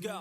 go.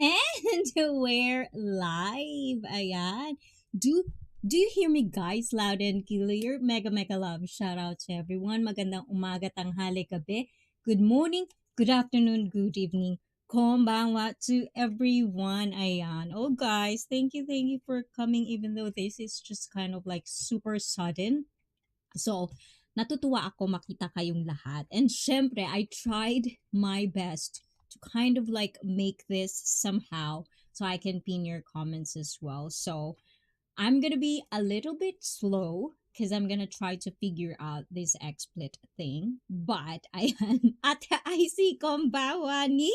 And we're live. Ayan. Do you hear me guys loud and clear? Mega mega love. Shout out to everyone. Magandang umaga, tanghali, gabi. Good morning, good afternoon, good evening. Konbanwa to everyone. Ayan. Oh guys, thank you for coming even though this is just kind of like super sudden. So, natutuwa ako makita kayong lahat. And syempre, I tried my best to kind of like make this somehow so I can pin your comments as well. So, I'm going to be a little bit slow because I'm going to try to figure out this XSplit thing. But, ayan, ate ICEE kombawa ni.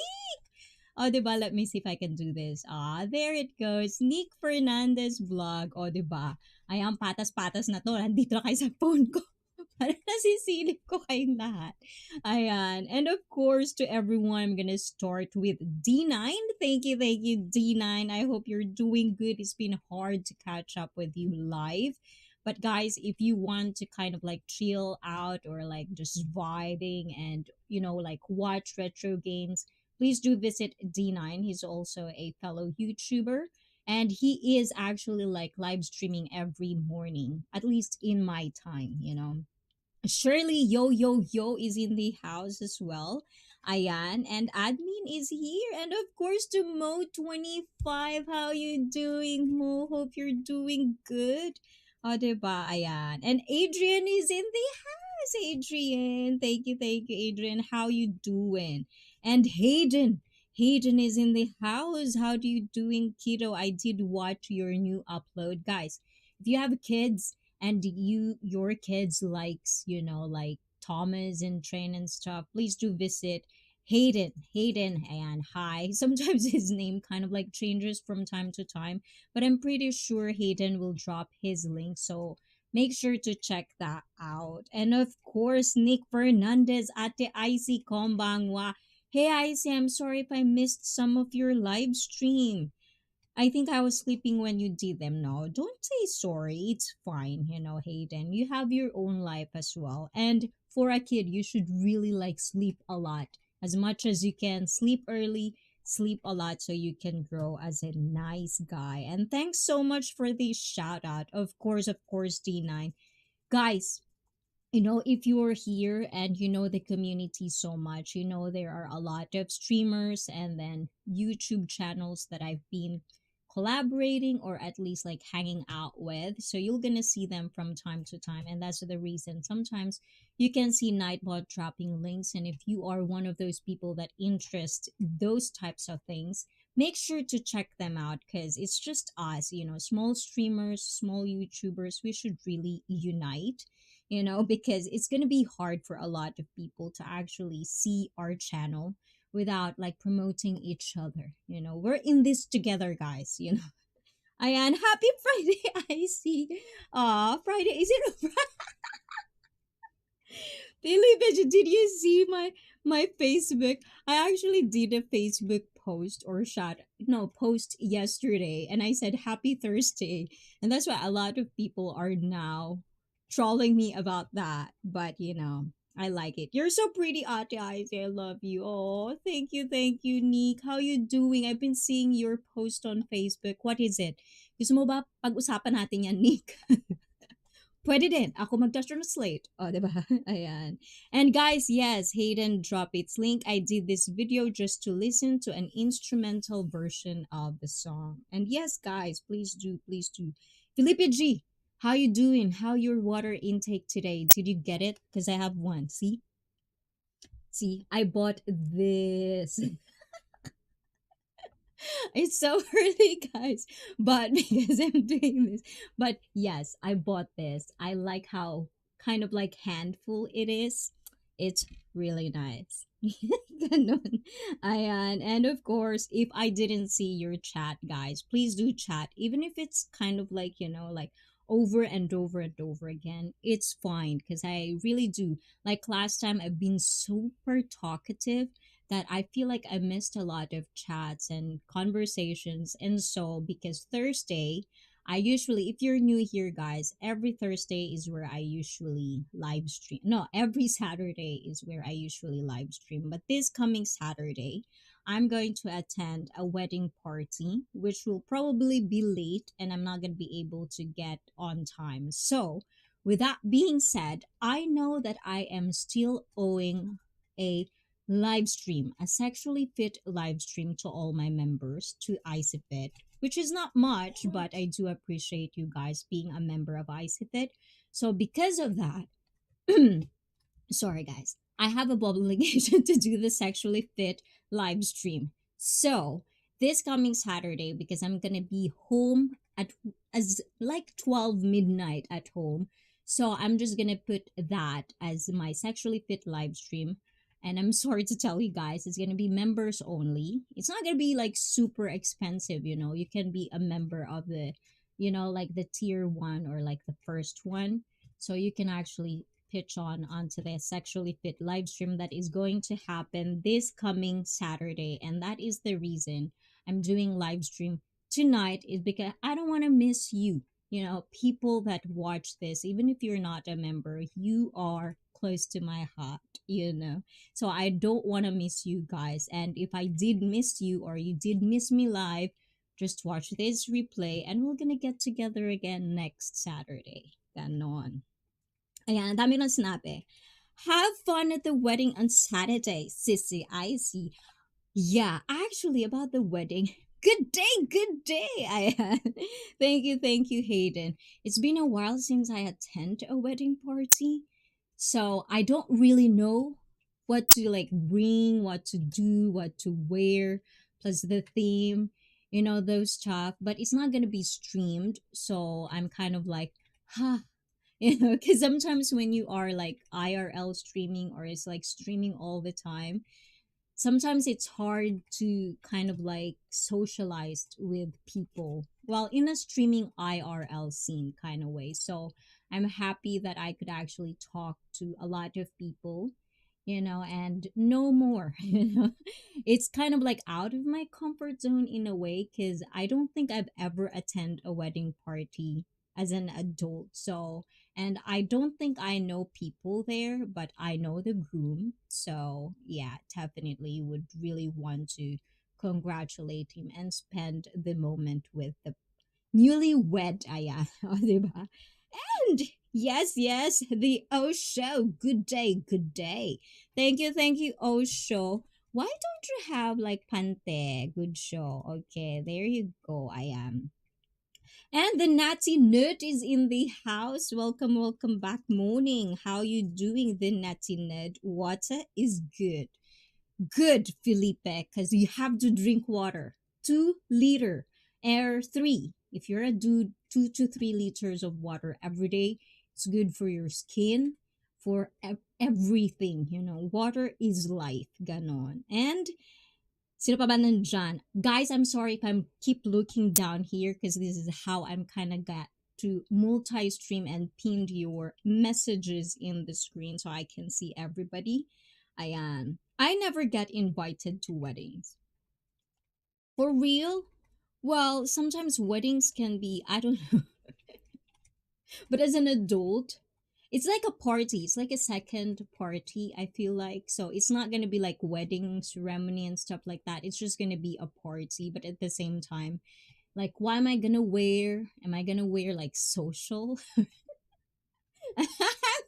Oh, diba? Let me see if I can do this. Ah, there it goes. Nick Fernandez vlog. Oh, diba? Ayan, patas-patas na to. Nandito na kayo sa phone ko. Para nasisilip ko kayong lahat. Ayan. And of course, to everyone, I'm gonna start with D9. Thank you, D9. I hope you're doing good. It's been hard to catch up with you live. But guys, if you want to kind of like chill out or like just vibing and, like watch retro games, please do visit D9. He's also a fellow YouTuber. And he is actually like live streaming every morning, at least in my time. Shirley Yo Yo Yo is in the house as well. Ayan, and admin is here. And of course, to Mo25. How you doing, Mo? Hope you're doing good. O, diba? Ayan. And Adrian is in the house, Adrian. Thank you, Adrian. How you doing? And Hayden. Hayden is in the house. How do you doing, kiddo? I did watch your new upload. Guys, if you have kids and your kids likes, like Thomas and Train and stuff, please do visit Hayden, and hi. Sometimes his name kind of like changes from time to time, but I'm pretty sure Hayden will drop his link. So make sure to check that out. And of course, Nick Fernandez, Ate Icy Kombangwa. Hey Icy, I'm sorry if I missed some of your live stream. I think I was sleeping when you did them. No, don't say sorry. It's fine, Hayden. You have your own life as well. And for a kid, you should really like sleep a lot. As much as you can, sleep early, sleep a lot so you can grow as a nice guy. And thanks so much for the shout out. Of course, D9. Guys, if you're here and you know the community so much, there are a lot of streamers and then YouTube channels that I've been collaborating or at least like hanging out with. So you're gonna see them from time to time, and that's the reason sometimes you can see Nightbot dropping links. And if you are one of those people that interest those types of things, make sure to check them out because it's just us, small streamers, small YouTubers. We should really unite, because it's going to be hard for a lot of people to actually see our channel without like promoting each other. We're in this together, guys. Ayan, happy Friday, I see. Friday, is it Billy, did you see my Facebook? I actually did a Facebook post or shot no post yesterday, and I said happy Thursday, and that's why a lot of people are now trolling me about that. But I like it. You're so pretty, Ate Eyes. I love you. Oh, thank you, Nick. How you doing? I've been seeing your post on Facebook. What is it? Gusto mo ba pag-usapan natin yan, Nick? Pwede din. Ako mag-translate. Oh, diba? Ayan. And guys, yes, Hayden dropped its link. I did this video just to listen to an instrumental version of the song. And yes, guys, please do, please do. Felipe G, how you doing? How your water intake today? Did you get it? Because I have one. See, I bought this. It's so early, guys. But because I'm doing this. But yes, I bought this. I like how kind of like handful it is. It's really nice. Ganon. Ayan. And of course, if I didn't see your chat, guys, please do chat. Even if it's kind of like, like over and over and over again, it's fine because I really do. Like last time, I've been super talkative that I feel like I missed a lot of chats and conversations. And so, because Thursday, I usually, if you're new here, guys, every Thursday is where I usually live stream. No, every Saturday is where I usually live stream. But this coming Saturday, I'm going to attend a wedding party, which will probably be late and I'm not going to be able to get on time. So, with that being said, I know that I am still owing a live stream, a sexually fit live stream to all my members to ICEE, which is not much, but I do appreciate you guys being a member of ICEE. So because of that, sorry guys, I have a obligation to do the sexually fit live stream. So this coming Saturday, because I'm gonna be home at as like 12 midnight at home, so I'm just gonna put that as my sexually fit live stream. And I'm sorry to tell you guys, it's gonna be members only. It's not gonna be like super expensive, You can be a member of the, like the tier one or like the first one. So you can actually pitch on onto the sexually fit live stream that is going to happen this coming Saturday. And that is the reason I'm doing live stream tonight, is because I don't want to miss you. People that watch this, even if you're not a member, you are close to my heart. So I don't want to miss you guys. And if I did miss you or you did miss me live, just watch this replay and we're gonna get together again next Saturday. Ganon. Ayan, ang dami ng sinabi. Have fun at the wedding on Saturday, sissy. I see. Yeah, actually, about the wedding. Good day, good day. Thank you, Hayden. It's been a while since I attend a wedding party, so I don't really know what to like bring, what to do, what to wear, plus the theme, those stuff. But it's not gonna be streamed, so I'm kind of like, huh, because sometimes when you are like IRL streaming or it's like streaming all the time, sometimes it's hard to kind of like socialize with people while in a streaming IRL scene kind of way. So I'm happy that I could actually talk to a lot of people, and know more. It's kind of like out of my comfort zone in a way because I don't think I've ever attended a wedding party as an adult. So, and I don't think I know people there, but I know the groom. So, yeah, definitely would really want to congratulate him and spend the moment with the newlywed. Ayan, o, diba? And yes, yes, the Osho. Good day, good day. Thank you, Osho. Why don't you have like pante? Good show. Okay, there you go. I am. And the Natty Nerd is in the house. Welcome, welcome back. Morning. How you doing, the Natty Nerd? Water is good. Good, Felipe, because you have to drink water. 2 liter, air three. If you're a dude, 2 to 3 liters of water every day. It's good for your skin, for everything. Water is life. Ganon. And sino pa ba nandyan? Guys, I'm sorry if I'm keep looking down here because this is how I'm kind of got to multi-stream and pinned your messages in the screen so I can see everybody. I never get invited to weddings. For real? Well, sometimes weddings can be, I don't know, but as an adult, it's like a party. It's like a second party, I feel like. So it's not going to be like wedding ceremony and stuff like that. It's just going to be a party, but at the same time, like what am I going to wear? Am I going to wear like social?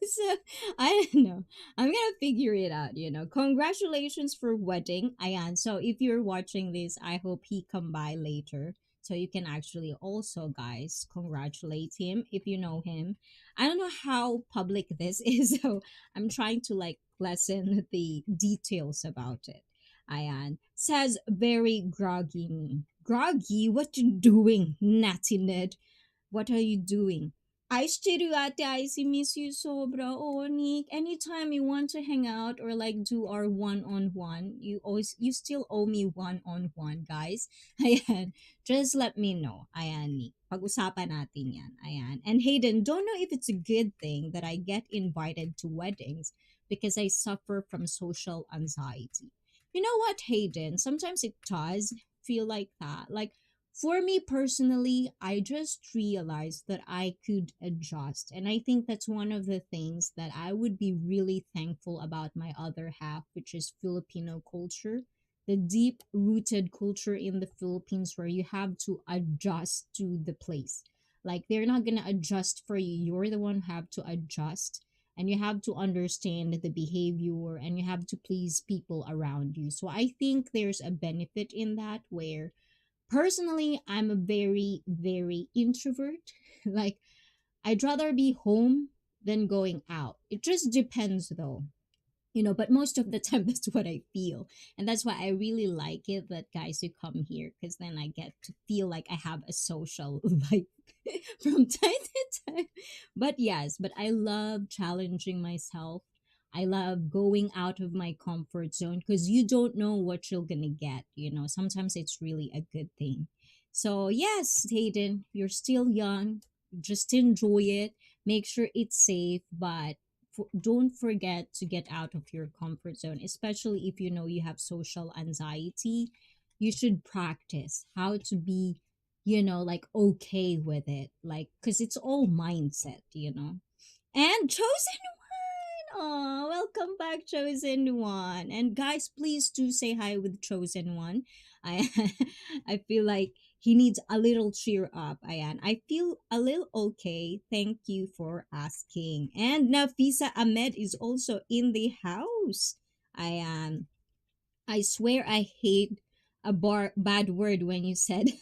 So I don't know. I'm gonna figure it out. Congratulations for wedding, Ayan. So if you're watching this, I hope he come by later. So you can actually also, guys, congratulate him if you know him. I don't know how public this is, so I'm trying to like lessen the details about it. Ayan says very groggy me. Groggy, what you doing, natty Ned? What are you doing? I still do ate Icy miss you sobra. Oh Nick. Anytime you want to hang out or like do our one-on-one, you still owe me one-on-one, guys. Ayan. Just let me know. Ayan, Nick. Pag-usapan natin yan. Ayan. And Hayden, don't know if it's a good thing that I get invited to weddings because I suffer from social anxiety. You know what, Hayden? Sometimes it does feel like that. Like for me personally, I just realized that I could adjust. And I think that's one of the things that I would be really thankful about my other half, which is Filipino culture. The deep rooted culture in the Philippines where you have to adjust to the place. Like they're not going to adjust for you. You're the one who have to adjust. And you have to understand the behavior and you have to please people around you. So I think there's a benefit in that where personally I'm a very very introvert. Like I'd rather be home than going out. It just depends though, but most of the time that's what I feel. And that's why I really like it that guys who come here, because then I get to feel like I have a social life from time to time. But yes, but I love challenging myself. I love going out of my comfort zone because you don't know what you're gonna get. Sometimes it's really a good thing. So yes, Hayden, you're still young. Just enjoy it. Make sure it's safe, but don't forget to get out of your comfort zone, especially if you know you have social anxiety. You should practice how to be, like okay with it, like because it's all mindset. And chosen one, oh, welcome back, chosen one. And guys, please do say hi with chosen one. I I feel like he needs a little cheer up. Ayan. I feel a little okay. Thank you for asking. And Nafisa Ahmed is also in the house. Ayan. I swear I hate a bad word when you said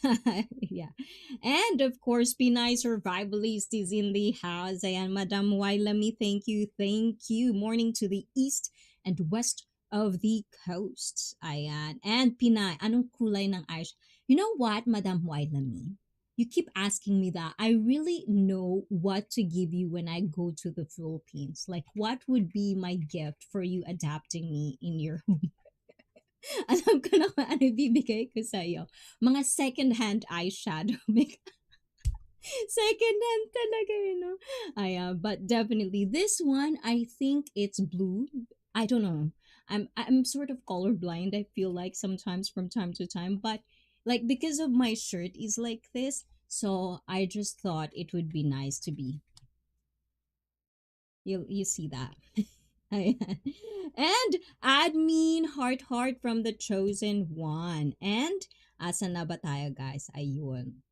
yeah. And of course, Pinay Survivalist is in the house. Ayan, Madam Wailami, thank you, thank you. Morning to the east and west of the coast. Ayan. And Pinay, anong kulay ng eyes? You know what, Madam Wailami? You keep asking me that. I really know what to give you when I go to the Philippines. Like, what would be my gift for you adapting me in your alam ko na kung ano ibibigay ko sa'yo. Mga second-hand eyeshadow. Second-hand talaga, you know. But definitely, this one, I think it's blue. I don't know. I'm sort of colorblind, I feel like sometimes from time to time. But, like, because of my shirt is like this, so I just thought it would be nice to be. You see that. Ayan. And admin heart from the chosen one. And asan na ba tayo guys? Ayun.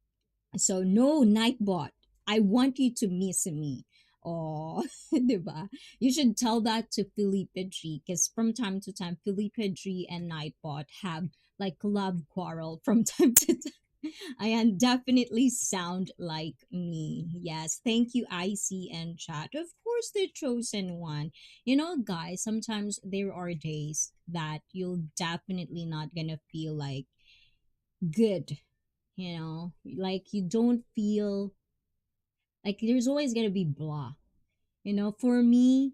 So no Nightbot. I want you to miss me. Oh, diba? You should tell that to Felipe G because from time to time Felipe G and Nightbot have like love quarrel from time to time. I definitely sound like me. Yes, thank you, IC and chat. Of course, the chosen one. You know, guys, sometimes there are days that you'll definitely not gonna feel like good. You know, like you don't feel like there's always gonna be blah. You know, for me,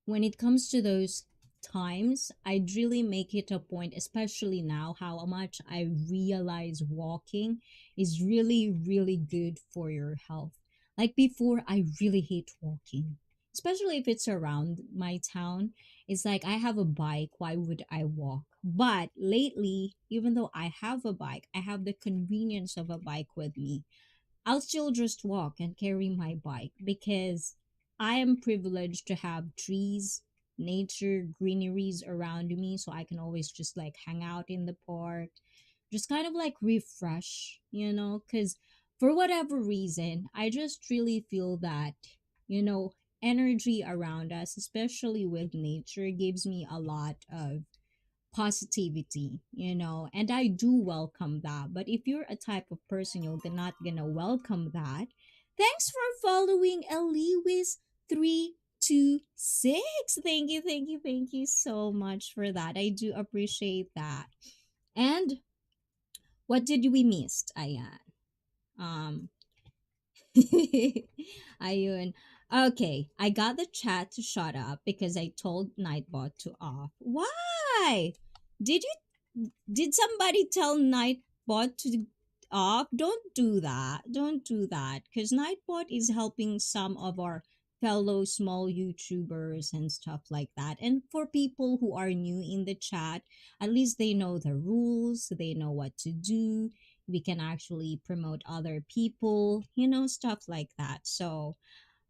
when it comes to those times, I'd really make it a point, especially now, how much I realize walking is really, really good for your health. Like before, I really hate walking, especially if it's around my town. It's like I have a bike, why would I walk? But lately, even though I have a bike, I have the convenience of a bike with me. I'll still just walk and carry my bike because I am privileged to have trees, nature, greeneries around me, so I can always just like hang out in the park, just kind of like refresh, you know, because for whatever reason, I just really feel that, you know, energy around us, especially with nature, gives me a lot of positivity, you know, and I do welcome that. But if you're a type of person not gonna welcome that, thanks for following Eliwis 326. Thank you, thank you, thank you so much for that. I do appreciate that. And what did we miss? Ayan. Um Ayun. Okay, I got the chat to shut up because I told Nightbot to off. Why? Did did somebody tell Nightbot to off? Don't do that. Don't do that. Because Nightbot is helping some of our fellow small YouTubers and stuff like that. And for people who are new in the chat, at least they know the rules, they know what to do. We can actually promote other people, you know, stuff like that. So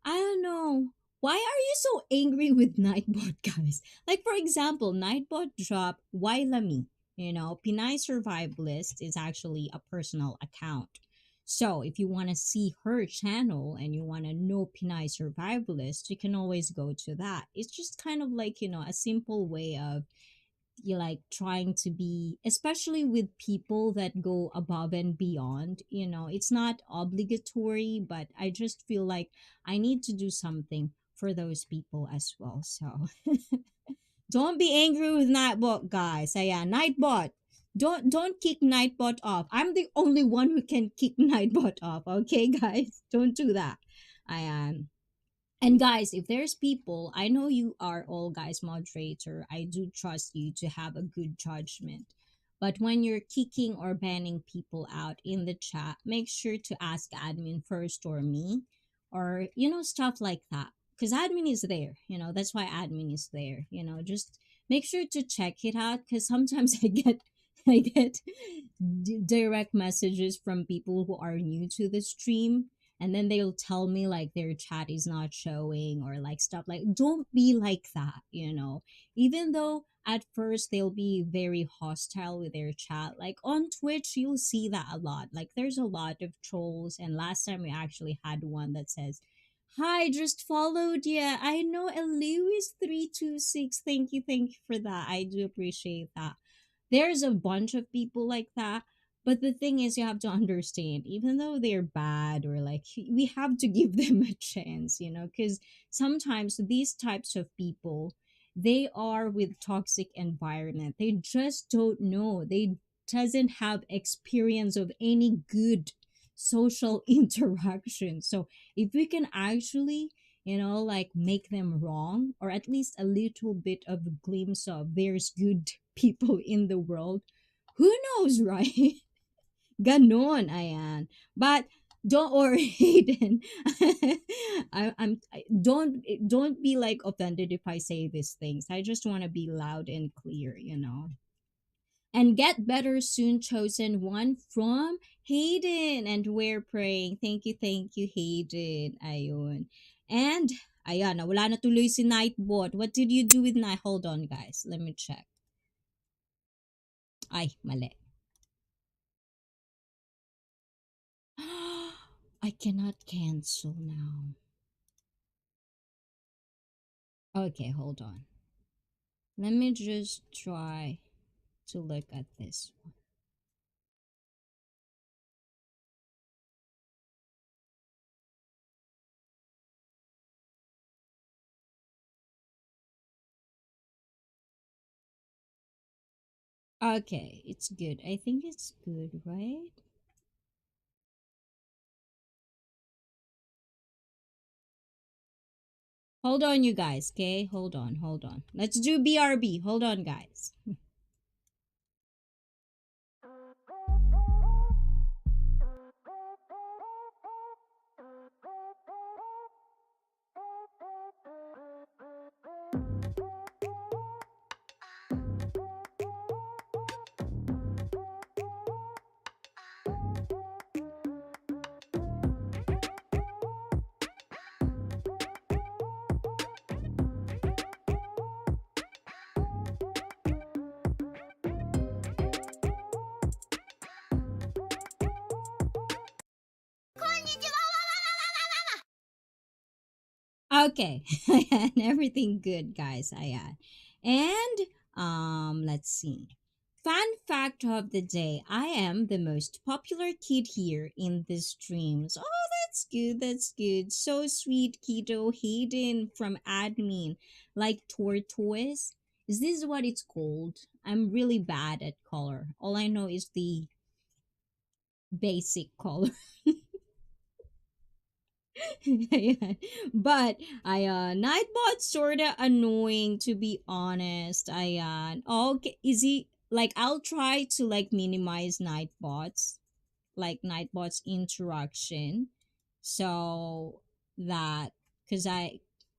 I don't know. Why are you so angry with Nightbot, guys? Like, for example, Nightbot dropped Wailami. You know, Pinay Survivalist is actually a personal account. So, if you want to see her channel and you want to know Pinay Survivalist, you can always go to that. It's just kind of like, you know, a simple way of you like trying to be, especially with people that go above and beyond, you know, it's not obligatory, but I just feel like I need to do something for those people as well. So don't be angry with Nightbot, guys. Ayan, Nightbot, don't kick Nightbot off. I'm the only one who can kick Nightbot off, okay, guys? Don't do that. Ayan. And guys, if there's people, I know you are all guys moderator. I do trust you to have a good judgment. But when you're kicking or banning people out in the chat, make sure to ask admin first or me or you know stuff like that. Cuz admin is there, you know. That's why admin is there, you know. Just make sure to check it out cuz sometimes I get direct messages from people who are new to the stream and then they'll tell me like their chat is not showing or like stuff like don't be like that, you know, even though at first they'll be very hostile with their chat. Like on Twitch, you'll see that a lot. Like there's a lot of trolls, and last time we actually had one that says, "Hi, just followed ya. I know a Lewis 326. Thank you for that. I do appreciate that." There's a bunch of people like that. But the thing is, you have to understand, even though they're bad or like, we have to give them a chance, because sometimes these types of people, they are with toxic environment. They just don't know. They doesn't have experience of any good social interaction. So if we can actually, like make them wrong, or at least a little bit of a glimpse of there's good people in the world, who knows, right? Ganon, ayan. But don't, or Hayden, don't be like offended if I say these things. I just want to be loud and clear. And get better soon, chosen one from Hayden. And we're praying. Thank you, Hayden. Ayun. And, ayan, wala na tuloy si Nightbot. What did you do with Night? Hold on, guys. Let me check. Ay, mali. I cannot cancel now. Okay, hold on. Let me just try to look at this one. Okay, it's good. I think it's good, right? Hold on, you guys, okay? Hold on. Let's do BRB. Hold on, guys. Okay. And everything good, guys. Ayan. And let's see. Fun fact of the day. I am the most popular kid here in the streams. Oh, that's good. That's good. So sweet, Keto Hayden from admin. Like tortoise. Is this what it's called? I'm really bad at color. All I know is the basic color. Ayan. But, Nightbot's sorta annoying, to be honest. Ayan. Okay, is he, like, I'll try to, like, minimize Nightbots, like, Nightbot's interaction. So, that, because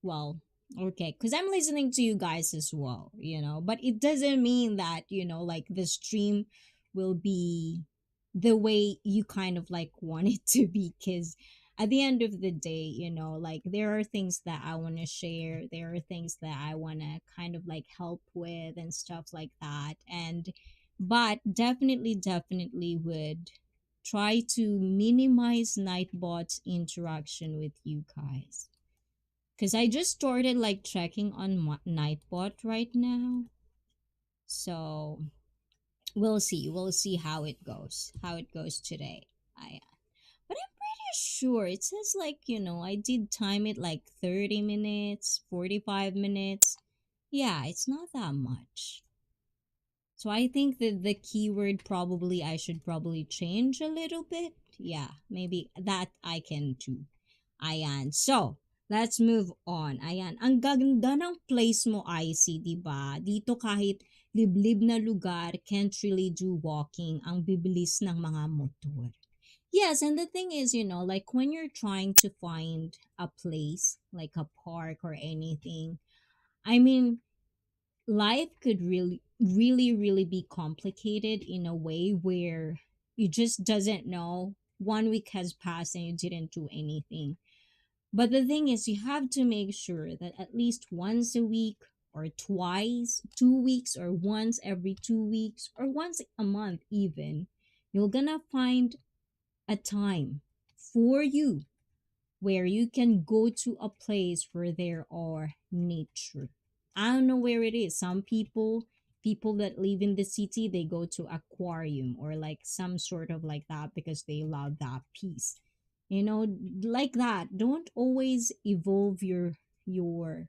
well, okay, because I'm listening to you guys as well. But it doesn't mean that, like, the stream will be the way you kind of like want it to be, because at the end of the day, like there are things that I want to share, there are things that I want to kind of like help with and stuff like that. And but definitely would try to minimize Nightbot's interaction with you guys, because I just started like checking on Nightbot right now. So we'll see how it goes today. I But I'm pretty sure it says like, I did time it like 30 minutes, 45 minutes. Yeah, it's not that much. So I think that the keyword probably I should probably change a little bit. Yeah, maybe that I can too. Ayan. So, let's move on. Ayan. Ang ganda ng place mo, IC, di ba? Dito kahit liblib na lugar, can't really do walking. Ang bibilis ng mga motor. Yes, and the thing is, like when you're trying to find a place, like a park or anything, I mean, life could really be complicated in a way where you just doesn't know. 1 week has passed and you didn't do anything. But the thing is, you have to make sure that at least once a week or twice 2 weeks or once every 2 weeks or once a month even, you're gonna find a time for you where you can go to a place where there are nature. I don't know where it is. Some people that live in the city, they go to aquarium or like some sort of like that because they love that peace. You know, like that. Don't always evolve your your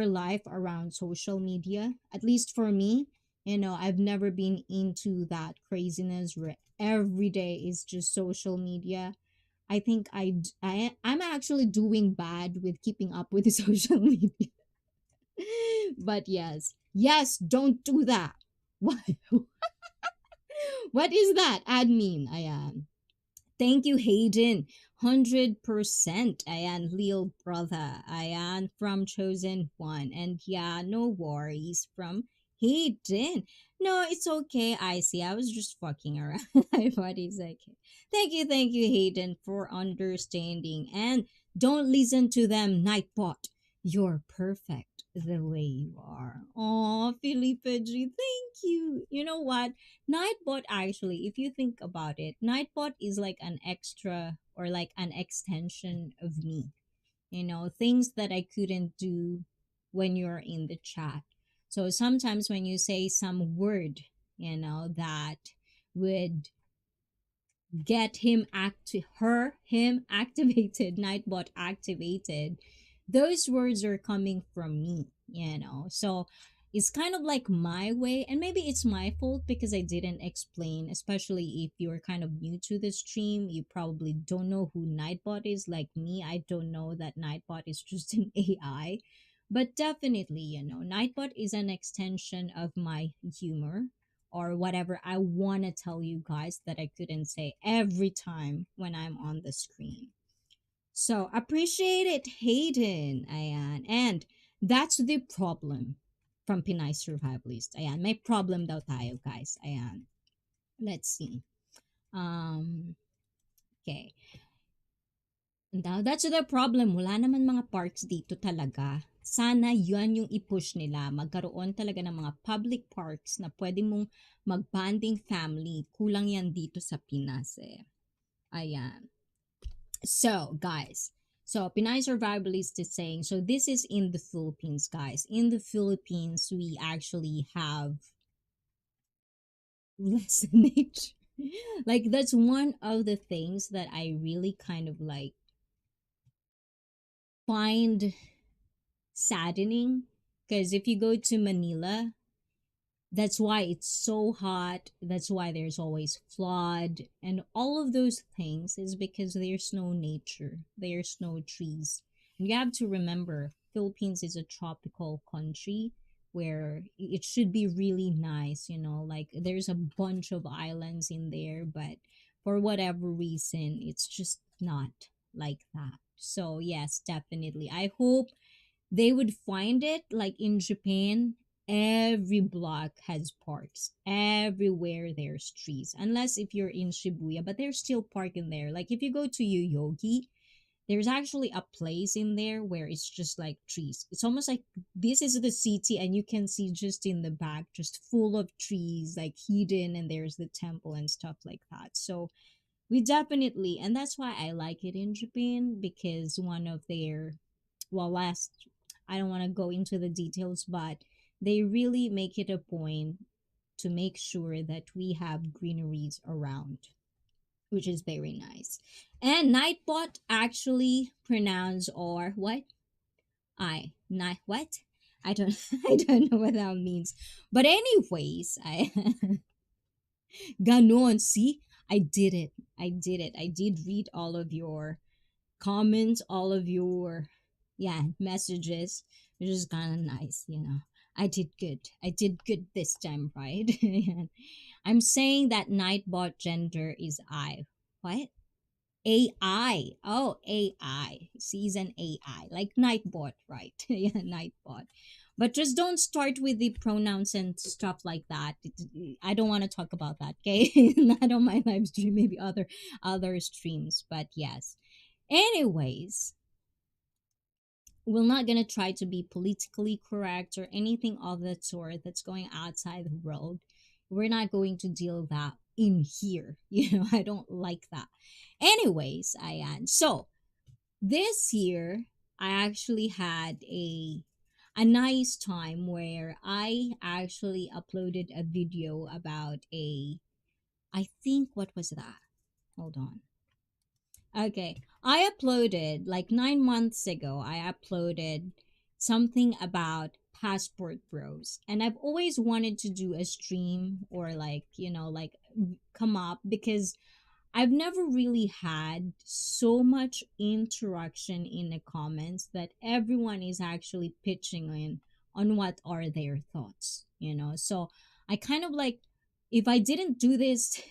life around social media. At least for me, I've never been into that craziness where every day is just social media. I think I'm actually doing bad with keeping up with the social media. But yes, don't do that. What? What is that, admin? Ayan. Thank you, Hayden. 100%. Ayan, Lil brother. Ayan, from Chosen One. And yeah, no worries from Hayden. No, it's okay, I see. I was just fucking around. I thought it's okay. Thank you, Hayden, for understanding. And don't listen to them, Nightbot. You're perfect the way you are. Oh, Felipe G, thank you. You know what? Nightbot actually, if you think about it, Nightbot is like an extra or like an extension of me. Things that I couldn't do when you're in the chat. So sometimes when you say some word, that would get him activated, Nightbot activated, those words are coming from me. So it's kind of like my way, and maybe it's my fault because I didn't explain, especially if you're kind of new to the stream. You probably don't know who Nightbot is. Like me, I don't know that Nightbot is just an AI. But definitely, Nightbot is an extension of my humor or whatever I want to tell you guys that I couldn't say every time when I'm on the screen. So appreciate it, Hayden. Ayan. And that's the problem from Pinay Survivalist. Ayan. May problem daw tayo, guys. Ayan. Let's see. Okay. Now, that's the problem. Wala naman mga parks dito talaga. Sana yan yung i-push nila. Magkaroon talaga ng mga public parks na pwede mong mag-bonding family. Kulang yan dito sa Pinas eh. Ayan. So, guys. So, Pinay Survivalist is saying, so this is in the Philippines, guys. In the Philippines, we actually have less nature. Like, that's one of the things that I really kind of like find saddening, because if you go to Manila, that's why it's so hot. That's why there's always flood and all of those things is because there's no nature. There's no trees. And you have to remember, Philippines is a tropical country where it should be really nice, like there's a bunch of islands in there, but for whatever reason, it's just not like that. So, yes, definitely. I hope they would find it like in Japan. Every block has parks. Everywhere there's trees. Unless if you're in Shibuya, but there's still park in there. Like if you go to Yoyogi, there's actually a place in there where it's just like trees. It's almost like this is the city and you can see just in the back just full of trees like hidden, and there's the temple and stuff like that. So we definitely, and that's why I like it in Japan, because one of their, well, last, I don't want to go into the details, but they really make it a point to make sure that we have greeneries around, which is very nice. And Nightbot actually pronounce or what? Night what? I don't I don't know what that means. But anyways, I ganon, see? I did it. I did it. I did read all of your comments, all of your messages, which is kind of nice. I did good. I did good this time, right? I'm saying that Nightbot gender is I. What? AI. Oh, AI. She's an AI. Like Nightbot, right? Yeah, Nightbot. But just don't start with the pronouns and stuff like that. I don't want to talk about that, okay? Not on my live stream, maybe other streams, but yes. Anyways, we're not gonna try to be politically correct or anything of that sort that's going outside the world. We're not going to deal that in here. I don't like that. Anyways, Ayan. So this year, I actually had a nice time where I actually uploaded a video about a, I think, what was that? Hold on. Okay, I uploaded like 9 months ago. I uploaded something about passport bros, and I've always wanted to do a stream or like like come up because I've never really had so much interaction in the comments that everyone is actually pitching in on what are their thoughts. So I kind of like, if I didn't do this,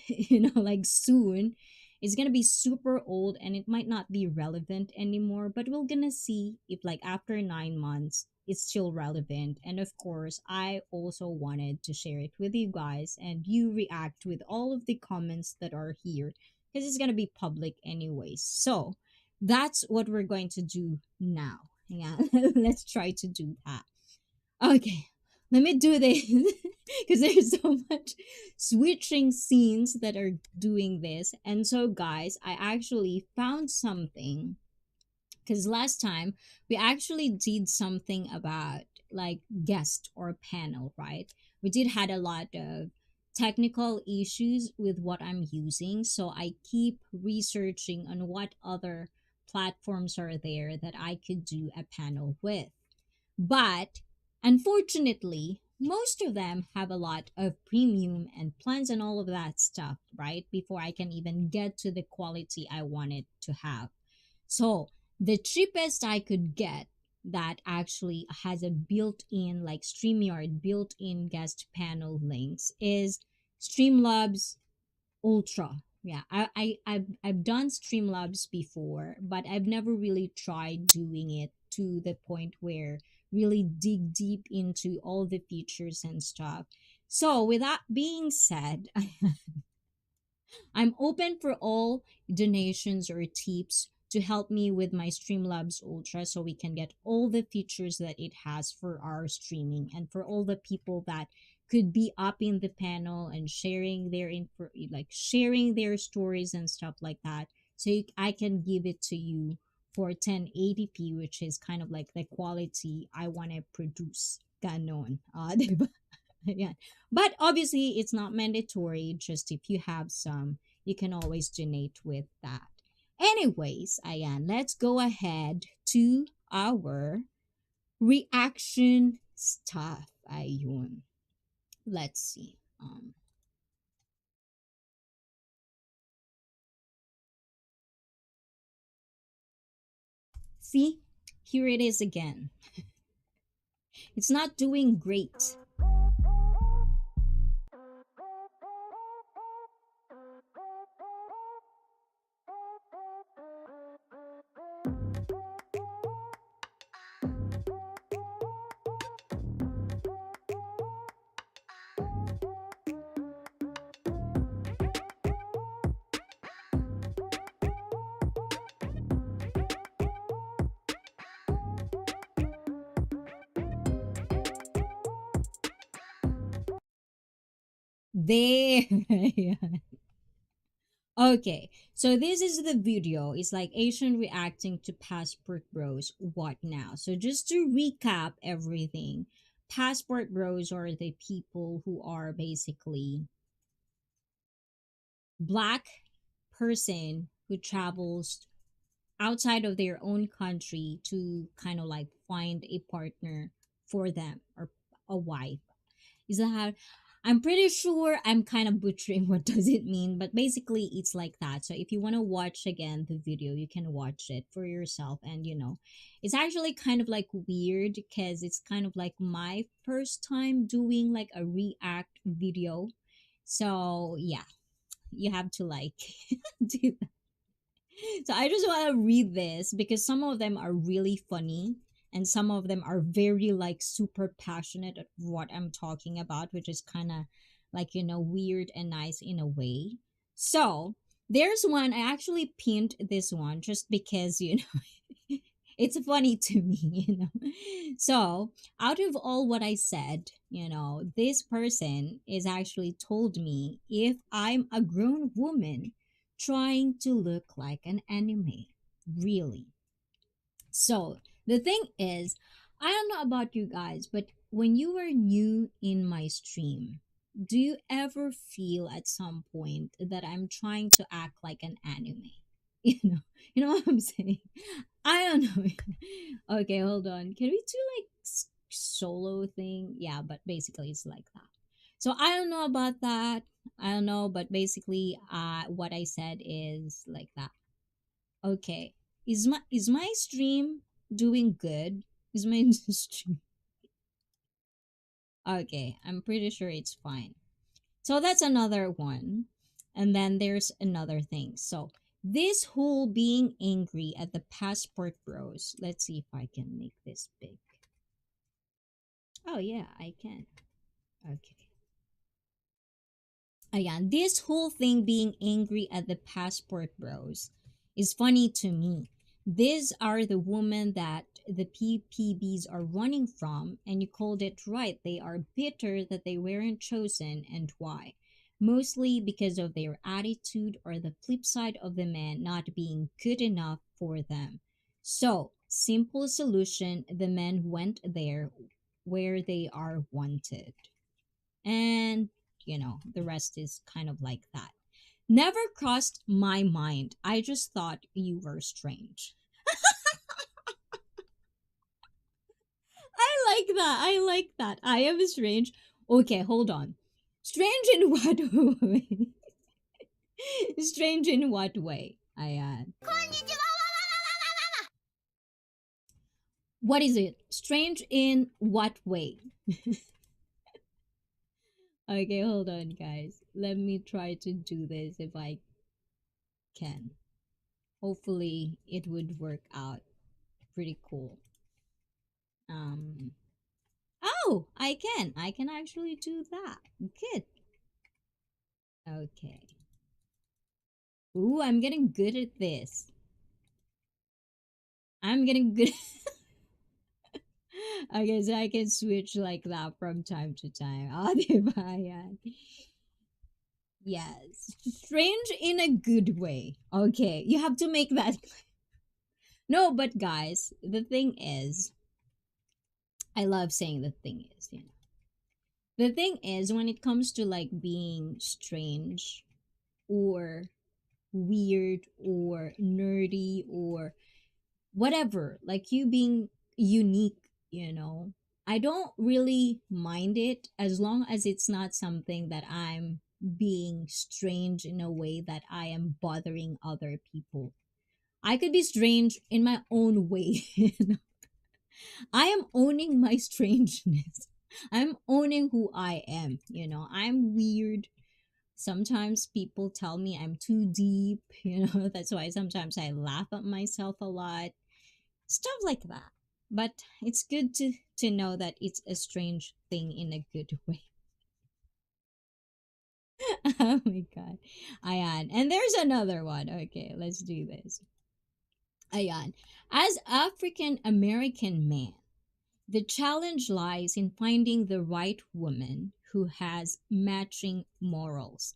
like soon, it's gonna be super old and it might not be relevant anymore. But we're gonna see if like after 9 months it's still relevant. And of course, I also wanted to share it with you guys and you react with all of the comments that are here because it's gonna be public anyways. So that's what we're going to do now. Yeah, let's try to do that. Okay, let me do this because there's so much switching scenes that are doing this. And so, guys, I actually found something because last time we actually did something about like guest or panel, right? We did had a lot of technical issues with what I'm using, so I keep researching on what other platforms are there that I could do a panel with. But unfortunately, most of them have a lot of premium and plans and all of that stuff, right? Before I can even get to the quality I wanted to have. So the cheapest I could get that actually has a built-in like StreamYard built-in guest panel links is Streamlabs Ultra. Yeah, I've done Streamlabs before, but I've never really tried doing it to the point where really dig deep into all the features and stuff. So with that being said, I'm open for all donations or tips to help me with my Streamlabs Ultra so we can get all the features that it has for our streaming and for all the people that could be up in the panel and sharing their info, like sharing their stories and stuff like that. So I can give it to you for 1080p, which is kind of like the quality I want to produce. Ganon. Diba? Yeah. But obviously, it's not mandatory. Just if you have some, you can always donate with that. Anyways, Ayan, let's go ahead to our reaction stuff. Ayun. Let's see. See, here it is again. It's not doing great. There. Okay, so this is the video. It's like Asian reacting to Passport Bros. What now? So just to recap everything, Passport Bros are the people who are basically black person who travels outside of their own country to kind of like find a partner for them or a wife. Is that how? I'm pretty sure I'm kind of butchering what does it mean, but basically it's like that. So if you want to watch again the video, you can watch it for yourself. And it's actually kind of like weird because it's kind of like my first time doing like a react video. So yeah, you have to like do that. So I just want to read this because some of them are really funny and some of them are very like super passionate at what I'm talking about, which is kind of like weird and nice in a way. So there's one I actually pinned this one just because It's funny to me, So, out of all what I said, this person is actually told me if I'm a grown woman trying to look like an anime. Really. So, the thing is, I don't know about you guys, but when you were new in my stream, do you ever feel at some point that I'm trying to act like an anime? You know, you know what I'm saying? I don't know. Okay, hold on. Can we do like solo thing? Yeah, but basically it's like that. So I don't know about that. I don't know, but basically, what I said is like that. Okay, is my stream doing good? Is my stream okay? I'm pretty sure it's fine. So that's another one. And then there's another thing. So this whole being angry at the passport bros. Let's see if I can make this big. Oh yeah, I can. Okay. Ayan, this whole thing being angry at the passport bros is funny to me. These are the women that the PPBs are running from, and you called it right. They are bitter that they weren't chosen, and why? Mostly because of their attitude or the flip side of the men not being good enough for them. So, simple solution the men went there where they are wanted. And the rest is kind of like that. Never crossed my mind. I just thought you were strange. I like that. I like that. I am strange. Okay, hold on. Strange in what way? Strange in what way? What is it? Strange in what way? Okay, hold on, guys. Let me try to do this if I can. Hopefully, it would work out pretty cool. Um, Oh, I can. I can actually do that. Good. Okay. Ooh, I'm getting good at this. I'm getting good. Okay, so I can switch like that from time to time. Oh, diba? Yes. Strange in a good way. Okay, you have to make that. No, but guys, the thing is, I love saying the thing is. The thing is, when it comes to like being strange or weird or nerdy or whatever, like you being unique. I don't really mind it as long as it's not something that I'm being strange in a way that I am bothering other people. I could be strange in my own way. I am owning my strangeness. I'm owning who I am. I'm weird. Sometimes people tell me I'm too deep. That's why sometimes I laugh at myself a lot. Stuff like that. But it's good to know that it's a strange thing in a good way. Oh my god. Ayan. And there's another one. Okay, let's do this. Ayan. As African American man, the challenge lies in finding the right woman who has matching morals.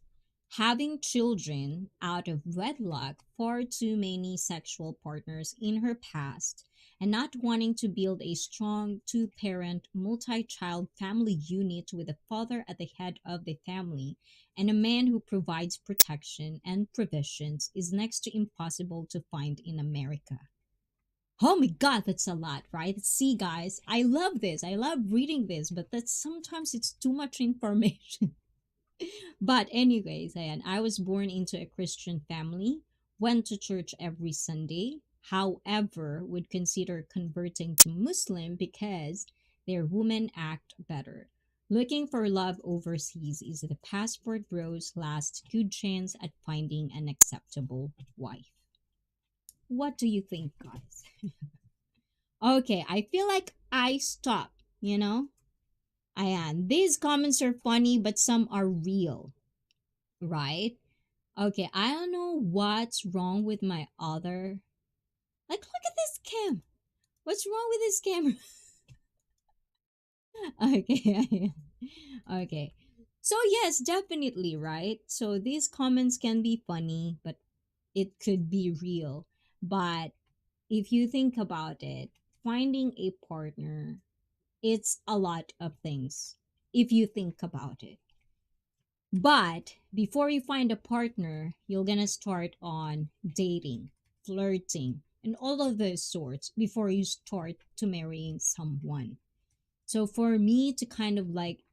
Having children out of wedlock, far too many sexual partners in her past, and not wanting to build a strong two parent, multi child family unit with a father at the head of the family and a man who provides protection and provisions is next to impossible to find in America. Oh my god, that's a lot, right? See, guys, I love this. I love reading this, but that sometimes it's too much information. But anyways, Ayan, I was born into a Christian family, went to church every Sunday. However, would consider converting to Muslim because their women act better. Looking for love overseas is the passport bro's last good chance at finding an acceptable wife. What do you think, guys? Okay, I feel like I stop. Ayan, these comments are funny, but some are real, right? Okay, I don't know what's wrong with my other. Like, look at this Kim. What's wrong with this camera? Okay. Okay. So yes, definitely, right? So these comments can be funny, but it could be real. But if you think about it, finding a partner, it's a lot of things if you think about it. But before you find a partner, you're gonna start on dating, flirting, and all of those sorts before you start to marrying someone. So for me to kind of like,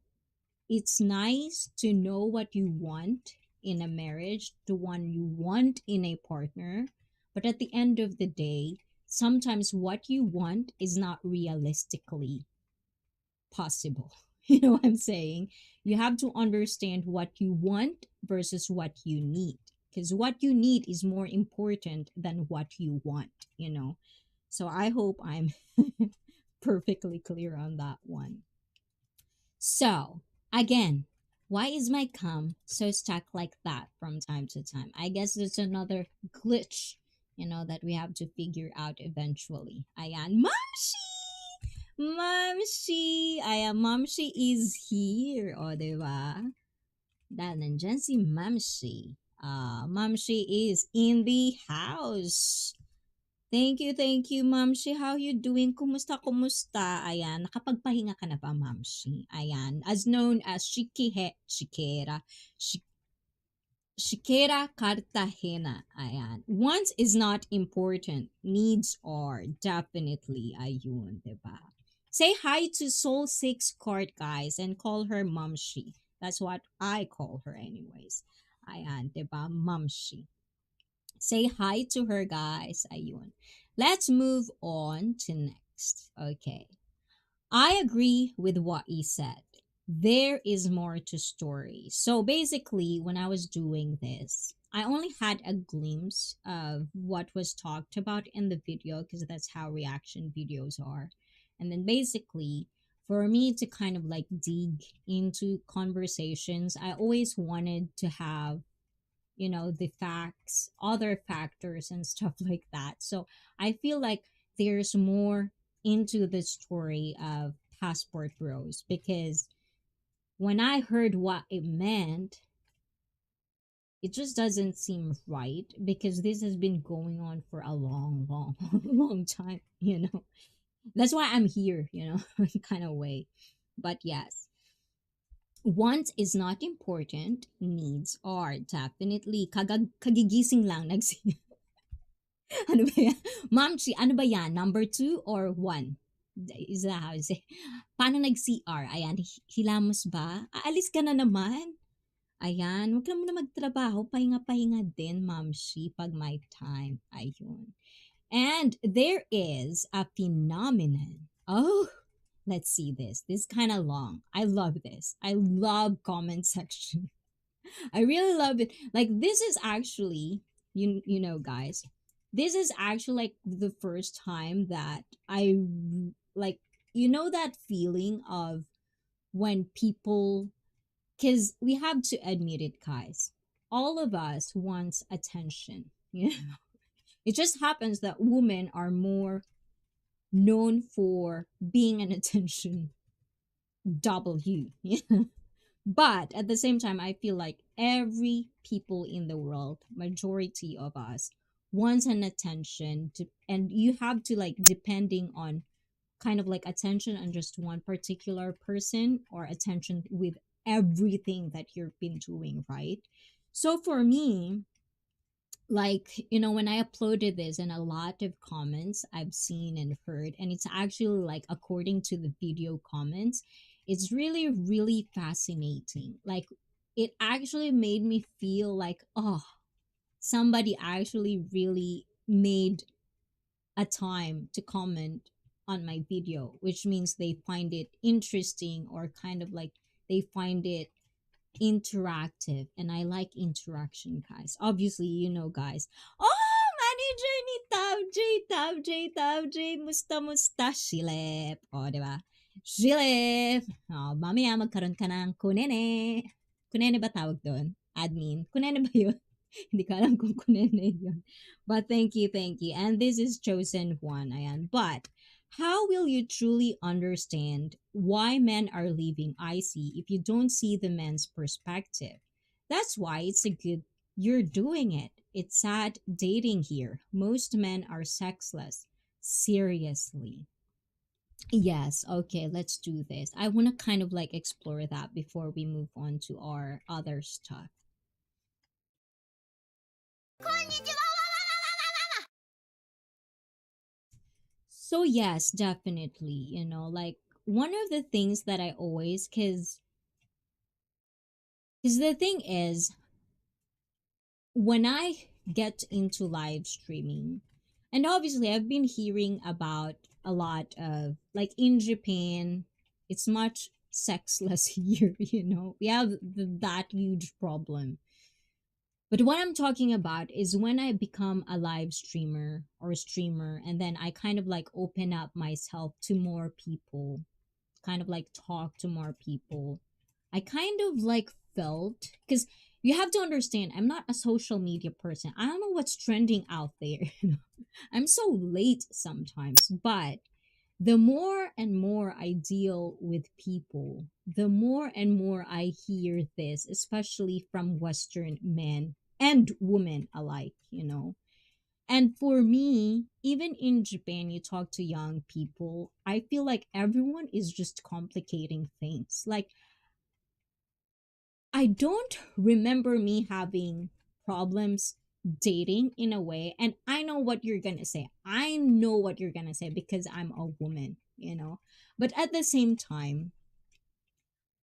it's nice to know what you want in a marriage, the one you want in a partner. But at the end of the day, sometimes what you want is not realistically possible. You know what I'm saying? You have to understand what you want versus what you need. Because what you need is more important than what you want. So I hope I'm perfectly clear on that one. So, again, why is my cum so stuck like that from time to time? I guess there's another glitch, that we have to figure out eventually. Ayan, Mamshi! Mamshi! Ayan, Mamshi is here. O, diba? Dahil nandyan si Mamshi. Mamshi is in the house. Thank you, Mamshi. How you doing? Kumusta? Ayan, nakapagpahinga ka na ba, Mamshi? Ayan, as known as Shi- Shikera Cartagena. Ayan. Wants is not important. Needs are. Definitely. Ayun, diba? Say hi to Soul 6 Court, guys, and call her Mamshi. That's what I call her anyways. Ayan, diba? Mamshi. Say hi to her, guys. Ayun. Let's move on to next. Okay. I agree with what he said. There is more to story. So basically, when I was doing this, I only had a glimpse of what was talked about in the video because that's how reaction videos are. And then basically, for me to kind of like dig into conversations, I always wanted to have the facts, other factors and stuff like that. So I feel like there's more into the story of Passport Bros because when I heard what it meant, it just doesn't seem right because this has been going on for a long, long, long time. That's why I'm here, kind of way. But yes, wants is not important, needs are definitely. Kagigising lang, ano ba yan? Ma'am, ano ba yan? Number two or one? Is that how you say? Paano nag-CR? Ayan, hilamos ba? Aalis ka na naman? Ayan, huwag ka muna magtrabaho. Pahinga-pahinga din, Ma'am Shi, pag may time. Ayun. And there is a phenomenon. Oh, let's see this. This is kind of long. I love this. I love comment section. I really love it. Like this is actually, guys, this is actually like the first time that I like that feeling of when people, cuz we have to admit it, guys. All of us wants attention. It just happens that women are more known for being an attention W. But at the same time, I feel like every people in the world, majority of us, wants an attention to, and you have to like depending on kind of like attention on just one particular person or attention with everything that you've been doing, right? So for me, like when I uploaded this and a lot of comments I've seen and heard, and it's actually like according to the video comments, it's really really fascinating. Like it actually made me feel like, oh, somebody actually really made a time to comment on my video, which means they find it interesting or kind of like they find it interactive, and I like interaction, guys. Obviously, guys. Oh, manager ni Tab J, musta, Shilep. O, di ba? Shilep. Oh, mamaya magkaroon ka ng kunene. Kunene ba tawag doon? Admin. Kunene ba yun? Hindi ko alam kung kunene yun. But thank you. And this is chosen one. Ayan. But, How will you truly understand why men are leaving IC if you don't see the men's perspective? That's why it's a good you're doing it. It's sad dating here. Most men are sexless. Seriously. Yes, okay, let's do this. I want to kind of like explore that before we move on to our other stuff. So, yes, definitely, like one of the things that I always cuz the thing is when I get into live streaming, and obviously I've been hearing about a lot of like in Japan, it's much sexless here, We have that huge problem. But what I'm talking about is when I become a live streamer or a streamer, and then I kind of like open up myself to more people, kind of like talk to more people. I kind of like felt because you have to understand, I'm not a social media person. I don't know what's trending out there. I'm so late sometimes, but the more and more I deal with people, the more and more I hear this, especially from Western men and women alike. And for me, even in Japan, you talk to young people, I feel like everyone is just complicating things. Like, I don't remember me having problems dating in a way. And I know what you're going to say. I know what you're going to say because I'm a woman. But at the same time,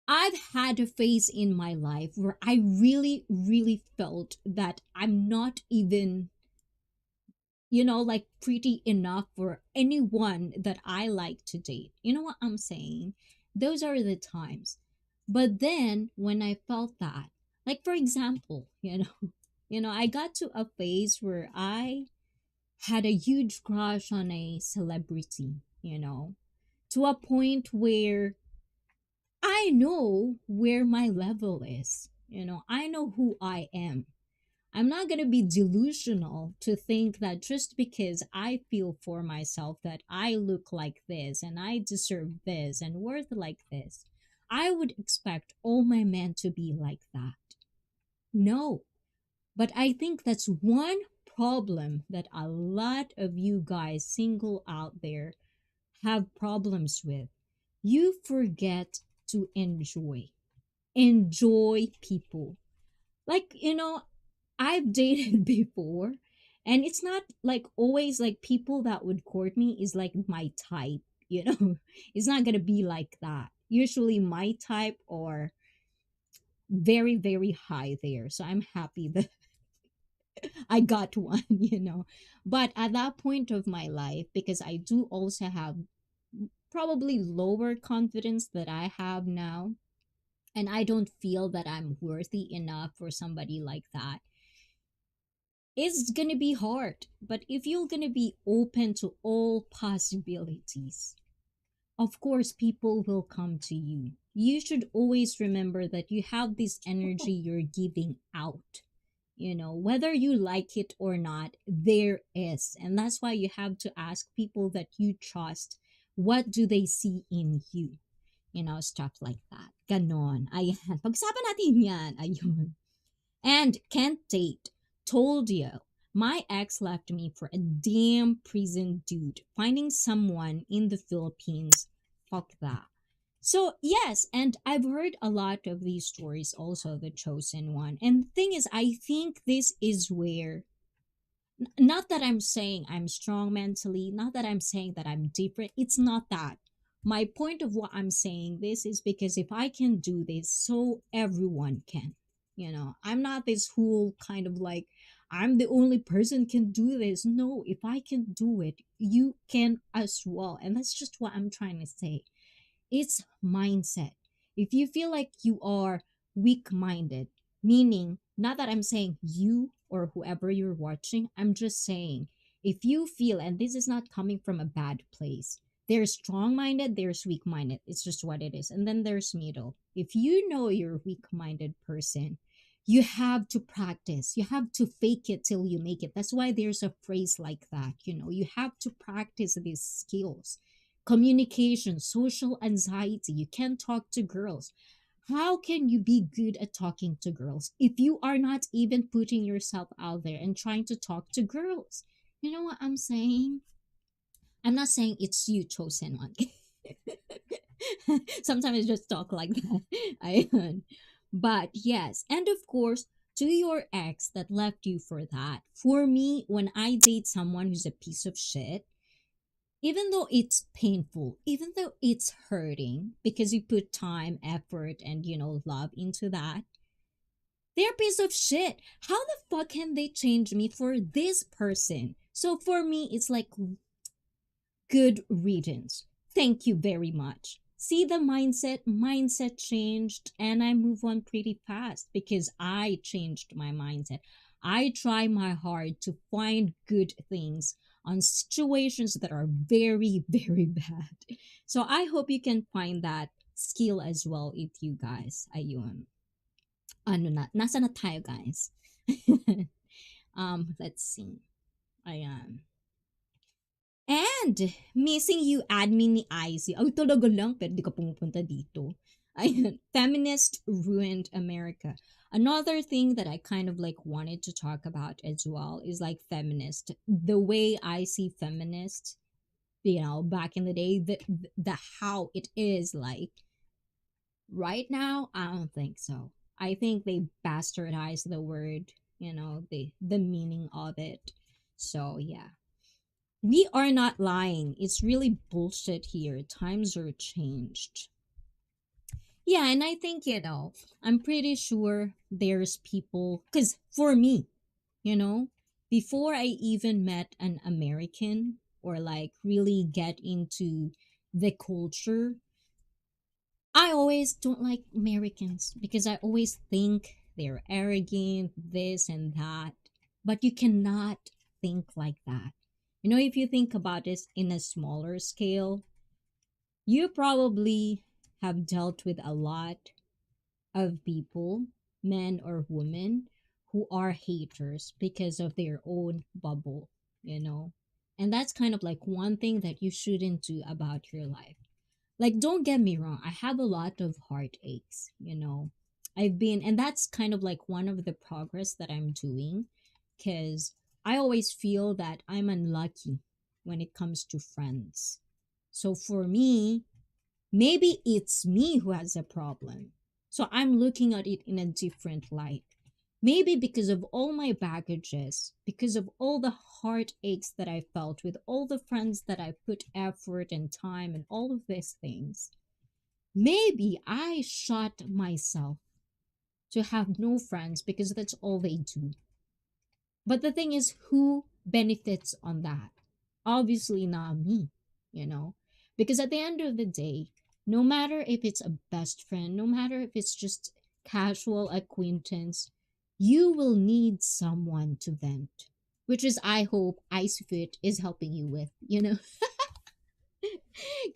I've had a phase in my life where I really, really felt that I'm not even like pretty enough for anyone that I like to date. You know what I'm saying? Those are the times. But then when I felt that, like for example, I got to a phase where I had a huge crush on a celebrity, to a point where I know where my level is. I know who I am. I'm not going to be delusional to think that just because I feel for myself that I look like this and I deserve this and worth like this, I would expect all my men to be like that. No. But I think that's one problem that a lot of you guys single out there have problems with. You forget to enjoy. Enjoy people. Like, I've dated before, and it's not like always like people that would court me is like my type. It's not gonna be like that. Usually my type are very, very high there. So I'm happy that I got one. But at that point of my life, because I do also have probably lower confidence that I have now, and I don't feel that I'm worthy enough for somebody like that, it's gonna be hard. But if you're gonna be open to all possibilities, of course people will come to you. You should always remember that you have this energy you're giving out. Whether you like it or not, there is. And that's why you have to ask people that you trust, what do they see in you? Stuff like that. Ganon. Ayan. Pag-usapan natin yan. Ayun. And can't date. Told you. My ex left me for a damn prison dude. Finding someone in the Philippines. Fuck that. So, yes, and I've heard a lot of these stories also, the chosen one. And the thing is, I think this is where, not that I'm saying I'm strong mentally, not that I'm saying that I'm different. It's not that. My point of what I'm saying this is because if I can do this, so everyone can. I'm not this whole kind of like I'm the only person can do this. No, if I can do it, you can as well. And that's just what I'm trying to say. It's mindset. If you feel like you are weak minded, meaning not that I'm saying you or whoever you're watching, I'm just saying if you feel, and this is not coming from a bad place, there's strong minded, there's weak minded. It's just what it is. And then there's middle. If you know you're a weak minded person, You have to practice. You have to fake it till you make it. That's why there's a phrase like that. You have to practice these skills. Communication, social anxiety. You can't talk to girls. How can you be good at talking to girls if you are not even putting yourself out there and trying to talk to girls? You know what I'm saying? I'm not saying it's you, chosen one. Sometimes I just talk like that. I but yes, and of course, to your ex that left you for that. For me, when I date someone who's a piece of shit, even though it's painful, even though it's hurting, because you put time, effort, and love into that, they're a piece of shit. How the fuck can they change me for this person? So for me, it's like good riddance. Thank you very much. See the mindset changed, and I move on pretty fast because I changed my mindset. I try my hard to find good things on situations that are very, very bad. So I hope you can find that skill as well if you guys, ayun. Ano na, nasa na tayo guys? Let's see. Ayan. And missing you admin ni ICEE. Ay, talaga lang, pero di ka pumupunta dito. Ayun, feminist ruined America. Another thing that I kind of like wanted to talk about as well is like feminist. The way I see feminist, back in the day, the how it is like right now, I don't think so. I think they bastardized the word, the meaning of it. So yeah. We are not lying. It's really bullshit here. Times are changed. Yeah, and I think, I'm pretty sure there's people, because for me, you know, before I even met an American or like really get into the culture, I always don't like Americans because I always think they're arrogant, this and that. But you cannot think like that. If you think about this in a smaller scale, you probably have dealt with a lot of people, men or women, who are haters because of their own bubble, you know? And that's kind of like one thing that you shouldn't do about your life. Like, don't get me wrong, I have a lot of heartaches. And that's kind of like one of the progress that I'm doing because I always feel that I'm unlucky when it comes to friends. So for me, maybe it's me who has a problem. So I'm looking at it in a different light. Maybe because of all my baggages, because of all the heartaches that I felt with all the friends that I put effort and time and all of these things, maybe I shot myself to have no friends because that's all they do. But the thing is, who benefits on that? Obviously, not me, you know? Because at the end of the day, no matter if it's a best friend, no matter if it's just casual acquaintance, you will need someone to vent. Which is, I hope, IceFit is helping you with. Because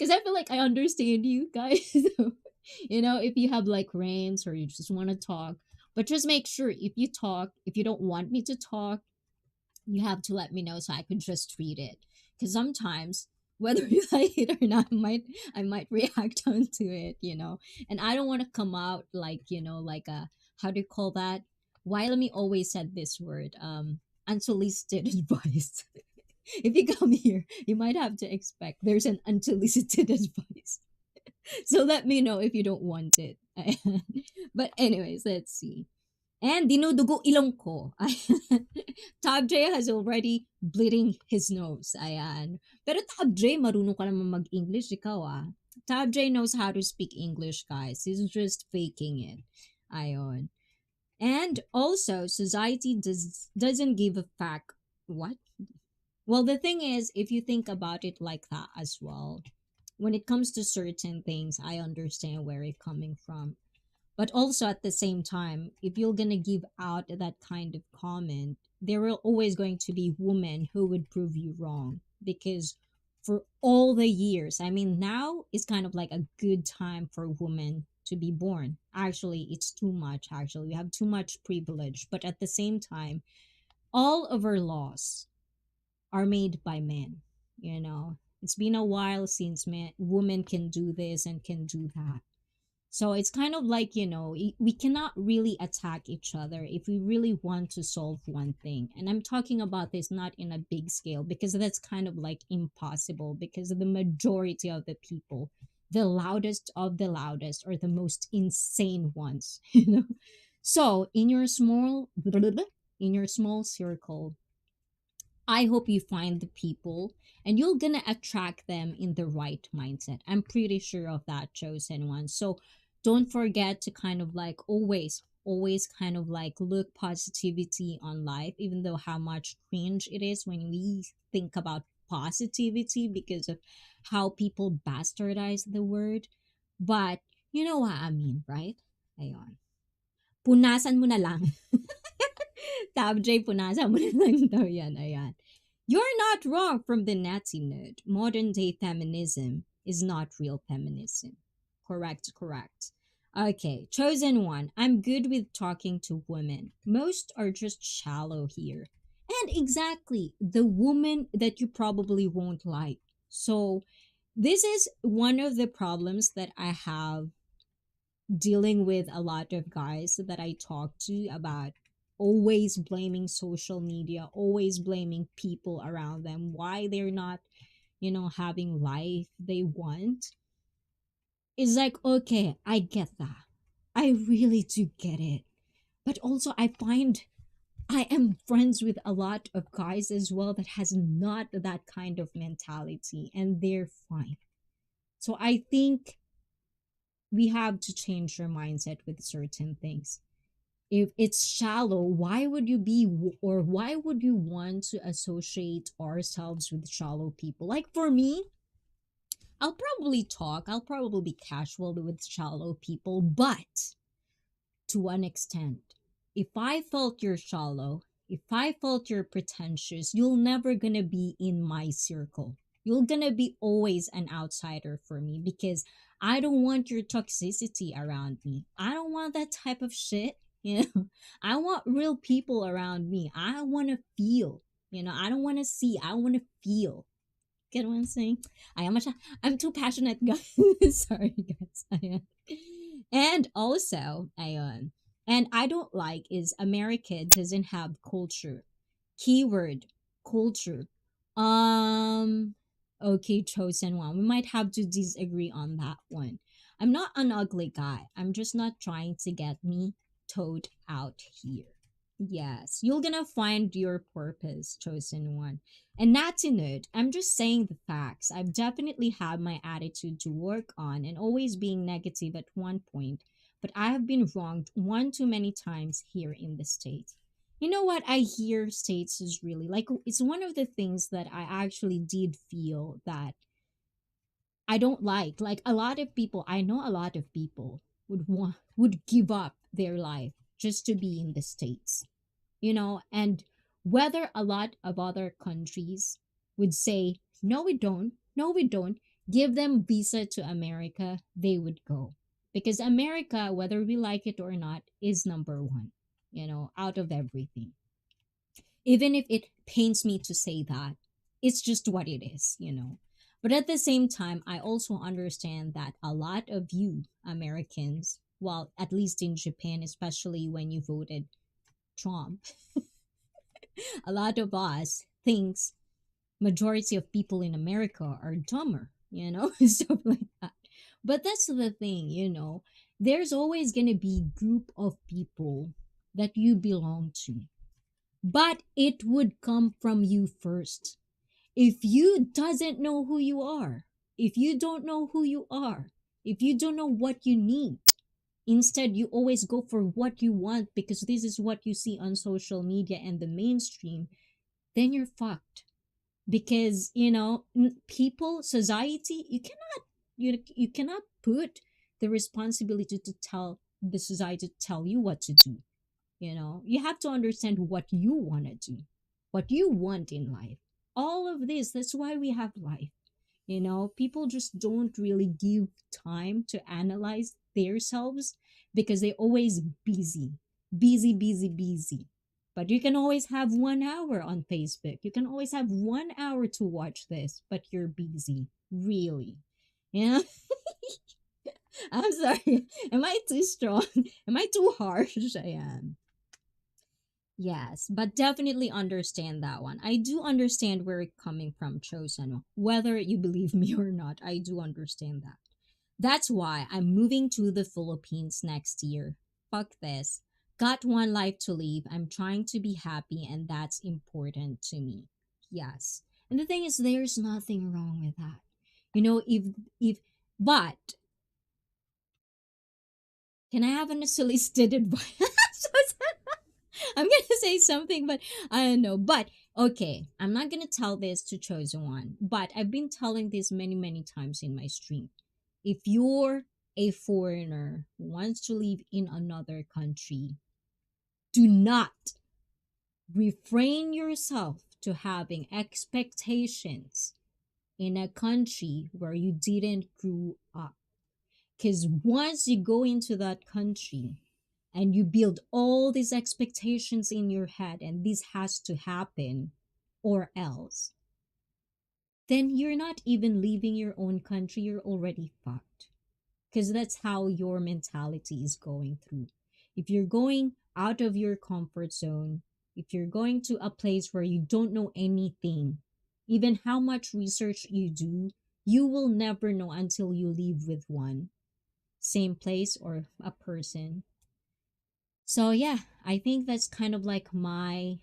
I feel like I understand you guys. If you have like rains or you just want to talk, but just make sure if you talk, if you don't want me to talk, you have to let me know so I could just read it. Because sometimes, whether you like it or not, I might react onto it. And I don't want to come out like a, how do you call that? Why let me always said this word, unsolicited advice. If you come here, you might have to expect there's an unsolicited advice. So let me know if you don't want it. But anyways, let's see. And dinudugo ilong ko. Tab J has already bleeding his nose. Ayan. Pero Tab J, marunong ka naman mag-English. Ikaw Tab J knows how to speak English, guys. He's just faking it. Ayon. And also, society doesn't give a fuck. What? Well, the thing is, if you think about it like that as well, when it comes to certain things, I understand where it's coming from. But also at the same time, if you're gonna give out that kind of comment, there will always going to be women who would prove you wrong. Because for all the years, I mean, now is kind of like a good time for women to be born. Actually, it's too much. Actually, we have too much privilege. But at the same time, all of our laws are made by men. You know, it's been a while since men, women can do this and can do that. So it's kind of like, we cannot really attack each other if we really want to solve one thing. And I'm talking about this not in a big scale because that's kind of like impossible because the majority of the people, the loudest of the loudest, are the most insane ones, So in your small circle, I hope you find the people and you're gonna attract them in the right mindset. I'm pretty sure of that, chosen one. So don't forget to kind of like always kind of like look positivity on life, even though how much cringe it is when we think about positivity because of how people bastardize the word. But you know what I mean, right? Ayon. Punasan mo na lang. Tab J, punasan mo na lang daw yan. Ayan. You're not wrong from the Nazi nerd. Modern day feminism is not real feminism. Correct, correct. Okay, chosen one. I'm good with talking to women. Most are just shallow here. And exactly, the woman that you probably won't like. So, this is one of the problems that I have dealing with a lot of guys that I talk to about always blaming social media, always blaming people around them, why they're not, having life they want. It's like, okay, I get that. I really do get it. But also I find I am friends with a lot of guys as well that has not that kind of mentality and they're fine. So I think we have to change our mindset with certain things. If it's shallow, why would you be or why would you want to associate ourselves with shallow people? Like for me, I'll probably be casual with shallow people, but to an extent. If I felt you're shallow, if I felt you're pretentious, you're never gonna be in my circle. You're gonna be always an outsider for me because I don't want your toxicity around me. I don't want that type of shit. I want real people around me. I want to feel. I don't want to see. I want to feel. Get what I'm saying? I'm too passionate, guys. Sorry, guys. And also, and I don't like is America doesn't have culture. Keyword culture. Um, okay, chosen one. We might have to disagree on that one. I'm not an ugly guy. I'm just not trying to get me towed out here. Yes, you're gonna find your purpose, chosen one. And not to note, I'm just saying the facts. I've definitely had my attitude to work on and always being negative at one point, but I have been wronged one too many times here in the States. You know what I hear States is really like it's one of the things that I actually did feel that I don't like. Like a lot of people, I know a lot of people would give up their life just to be in the States, and whether a lot of other countries would say no we don't, no we don't, give them visa to America, they would go because America, whether we like it or not, is number one, out of everything. Even if it pains me to say that, it's just what it is, but at the same time I also understand that a lot of you Americans, well, at least in Japan, especially when you voted Trump, a lot of us thinks majority of people in America are dumber, stuff like that. But that's the thing, there's always going to be group of people that you belong to. But it would come from you first. If you doesn't know who you are, if you don't know who you are, if you don't know what you need, instead you always go for what you want because this is what you see on social media and the mainstream, then you're fucked. Because people, society, you cannot put the responsibility to tell the society to tell you what to do. You have to understand what you want to do, what you want in life. All of this, that's why we have life. People just don't really give time to analyze themselves because they're always busy, busy, busy, busy. But you can always have 1 hour on Facebook. You can always have 1 hour to watch this, but you're busy. Really. Yeah. I'm sorry. Am I too strong? Am I too harsh? I am. Yes, but definitely understand that one. I do understand where it's coming from, Chosen. Whether you believe me or not, I do understand that. That's why I'm moving to the Philippines next year. Fuck this. Got one life to live. I'm trying to be happy, and that's important to me. Yes. And the thing is, there's nothing wrong with that. You know, if but can I have an unsolicited advice? So I'm gonna say something, but I don't know. But okay, I'm not gonna tell this to Chosen One, but I've been telling this many, many times in my stream. If you're a foreigner who wants to live in another country, do not refrain yourself to having expectations in a country where you didn't grow up. Because once you go into that country, and you build all these expectations in your head and this has to happen or else, then you're not even leaving your own country, you're already fucked, because that's how your mentality is going through. If you're going out of your comfort zone, if you're going to a place where you don't know anything, even how much research you do, you will never know until you leave with one same place or a person. So yeah, I think that's kind of like my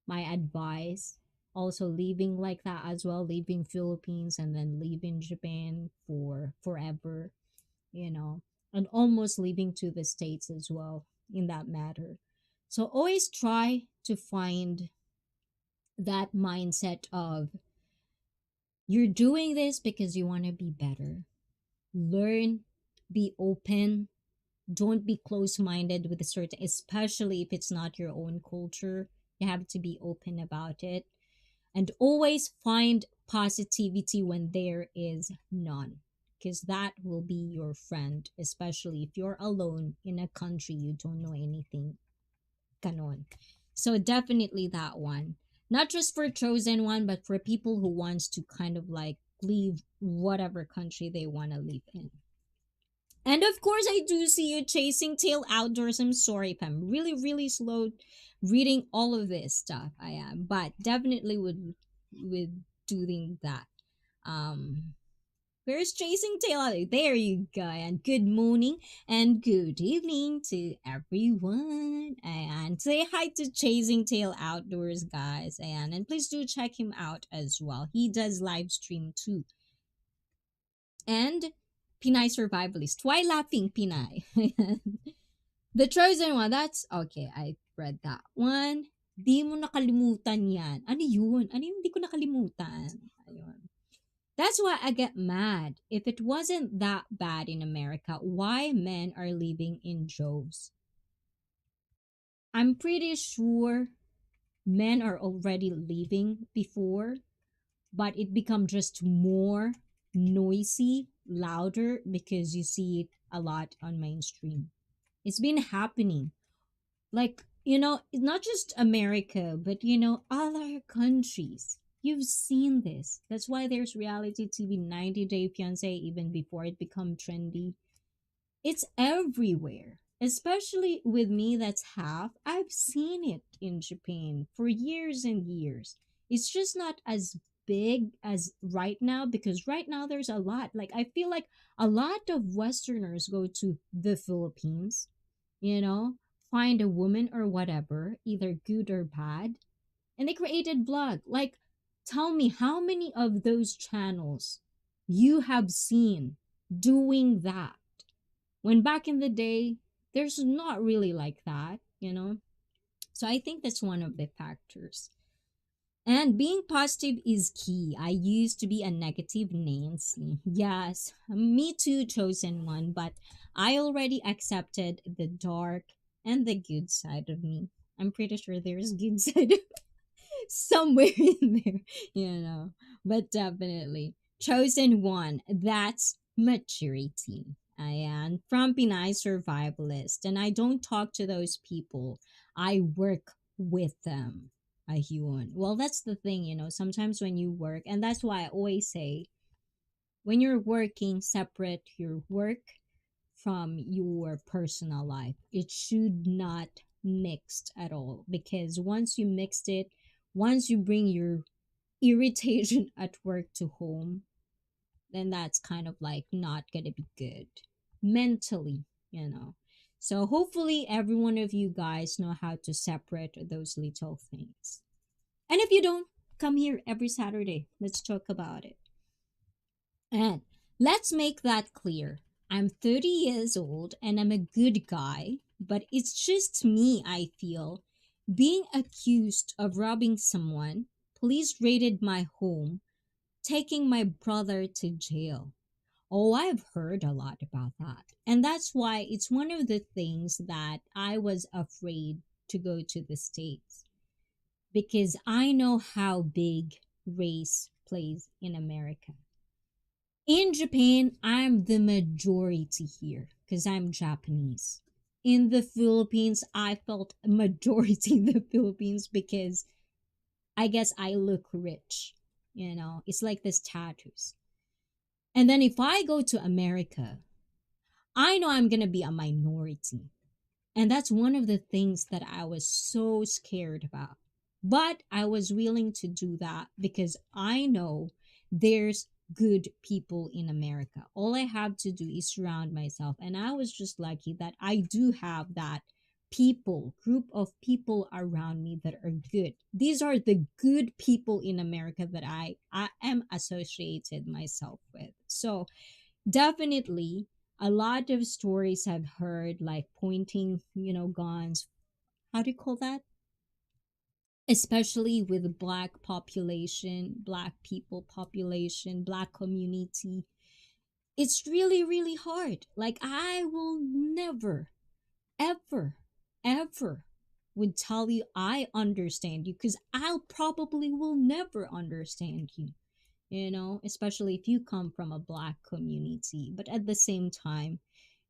advice. Also leaving like that as well, leaving Philippines and then leaving Japan for forever, you know, and almost leaving to the States as well in that matter. So always try to find that mindset of you're doing this because you want to be better. Learn, be open, don't be close-minded with a certain, especially if it's not your own culture. You have to be open about it, and always find positivity when there is none, because that will be your friend, especially if you're alone in a country you don't know anything. Ganon. So definitely that one, not just for Chosen One, but for people who wants to kind of like leave whatever country they want to live in. And of course, I do see you chasing tail outdoors. I'm sorry if I'm really, really slow reading all of this stuff. I am, but definitely would doing that. Um, where's chasing tail out? There you go. And good morning and good evening to everyone. And say hi to Chasing Tail Outdoors, guys. And please do check him out as well. He does live stream too. And Pinay Survivalist. Why laughing, Pinay? The Chosen One, that's okay. I read that one. Di mo nakalimutan yan. Ano yun? Ano yung di ko nakalimutan? Ayun. That's why I get mad. If it wasn't that bad in America, why men are leaving in droves? I'm pretty sure men are already leaving before, but it become just more noisy, louder because you see it a lot on mainstream. It's been happening. Like, not just America, but other countries. You've seen this. That's why there's reality TV 90 Day Fiance even before it become trendy. It's everywhere. Especially with me that's half. I've seen it in Japan for years and years. It's just not as big as right now because right now there's a lot. Like I feel like a lot of Westerners go to the Philippines, you know, find a woman or whatever, either good or bad, and they created vlog. Like tell me how many of those channels you have seen doing that when back in the day there's not really like that. So I think that's one of the factors. And being positive is key. I used to be a negative Nancy. Yes, me too, Chosen One, but I already accepted the dark and the good side of me. I'm pretty sure there's good side somewhere in there. But definitely. Chosen One, that's maturity. I am from Pinay survivalist, and I don't talk to those people. I work with them. Ayun. Well, that's the thing, sometimes when you work, and that's why I always say, when you're working, separate your work from your personal life. It should not mixed at all, because once you mixed it, once you bring your irritation at work to home, then that's kind of like not gonna be good mentally, you know. So hopefully every one of you guys know how to separate those little things. And if you don't, come here every Saturday. Let's talk about it. And let's make that clear. I'm 30 years old and I'm a good guy, but it's just me, I feel. Being accused of robbing someone, police raided my home, taking my brother to jail. Oh, I've heard a lot about that. And that's why it's one of the things that I was afraid to go to the States, because I know how big race plays in America. In Japan, I'm the majority here because I'm Japanese. In the Philippines, I felt a majority in the Philippines because I guess I look rich. It's like this tattoos. And then if I go to America, I know I'm going to be a minority. And that's one of the things that I was so scared about. But I was willing to do that because I know there's good people in America. All I have to do is surround myself. And I was just lucky that I do have that group of people around me that are good. These are the good people in America that I am associated myself with. So definitely a lot of stories I've heard, like pointing, guns. How do you call that? Especially with black population, black people population, black community. It's really, really hard. Like, I will never, ever, ever would tell you I understand you, because I probably will never understand you, especially if you come from a black community. But at the same time,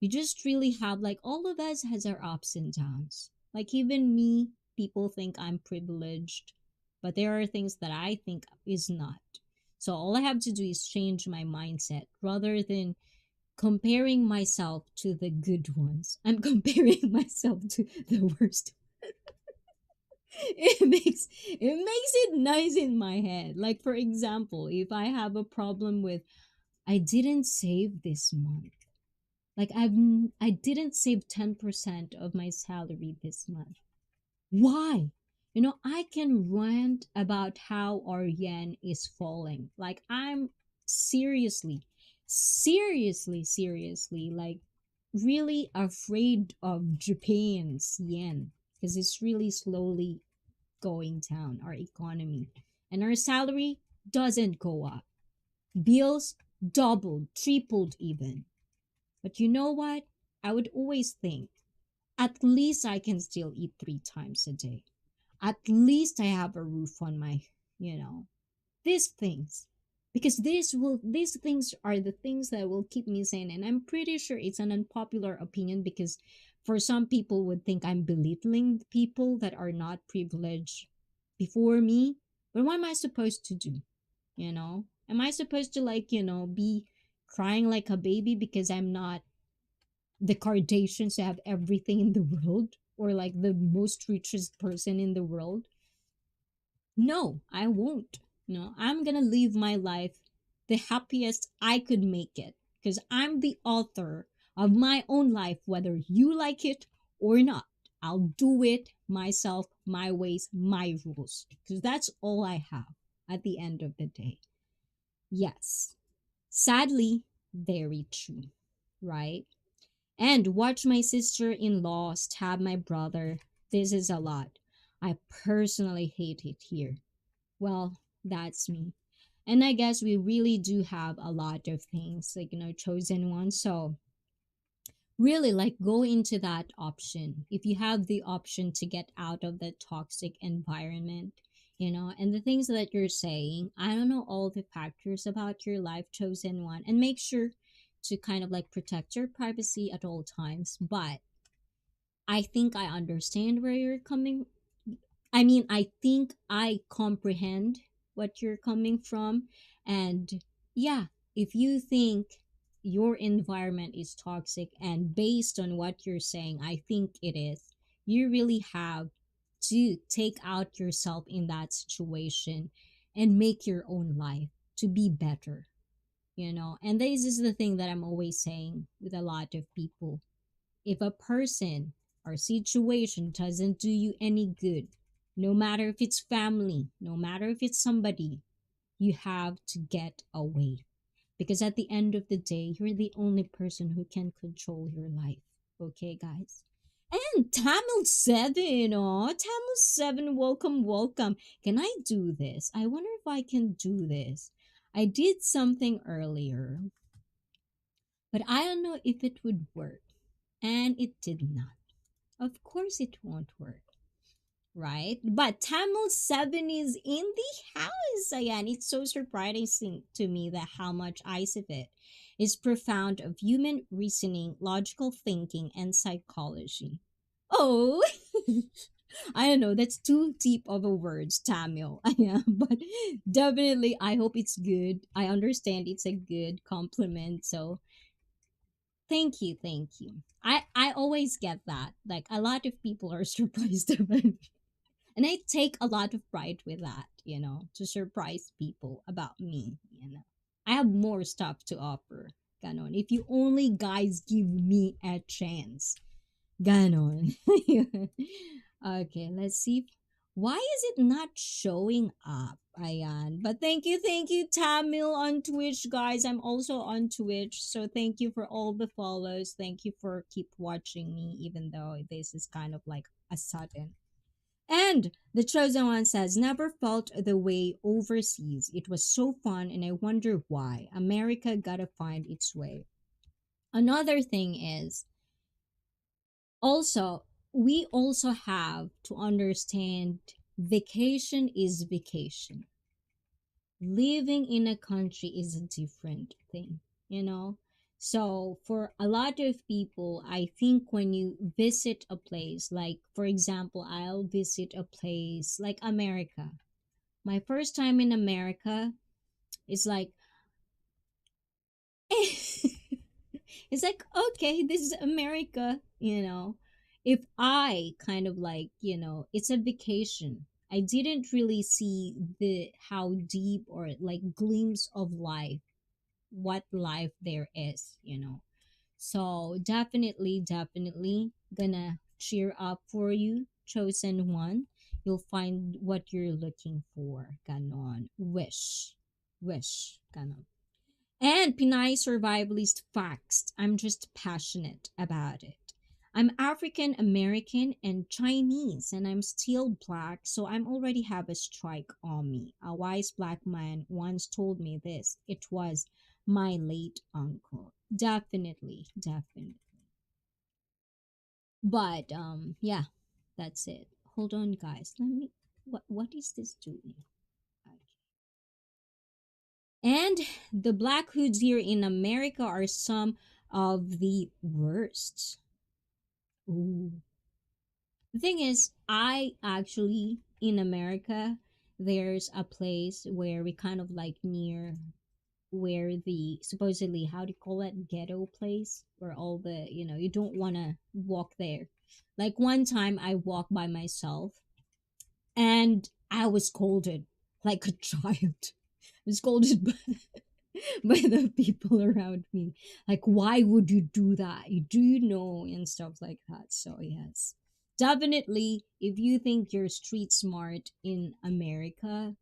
you just really have, like, all of us has our ups and downs. Like, even me, people think I'm privileged, but there are things that I think is not. So all I have to do is change my mindset rather than comparing myself to the good ones. I'm comparing myself to the worst. It makes it nice in my head. Like, for example, if I have a problem with, I didn't save this month. Like, I didn't save 10% of my salary this month. Why? I can rant about how our yen is falling. Like, I'm seriously, seriously, like, really afraid of Japan's yen, because it's really slowly going down, our economy. And our salary doesn't go up. Bills doubled, tripled even. But you know what? I would always think, at least I can still eat 3 times a day. At least I have a roof on my, you know, these things. Because these things are the things that will keep me sane. And I'm pretty sure it's an unpopular opinion, because for some people would think I'm belittling people that are not privileged before me. But what am I supposed to do? Am I supposed to, like, be crying like a baby because I'm not the Kardashians who have everything in the world, or like the most richest person in the world? No, I won't. No, I'm gonna live my life the happiest I could make it, because I'm the author of my own life, whether you like it or not. I'll do it myself, my ways, my rules, because that's all I have at the end of the day. Yes, sadly, very true, right? And watch my sister in law stab my brother. This is a lot. I personally hate it here. Well, that's me. And I guess we really do have a lot of things, like, chosen ones. So really, like, go into that option if you have the option to get out of the toxic environment. And the things that you're saying, I don't know all the factors about your life, chosen one, and make sure to kind of like protect your privacy at all times. But I think I understand where you're coming. I mean, I think I comprehend what you're coming from. And yeah, if you think your environment is toxic, and based on what you're saying, I think it is, you really have to take out yourself in that situation and make your own life to be better, you know? And this is the thing that I'm always saying with a lot of people. If a person or situation doesn't do you any good, no matter if it's family, no matter if it's somebody, you have to get away. Because at the end of the day, you're the only person who can control your life. Okay, guys? And Tamil 7, oh, Tamil 7, welcome, welcome. Can I do this? I wonder if I can do this. I did something earlier, but I don't know if it would work. And it did not. Of course, it won't work, right? But Tamil 7 is in the house again. It's so surprising to me that how much ICEE is profound of human reasoning, logical thinking, and psychology. Oh, I don't know. That's too deep of a words, Tamil. Yeah, but definitely, I hope it's good. I understand it's a good compliment. So thank you, thank you. I always get that. Like a lot of people are surprised about me. And I take a lot of pride with that, you know, to surprise people about me, you know. I have more stuff to offer. Ganon. If you only guys give me a chance. Ganon. Okay, let's see. Why is it not showing up? Ayan. But thank you, Tamil on Twitch, guys. I'm also on Twitch. So thank you for all the follows. Thank you for keep watching me, even though this is kind of like a sudden. And the chosen one says, never felt the way overseas. It was so fun, and I wonder why. America gotta find its way. Another thing is, also, we also have to understand vacation is vacation. Living in a country is a different thing, you know? So, for a lot of people, I think when you visit a place, like for example, I'll visit a place like America. My first time in America is like, it's like, okay, this is America, you know. If I kind of like, you know, it's a vacation. I didn't really see the how deep or like glimpse of life, what life there is, you know. So definitely gonna cheer up for you, chosen one. You'll find what you're looking for. Ganon. Wish. Ganon. And Pinay survivalist facts. I'm just passionate about it. I'm African American and Chinese, and I'm still black, so I'm already have a strike on me. A wise black man once told me this. It was my late uncle. Definitely. But yeah, that's it. Hold on, guys. Let me. What is this doing? Okay. And the black hoods here in America are some of the worst. Ooh. The thing is, I actually, in America, there's a place where we kind of like near where the supposedly, how do you call it, ghetto place where all the, you know, you don't want to walk there. Like one time I walked by myself and I was scolded like a child. I was scolded by the people around me. Like, why would you do that? You do know, and stuff like that. So, yes. Definitely, if you think you're street smart in America,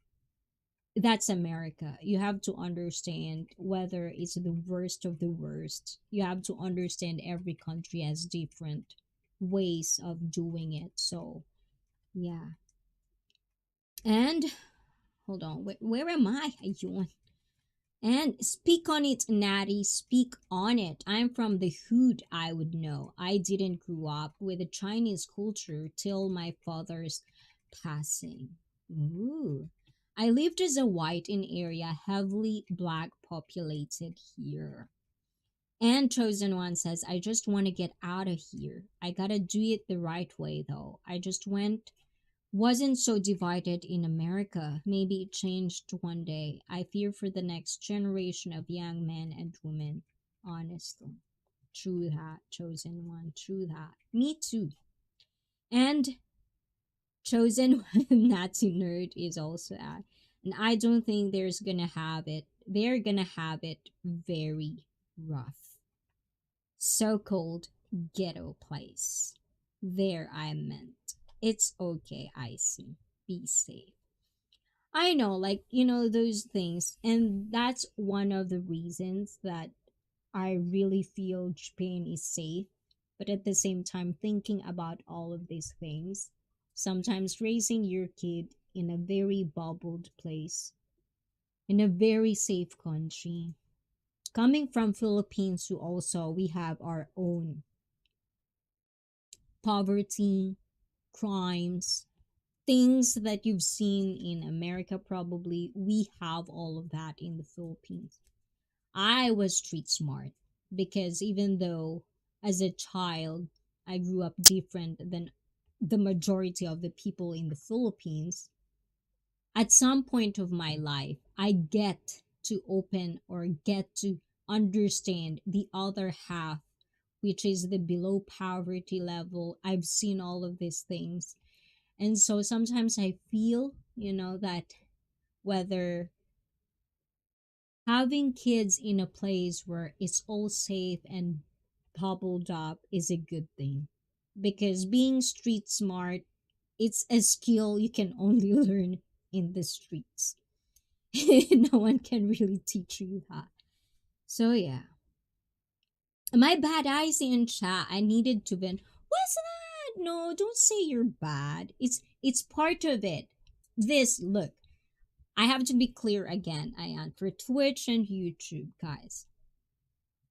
that's America. You have to understand whether it's the worst of the worst. You have to understand every country has different ways of doing it. So, yeah. And hold on, where am I? Ayun. And speak on it, Natty. Speak on it. I'm from the hood, I would know. I didn't grow up with the Chinese culture till my father's passing. Ooh. I lived as a white in area heavily black populated here. And Chosen One says, I just want to get out of here. I gotta do it the right way though. I just went wasn't so divided in America. Maybe it changed one day. I fear for the next generation of young men and women. Honestly. True that, Chosen One. True that. Me too. And Chosen One, Nazi Nerd is also at. And I don't think they're gonna have it very rough. So called ghetto place. There I meant. It's okay, I see. Be safe. I know, like, those things. And that's one of the reasons that I really feel Japan is safe. But at the same time, thinking about all of these things, sometimes raising your kid in a very bubbled place, in a very safe country, coming from Philippines, who also we have our own poverty, crimes, things that you've seen in America, probably we have all of that in the Philippines. I was street smart because even though as a child I grew up different than the majority of the people in the Philippines, at some point of my life, I get to open or get to understand the other half, which is the below poverty level. I've seen all of these things. And so sometimes I feel, that whether having kids in a place where it's all safe and bubbled up is a good thing. Because being street smart, it's a skill you can only learn in the streets. No one can really teach you that. So yeah. My bad eyes in chat. I needed to vent. What's that? No, don't say you're bad. It's part of it. This look. I have to be clear again, Ayan, for Twitch and YouTube, guys.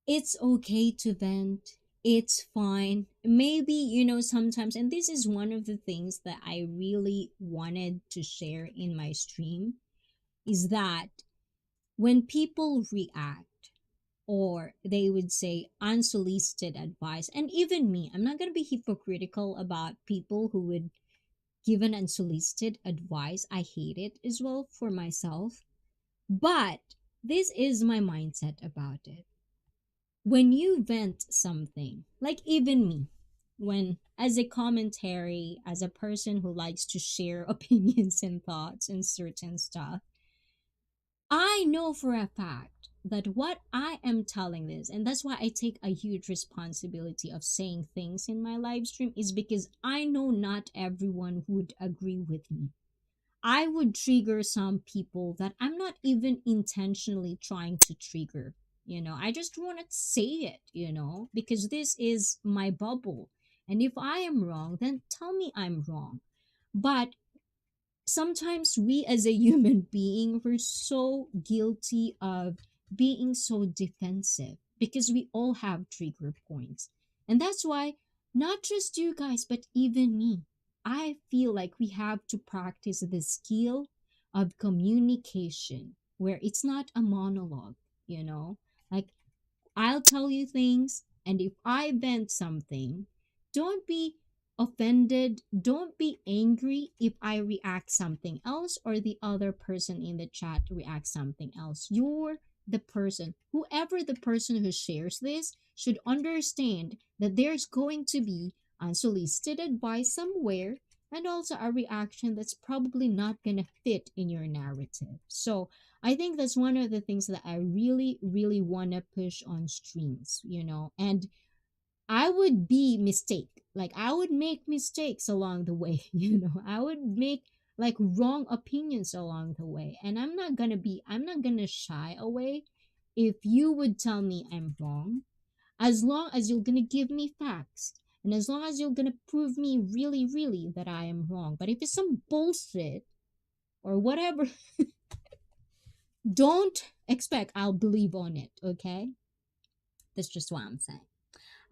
It's okay to vent. It's fine. Maybe, sometimes, and this is one of the things that I really wanted to share in my stream, is that when people react or they would say unsolicited advice, and even me, I'm not going to be hypocritical about people who would give an unsolicited advice. I hate it as well for myself. But this is my mindset about it. When you vent something, like even me, when as a commentary, as a person who likes to share opinions and thoughts and certain stuff, I know for a fact that what I am telling this, and that's why I take a huge responsibility of saying things in my live stream, is because I know not everyone would agree with me. I would trigger some people that I'm not even intentionally trying to trigger. I just want to say it, because this is my bubble. And if I am wrong, then tell me I'm wrong. But sometimes we as a human being, we're so guilty of being so defensive because we all have trigger points. And that's why not just you guys, but even me, I feel like we have to practice the skill of communication where it's not a monologue, like I'll tell you things, and if I vent something, don't be offended, don't be angry if I react something else or the other person in the chat reacts something else. You're the person, whoever the person who shares this should understand that there's going to be unsolicited advice somewhere and also a reaction that's probably not going to fit in your narrative. So, I think that's one of the things that I really, really want to push on streams, and I would be mistake. Like I would make mistakes along the way, I would make like wrong opinions along the way. And I'm not gonna shy away if you would tell me I'm wrong, as long as you're gonna give me facts. And as long as you're gonna prove me really, really that I am wrong. But if it's some bullshit or whatever, don't expect I'll believe on it, okay? That's just what I'm saying.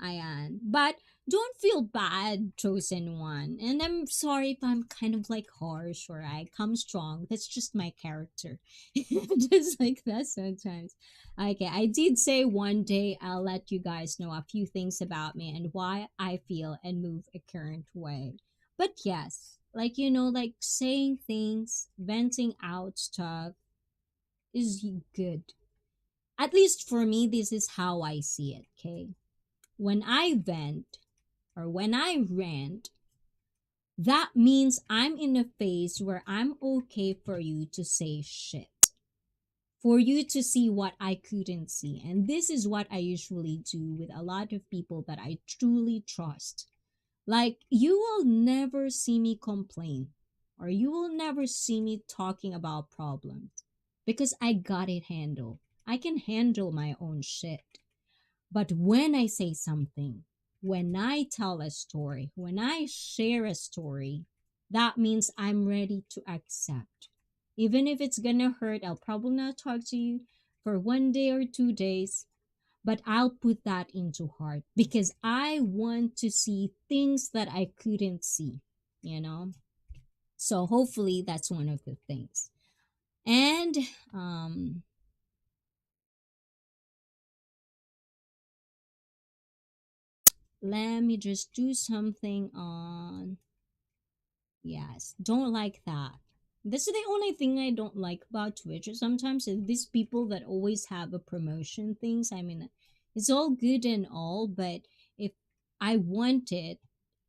Ayan. But don't feel bad, chosen one. And I'm sorry if I'm kind of like harsh or I come strong. That's just my character. Just like that sometimes. Okay, I did say one day I'll let you guys know a few things about me and why I feel and move a current way. But yes, like like saying things, venting out stuff is good. At least for me, this is how I see it, okay? When I vent or when I rant, that means I'm in a phase where I'm okay for you to say shit, for you to see what I couldn't see. And this is what I usually do with a lot of people that I truly trust. Like, you will never see me complain, or you will never see me talking about problems because I got it handled. I can handle my own shit. But when I say something, when I tell a story, when I share a story, that means I'm ready to accept. Even if it's gonna hurt, I'll probably not talk to you for 1 day or 2 days, but I'll put that into heart because I want to see things that I couldn't see, you know? So hopefully that's one of the things. And um let me just do something on. Yes, don't like that. This is the only thing I don't like about Twitch. Sometimes these people that always have a promotion things. I mean, it's all good and all, but if I want it,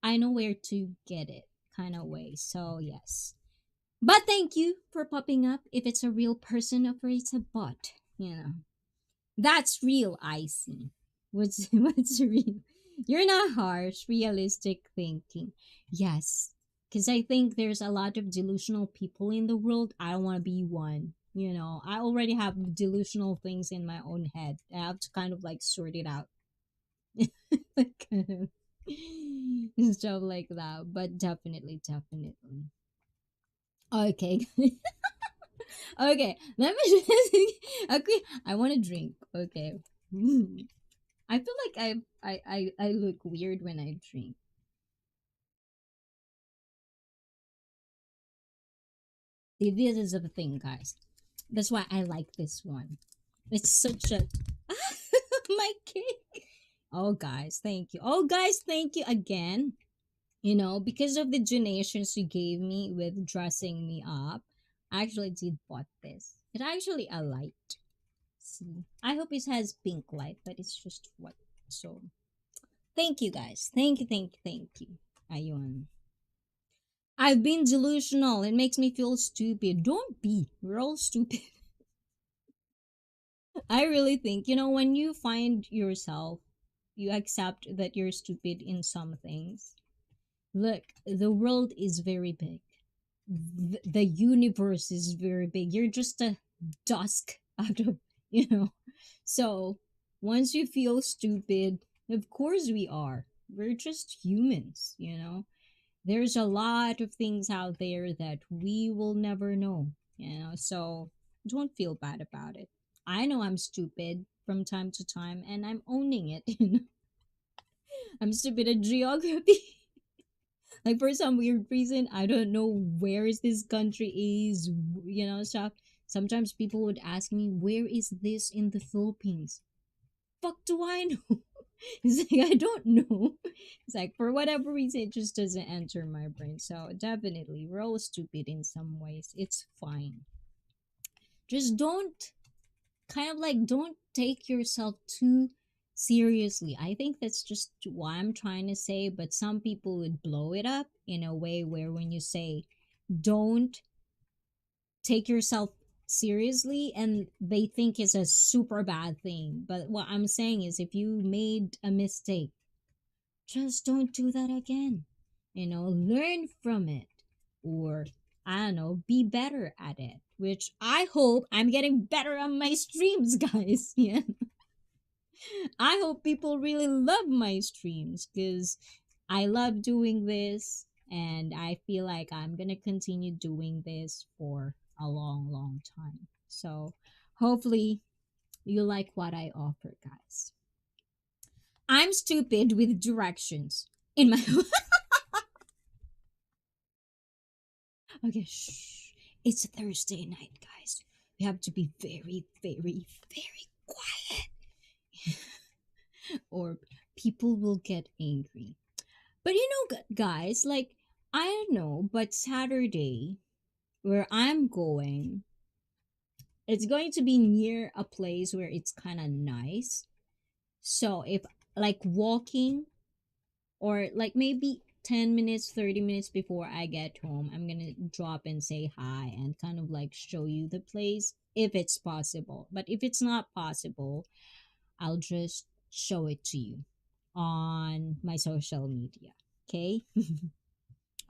I know where to get it, kind of way. So yes, but thank you for popping up. If it's a real person or it's a bot, that's real ICEE. What's real? You're not harsh, realistic thinking. Yes. Because I think there's a lot of delusional people in the world. I don't want to be one. I already have delusional things in my own head. I have to kind of like sort it out. Kind of stuff like that. But definitely, definitely. Okay. Okay. Let me just. Okay. I want to drink. Okay. I feel like I look weird when I drink. See, this is the thing, guys. That's why I like this one. It's such a my cake. Oh, guys, thank you. Oh, guys, thank you again. Because of the donations you gave me with dressing me up, I actually did bought this. It's actually a light. See, I hope it has pink light, but it's just white. So, thank you, guys. Thank you, thank you, thank you. Ayun. I've been delusional. It makes me feel stupid. Don't be. We're all stupid. I really think, when you find yourself, you accept that you're stupid in some things. Look, the world is very big. The universe is very big. You're just a dusk out of, you know. So, once you feel stupid, of course we are. We're just humans. There's a lot of things out there that we will never know. So don't feel bad about it. I know I'm stupid from time to time and I'm owning it. I'm stupid at geography. Like for some weird reason, I don't know where is this country stuff. Sometimes people would ask me, where is this in the Philippines? Fuck do I know? It's like I don't know. It's like for whatever reason it just doesn't enter my brain. So definitely we're all stupid in some ways. It's fine. Just don't take yourself too seriously. I think that's just what I'm trying to say, but some people would blow it up in a way where when you say don't take yourself seriously and they think it's a super bad thing. But what I'm saying is if you made a mistake, just don't do that again. Learn from it. Or, I don't know, be better at it. Which I hope I'm getting better on my streams, guys. Yeah. I hope people really love my streams because I love doing this and I feel like I'm going to continue doing this for a long, long time. So, hopefully, you like what I offer, guys. I'm stupid with directions. In my Okay, shh. It's a Thursday night, guys. We have to be very, very, very quiet, or people will get angry. But guys, like, I don't know, but Saturday, where I'm going, it's going to be near a place where it's kind of nice. So if like walking, or like maybe 10 minutes, 30 minutes before I get home, I'm gonna drop and say hi and kind of like show you the place if it's possible. But if it's not possible, I'll just show it to you on my social media. Okay?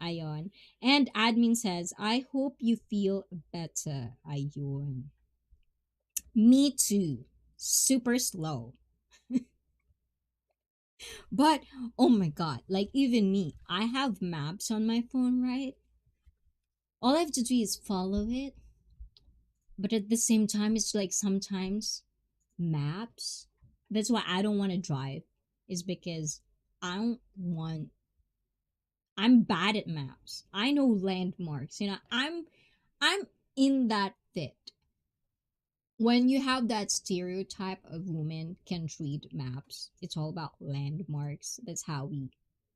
Ayon. And admin says, I hope you feel better. Ayon. Me too. Super slow. But oh my god, like even me, I have maps on my phone, right? All I have to do is follow it. But at the same time, it's like sometimes maps. That's why I don't want to drive, is because I don't want. I'm bad at maps. I know landmarks. I'm in that fit. When you have that stereotype of women can't read maps, it's all about landmarks. That's how we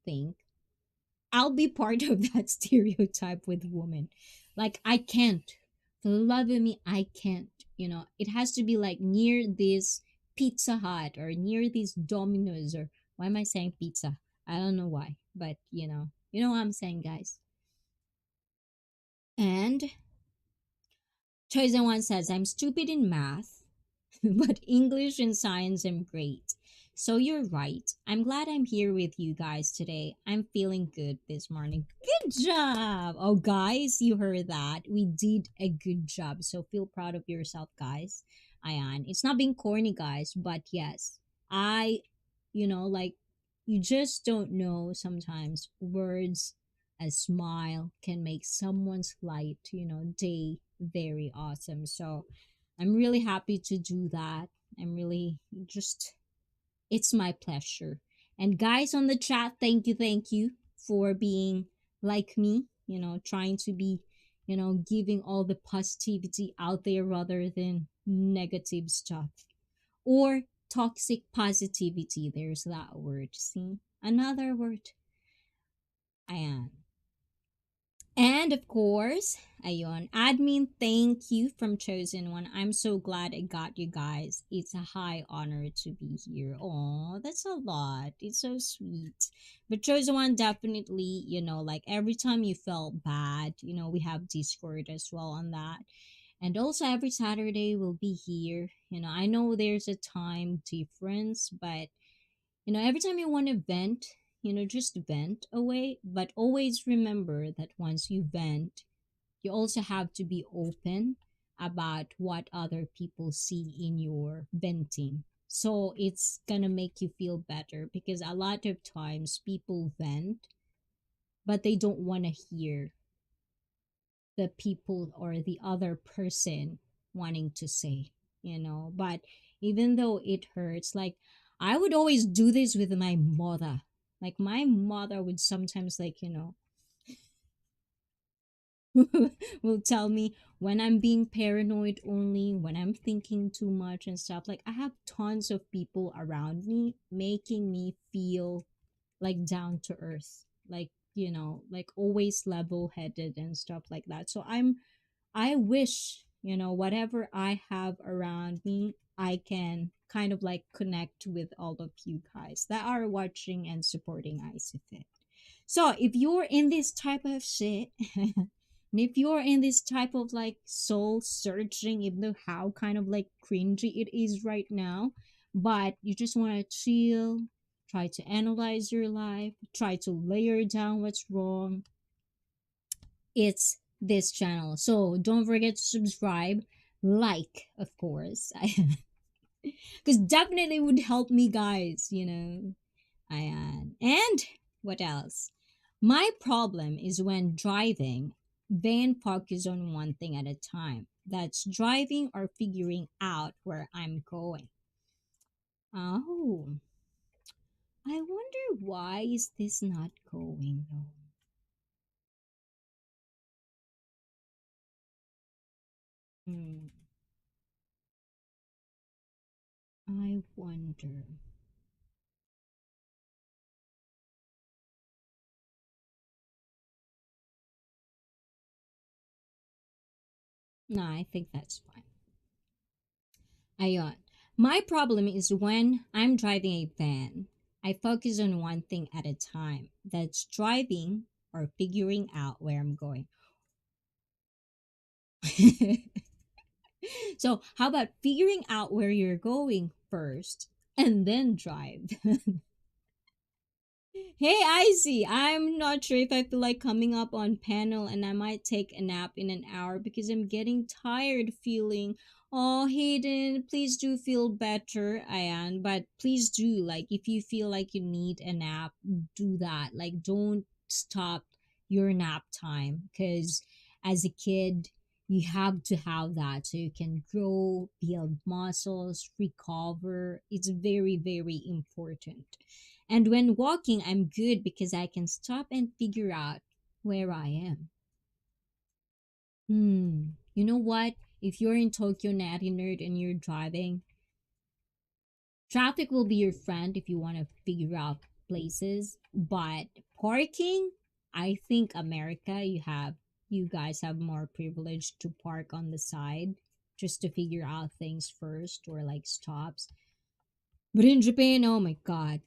think. I'll be part of that stereotype with women. Like I can't. For the love of me, I can't. It has to be like near this Pizza Hut or near this Domino's, or why am I saying pizza? I don't know why, but you know what I'm saying, guys. And Chosen One says, I'm stupid in math, but English and science I'm great. So you're right. I'm glad I'm here with you guys today. I'm feeling good this morning. Good job. Oh, guys, you heard that. We did a good job. So feel proud of yourself, guys. Ayan. It's not being corny, guys, but yes, like, you just don't know sometimes words, a smile can make someone's light, day very awesome. So I'm really happy to do that. I'm really just, it's my pleasure. And guys on the chat, thank you for being like me, trying to be, giving all the positivity out there rather than negative stuff or toxic positivity. There's that word. See? Another word. Ayan. And of course, ayun, admin, thank you from Chosen One. I'm so glad I got you guys. It's a high honor to be here. Oh, that's a lot. It's so sweet. But Chosen One, definitely, like every time you felt bad, we have Discord as well on that. And also every Saturday we'll be here. I know there's a time difference, but every time you want to vent, just vent away. But always remember that once you vent, you also have to be open about what other people see in your venting. So it's gonna make you feel better because a lot of times people vent, but they don't want to hear the people or the other person wanting to say, but even though it hurts, like I would always do this with my mother. Like my mother would sometimes, like, will tell me when I'm being paranoid, only when I'm thinking too much and stuff. Like I have tons of people around me making me feel like down to earth, like, like always level headed and stuff like that. So I wish, whatever I have around me, I can kind of like connect with all of you guys that are watching and supporting ICEE. So if you're in this type of shit, and if you're in this type of like soul searching, even though how kind of like cringy it is right now, but you just want to chill, try to analyze your life, try to layer down what's wrong, it's this channel. So don't forget to subscribe, like, of course, because definitely would help me, guys. And what else? My problem is when driving, then focus on one thing at a time. That's driving or figuring out where I'm going. Oh, I wonder why is this not going though? Hmm, I wonder. No, I think that's fine. Ayon. My problem is when I'm driving a van, I focus on one thing at a time. That's driving or figuring out where I'm going. So, how about figuring out where you're going first and then drive? Hey, ICEE, I'm not sure if I feel like coming up on panel and I might take a nap in an hour because I'm getting tired feeling. Oh, Hayden, please do feel better, Ayan. But please do, like, if you feel like you need a nap, do that. Like, don't stop your nap time because as a kid, you have to have that so you can grow, build muscles, recover. It's very, very important. And when walking, I'm good because I can stop and figure out where I am. You know what? If you're in Tokyo Natty Nerd and you're driving, traffic will be your friend if you want to figure out places. But parking, I think America, you guys have more privilege to park on the side just to figure out things first or like stops. But in Japan, oh my god,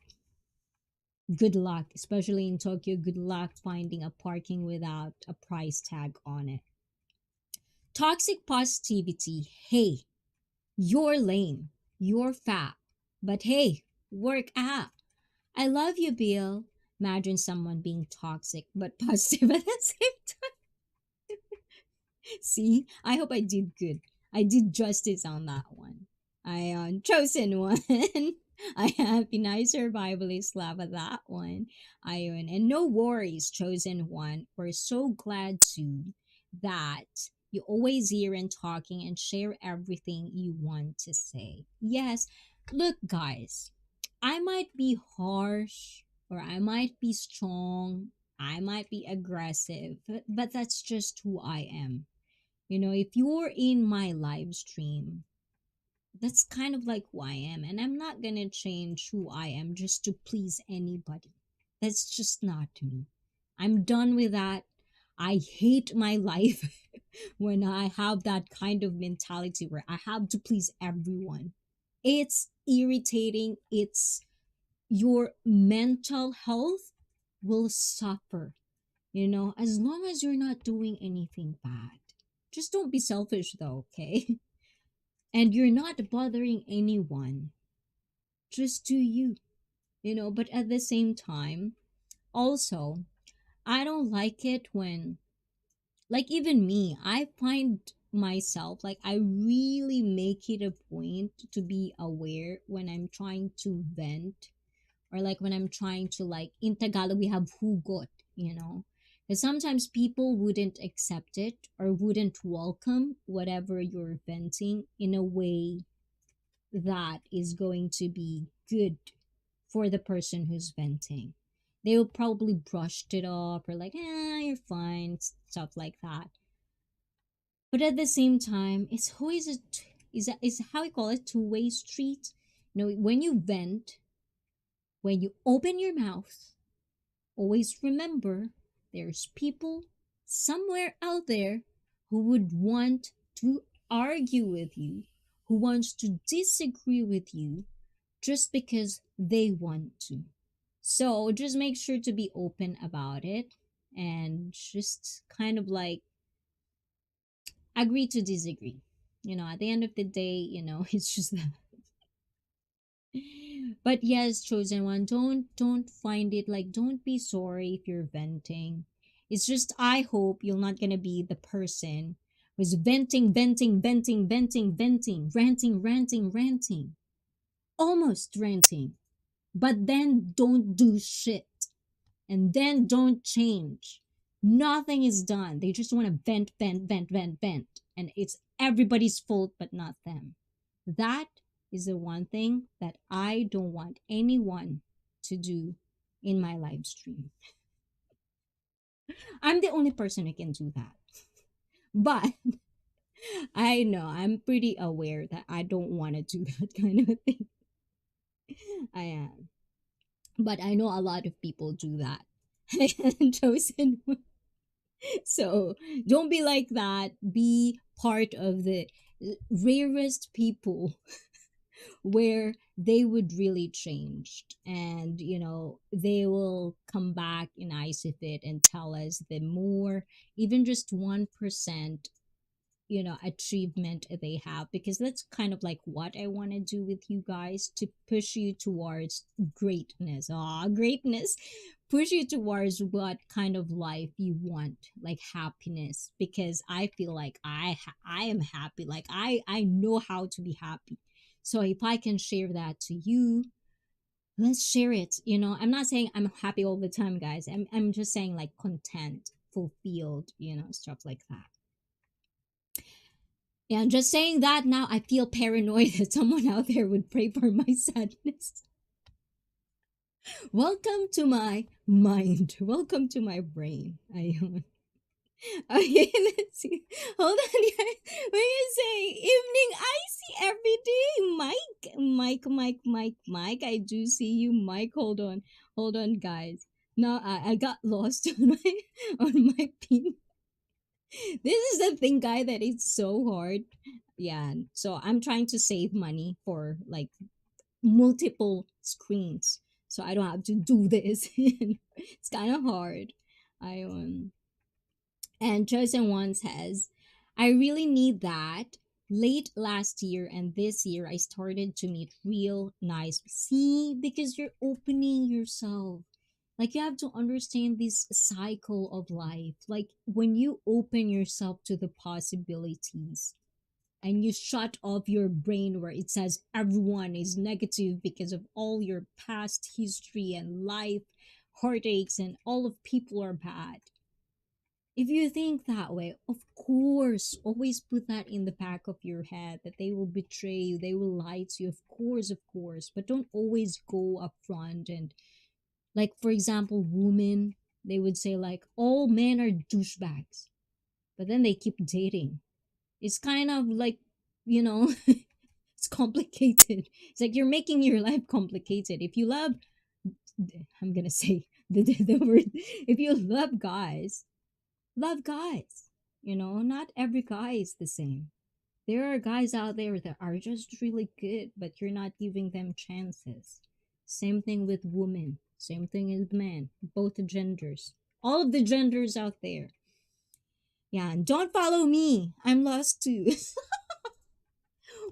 good luck, especially in Tokyo. Good luck finding a parking without a price tag on it. Toxic positivity. Hey, you're lame. You're fat. But hey, work out. I love you, Bill. Imagine someone being toxic but positive at the same time. See, I hope I did good. I did justice on that one. I chosen one. I happy nice survivalist laugh at that one. Ion and no worries, chosen one. We're so glad to that you always hear and talking and share everything you want to say. Yes, look, guys, I might be harsh or I might be strong. I might be aggressive, but that's just who I am. You know, if you're in my live stream, that's kind of like who I am. And I'm not going to change who I am just to please anybody. That's just not me. I'm done with that. I hate my life when I have that kind of mentality where I have to please everyone. It's irritating. It's your mental health will suffer, you know, as long as you're not doing anything bad. Just don't be selfish though, okay? And you're not bothering anyone. Just do you, you know, but at the same time, also, I don't like it when, like, even me, I find myself, like, I really make it a point to be aware when I'm trying to vent or like when I'm trying to like in Tagalog we have hugot, you know. Because sometimes people wouldn't accept it or wouldn't welcome whatever you're venting in a way that is going to be good for the person who's venting. They will probably brushed it off or like, you're fine, stuff like that. But at the same time, it's always is how we call it two-way street. You know, when you vent, when you open your mouth, always remember there's people somewhere out there who would want to argue with you, who wants to disagree with you just because they want to. So just make sure to be open about it and just kind of like agree to disagree. You know, at the end of the day, you know, it's just that. But yes, chosen one, don't find it like don't be sorry if you're venting. It's just I hope you're not gonna be the person who's venting, ranting, almost ranting, but then don't do shit and then don't change. Nothing is done. They just want to vent, and it's everybody's fault but not them. That is the one thing that I don't want anyone to do in my live stream. I'm the only person who can do that. But I know I'm pretty aware that I don't want to do that kind of thing. I am. But I know a lot of people do that. Chosen. So don't be like that. Be part of the rarest people where they would really change, and they will come back in ICEE and tell us the more, even just 1%, achievement they have, because that's kind of like what I want to do with you guys, to push you towards greatness. Greatness. Push you towards what kind of life you want, like happiness, because I feel like I am happy, like I know how to be happy. So if I can share that to you, let's share it. I'm not saying I'm happy all the time, guys. I'm just saying like content, fulfilled, stuff like that. Yeah, and just saying that now, I feel paranoid that someone out there would pray for my sadness. Welcome to my mind. Welcome to my brain. Okay, let's see. Hold on, guys. When you say evening, I see every day. Mike. I do see you, Mike. Hold on, guys. Now I got lost on my pin. This is the thing, guy, that it's so hard. Yeah, so I'm trying to save money for like multiple screens, so I don't have to do this. It's kind of hard. I And chosen one says, I really need that. Late last year and this year, I started to meet real nice. See, because you're opening yourself. Like, you have to understand this cycle of life. Like, when you open yourself to the possibilities and you shut off your brain where it says everyone is negative because of all your past history and life heartaches and all of people are bad. If you think that way, of course, always put that in the back of your head that they will betray you, they will lie to you, of course, but don't always go up front and, like, for example, women, they would say, like, all men are douchebags, but then they keep dating. It's kind of like, you know, it's complicated. It's like you're making your life complicated. If you love, I'm gonna say the word, if you love guys, love guys. Not every guy is the same. There are guys out there that are just really good, but you're not giving them chances. Same thing with women. Same thing with men. Both genders. All of the genders out there. Yeah, and don't follow me. I'm lost too.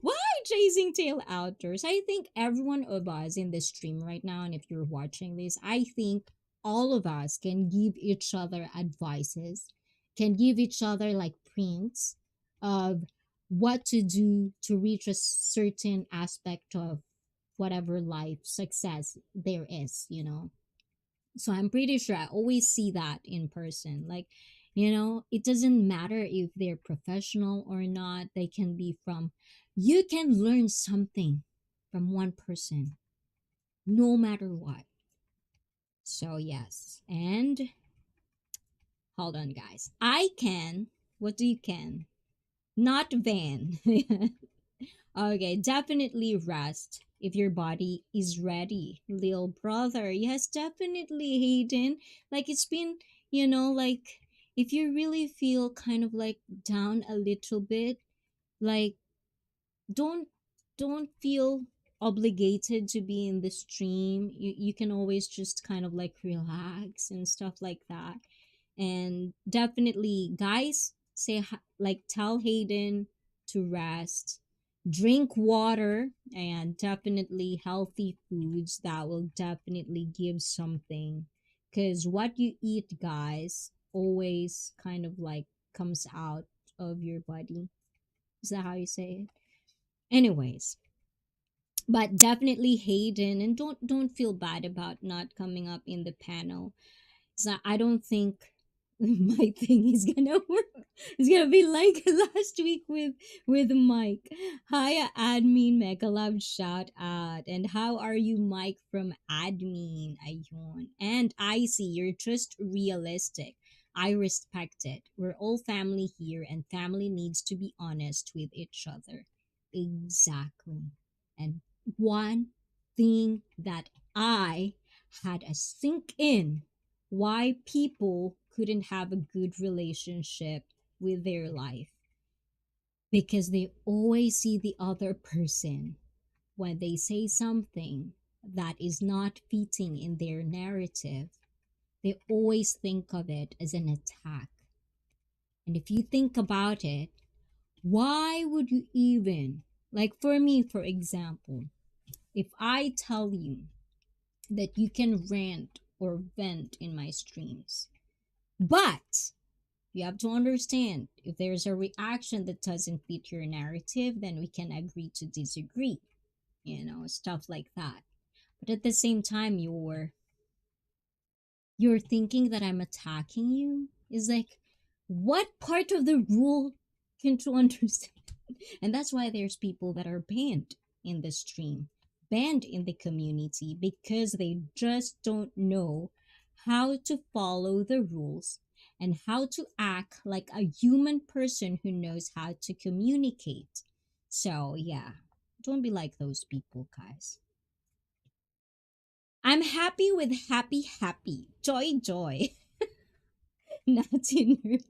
Why chasing tail outdoors? I think every one of us in this stream right now, and if you're watching this, I think all of us can give each other advices, can give each other like prints of what to do to reach a certain aspect of whatever life success there is. So I'm pretty sure I always see that in person. Like, it doesn't matter if they're professional or not, they can be from, you can learn something from one person, no matter what. So, yes. And hold on, guys. I can, what do you can? Not van. Okay, definitely rest if your body is ready, little brother. Yes, definitely, Hayden. Like, it's been, like, if you really feel kind of like down a little bit, like, don't don't feel obligated to be in the stream. You can always just kind of like relax and stuff like that. And definitely, guys, like, tell Hayden to rest, drink water, and definitely healthy foods that will definitely give something, because what you eat, guys, always kind of like comes out of your body. Is that how you say it? Anyways, but definitely Hayden, and don't feel bad about not coming up in the panel. So I don't think my thing is gonna work. It's gonna be like last week with Mike. Hi, admin Mega Love shout out. And how are you, Mike from admin? Ayun. And I see you're just realistic. I respect it. We're all family here, and family needs to be honest with each other. Exactly. And one thing that I had a sink in why people couldn't have a good relationship with their life because they always see the other person when they say something that is not fitting in their narrative. They always think of it as an attack. And if you think about it, why would you even, like for me, for example, if I tell you that you can rant or vent in my streams, but you have to understand if there's a reaction that doesn't fit your narrative, then we can agree to disagree, stuff like that. But at the same time, you're thinking that I'm attacking you is like, what part of the rule can't you understand? And that's why there's people that are banned in the stream, banned in the community because they just don't know how to follow the rules and how to act like a human person who knows how to communicate. So, yeah, don't be like those people, guys. I'm happy with happy, happy. Joy, joy. Naughty nerd.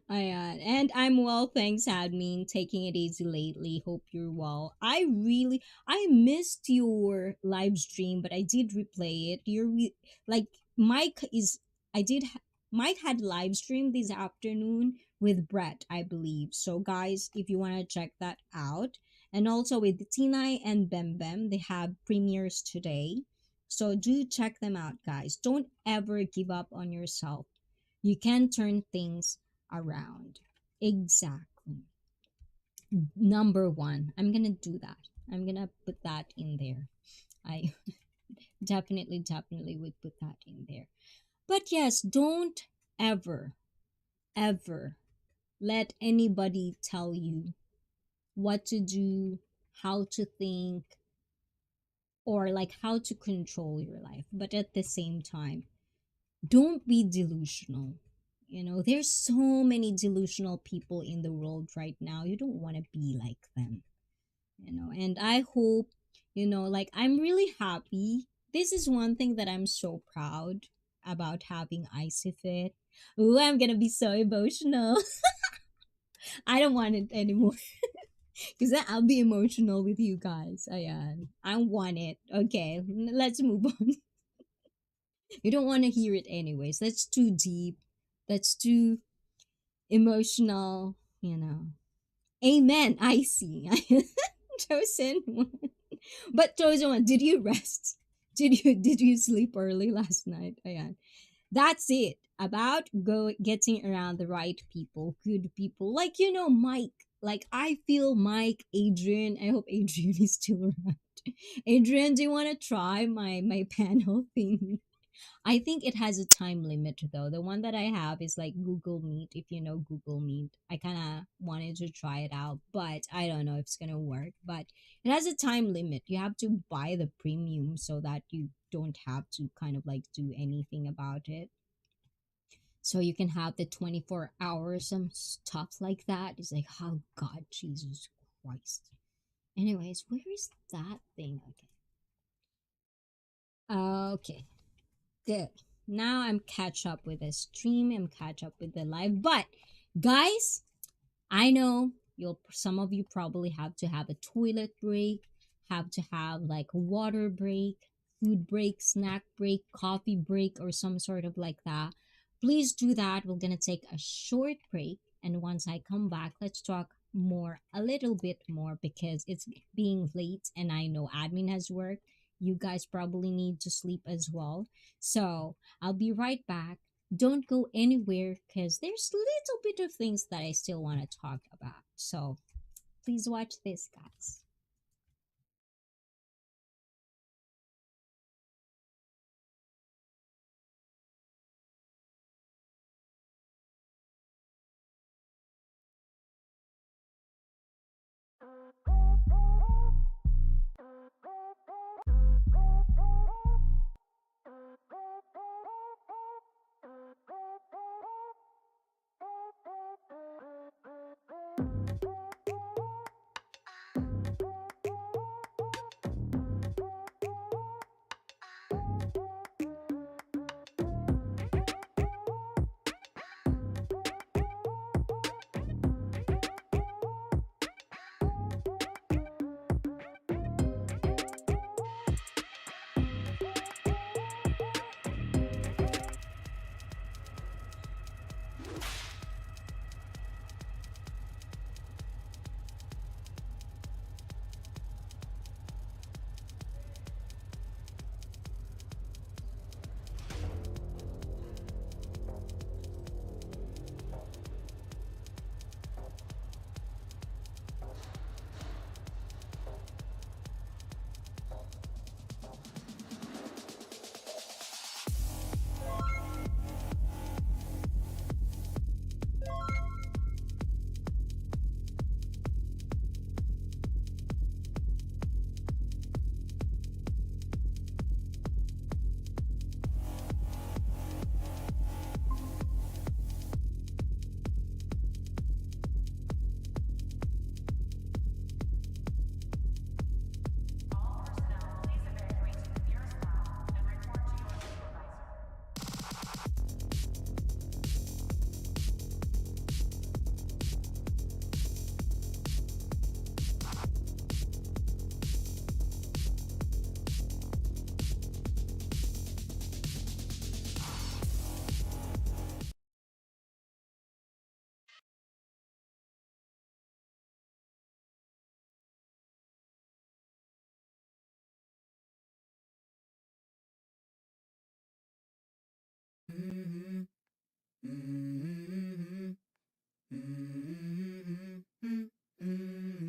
And I'm well, thanks, admin. Taking it easy lately. Hope you're well. I missed your live stream, but I did replay it. Like Mike is, I did, Mike had live stream this afternoon with Brett, I believe. So, guys, if you want to check that out, and also with Tinai and Bem Bem, they have premieres today. So, do check them out, guys. Don't ever give up on yourself. You can turn things around. Exactly. Number one. I'm gonna do that. I'm gonna put that in there. I definitely would put that in there. But yes, don't ever, ever let anybody tell you what to do, how to think, or like how to control your life. But at the same time, don't be delusional. There's so many delusional people in the world right now. You don't want to be like them. And I hope, like I'm really happy. This is one thing that I'm so proud about having ICEE Fit. Ooh, I'm gonna be so emotional. I don't want it anymore because then I'll be emotional with you guys. I want it. Okay, let's move on. You don't want to hear it anyways. That's too deep. That's too emotional. Amen. I see. Chosen one. But chosen one, did you rest? Did you sleep early last night? Ayan. That's it. About getting around the right people, good people. Like Mike. Like I feel Mike, Adrian. I hope Adrian is still around. Adrian, do you want to try my panel thing? I think it has a time limit though. The one that I have is like Google Meet. If you know Google Meet, I kind of wanted to try it out, but I don't know if it's gonna work. But it has a time limit. You have to buy the premium so that you don't have to kind of like do anything about it. So you can have the 24 hours, some stuff like that. It's like, oh God, Jesus Christ. Anyways, where is that thing? Okay. Okay. Good. Now I'm catch up with the stream. I'm catch up with the live. But guys, I know you'll some of you probably have to have a toilet break, have to have like a water break, food break, snack break, coffee break, or some sort of like that. Please do that. We're gonna take a short break, and once I come back, let's talk more a little bit more because it's being late and I know admin has work. You guys probably need to sleep as well. So I'll be right back. Don't go anywhere because there's a little bit of things that I still want to talk about. So please watch this, guys.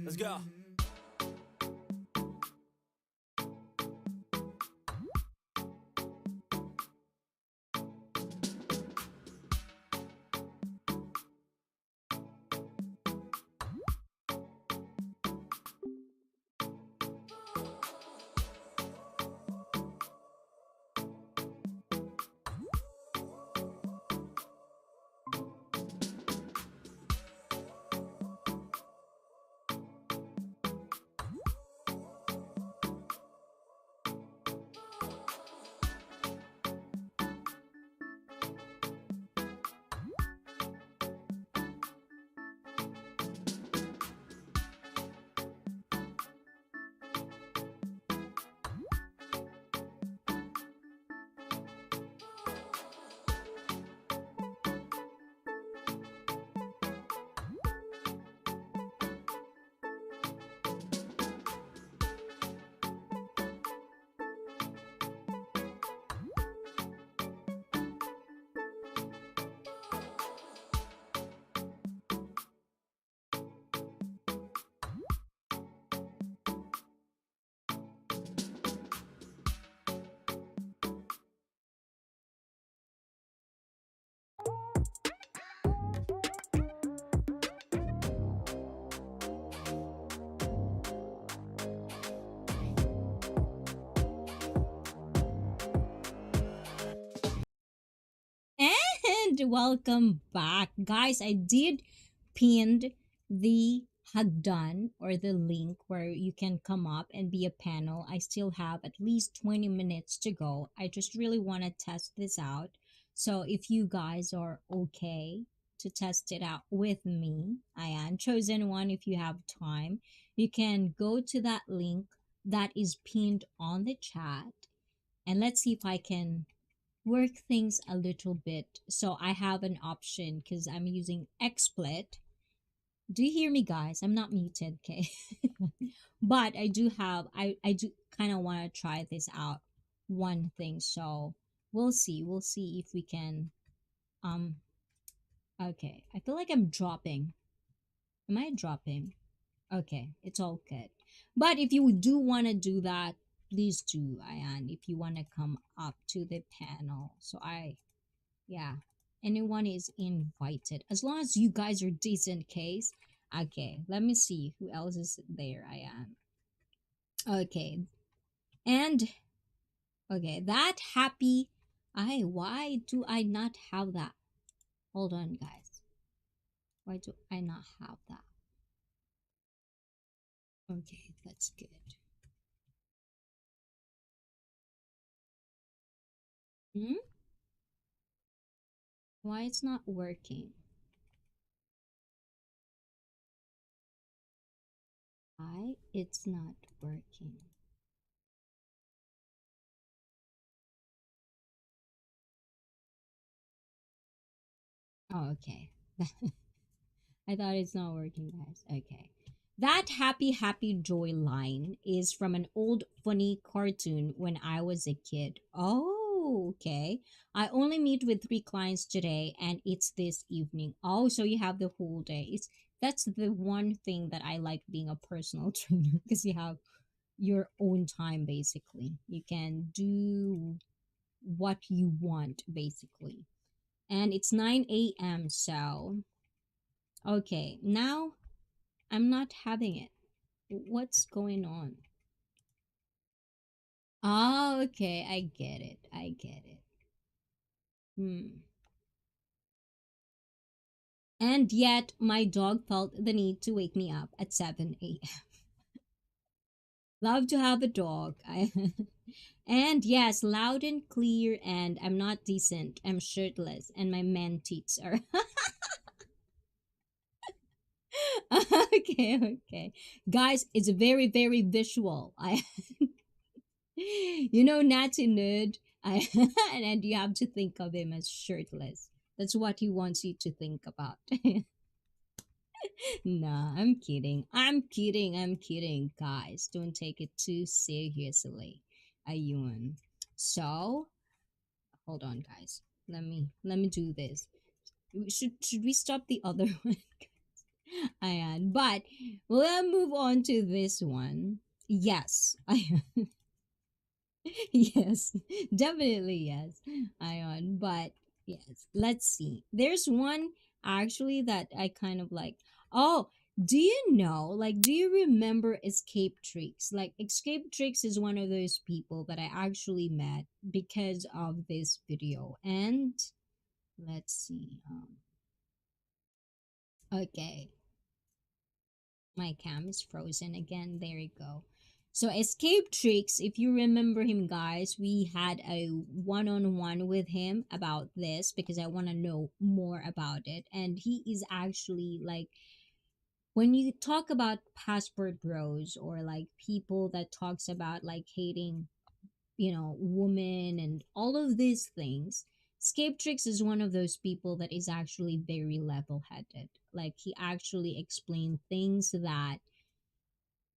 Let's go. And welcome back. Guys, I did pinned the Hagdan or the link where you can come up and be a panel. I still have at least 20 minutes to go. I just really want to test this out. So if you guys are okay to test it out with me, I am chosen one. If you have time, you can go to that link that is pinned on the chat, and let's see if I can work things a little bit. So I have an option because I'm using XSplit. Do you hear me, guys? I'm not muted, okay? But I do have, I do kind of want to try this out, one thing. So we'll see. We'll see if we can. Um, okay. I feel like I'm dropping. Am I dropping? Okay, it's all good. But if you do want to do that, please do, Ayan. If you want to come up to the panel. So yeah, anyone is invited. As long as you guys are decent case, Okay, let me see who else is there. I am. Okay. And okay, that happy. Why do I not have that? Hold on, guys. Why do I not have that? Okay, that's good. Hmm? Why it's not working? Why it's not working? Oh, okay. I thought it's not working, guys. Okay. That happy, happy joy line is from an old funny cartoon when I was a kid. Oh, okay. I only meet with three clients today and it's this evening. Oh, so you have the whole day. That's the one thing that I like being a personal trainer because you have your own time basically. You can do what you want basically. And it's 9 a.m. So, okay, now I'm not having it. What's going on? Oh, okay. I get it. I get it. Hmm. And yet, my dog felt the need to wake me up at 7 a.m. Love to have a dog. And yes, loud and clear, and I'm not decent. I'm shirtless, and my man teats are. Okay, okay. Guys, it's very, very visual. Natty nerd. And you have to think of him as shirtless. That's what he wants you to think about. Nah, I'm kidding. I'm kidding. I'm kidding, guys. Don't take it too seriously. Ayun. So, hold on, guys. Let me do this. Should we stop the other one? Ayan. But we'll move on to this one. Yes. Yes, definitely yes, Ion. But yes, let's see. There's one actually that I kind of like. Oh, do you know? Like, do you remember Escape Tricks? Like, Escape Tricks is one of those people that I actually met because of this video. And let's see. Okay, my cam is frozen again. There you go. So Escape Tricks, if you remember him, guys, we had a one-on-one with him about this because I want to know more about it. And he is actually like, when you talk about passport bros or like people that talks about like hating, women and all of these things, Escape Tricks is one of those people that is actually very level-headed. Like he actually explained things that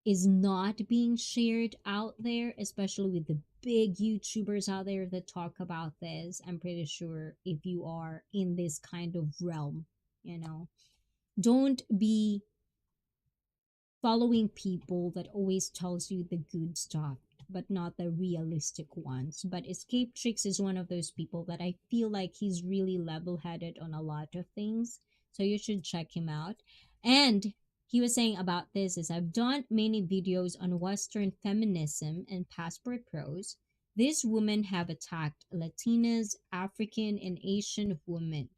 is not being shared out there, especially with the big YouTubers out there that talk about this. I'm pretty sure if you are in this kind of realm, you know, don't be following people that always tells you the good stuff but not the realistic ones. But Escape Tricks is one of those people that I feel like he's really level-headed on a lot of things, so you should check him out. And he was saying about this is, I've done many videos on Western feminism and passport pros. These women have attacked Latinas, African, and Asian women.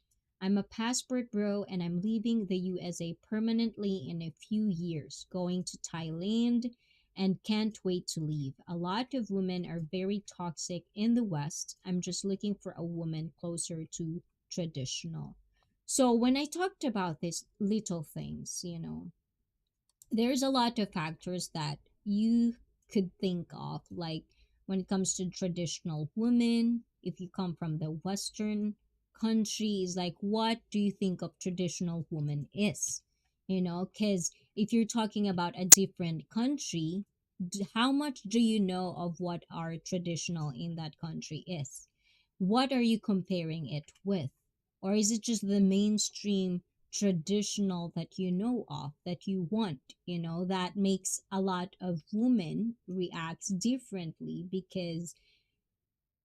I'm a passport bro and I'm leaving the USA permanently in a few years, going to Thailand and can't wait to leave. A lot of women are very toxic in the West. I'm just looking for a woman closer to traditional. So when I talked about these little things, there's a lot of factors that you could think of, like when it comes to traditional women, if you come from the Western countries, like what do you think of traditional woman is, because if you're talking about a different country, how much do you know of what our traditional in that country is? What are you comparing it with? Or is it just the mainstream traditional that you know of, that you want, that makes a lot of women react differently because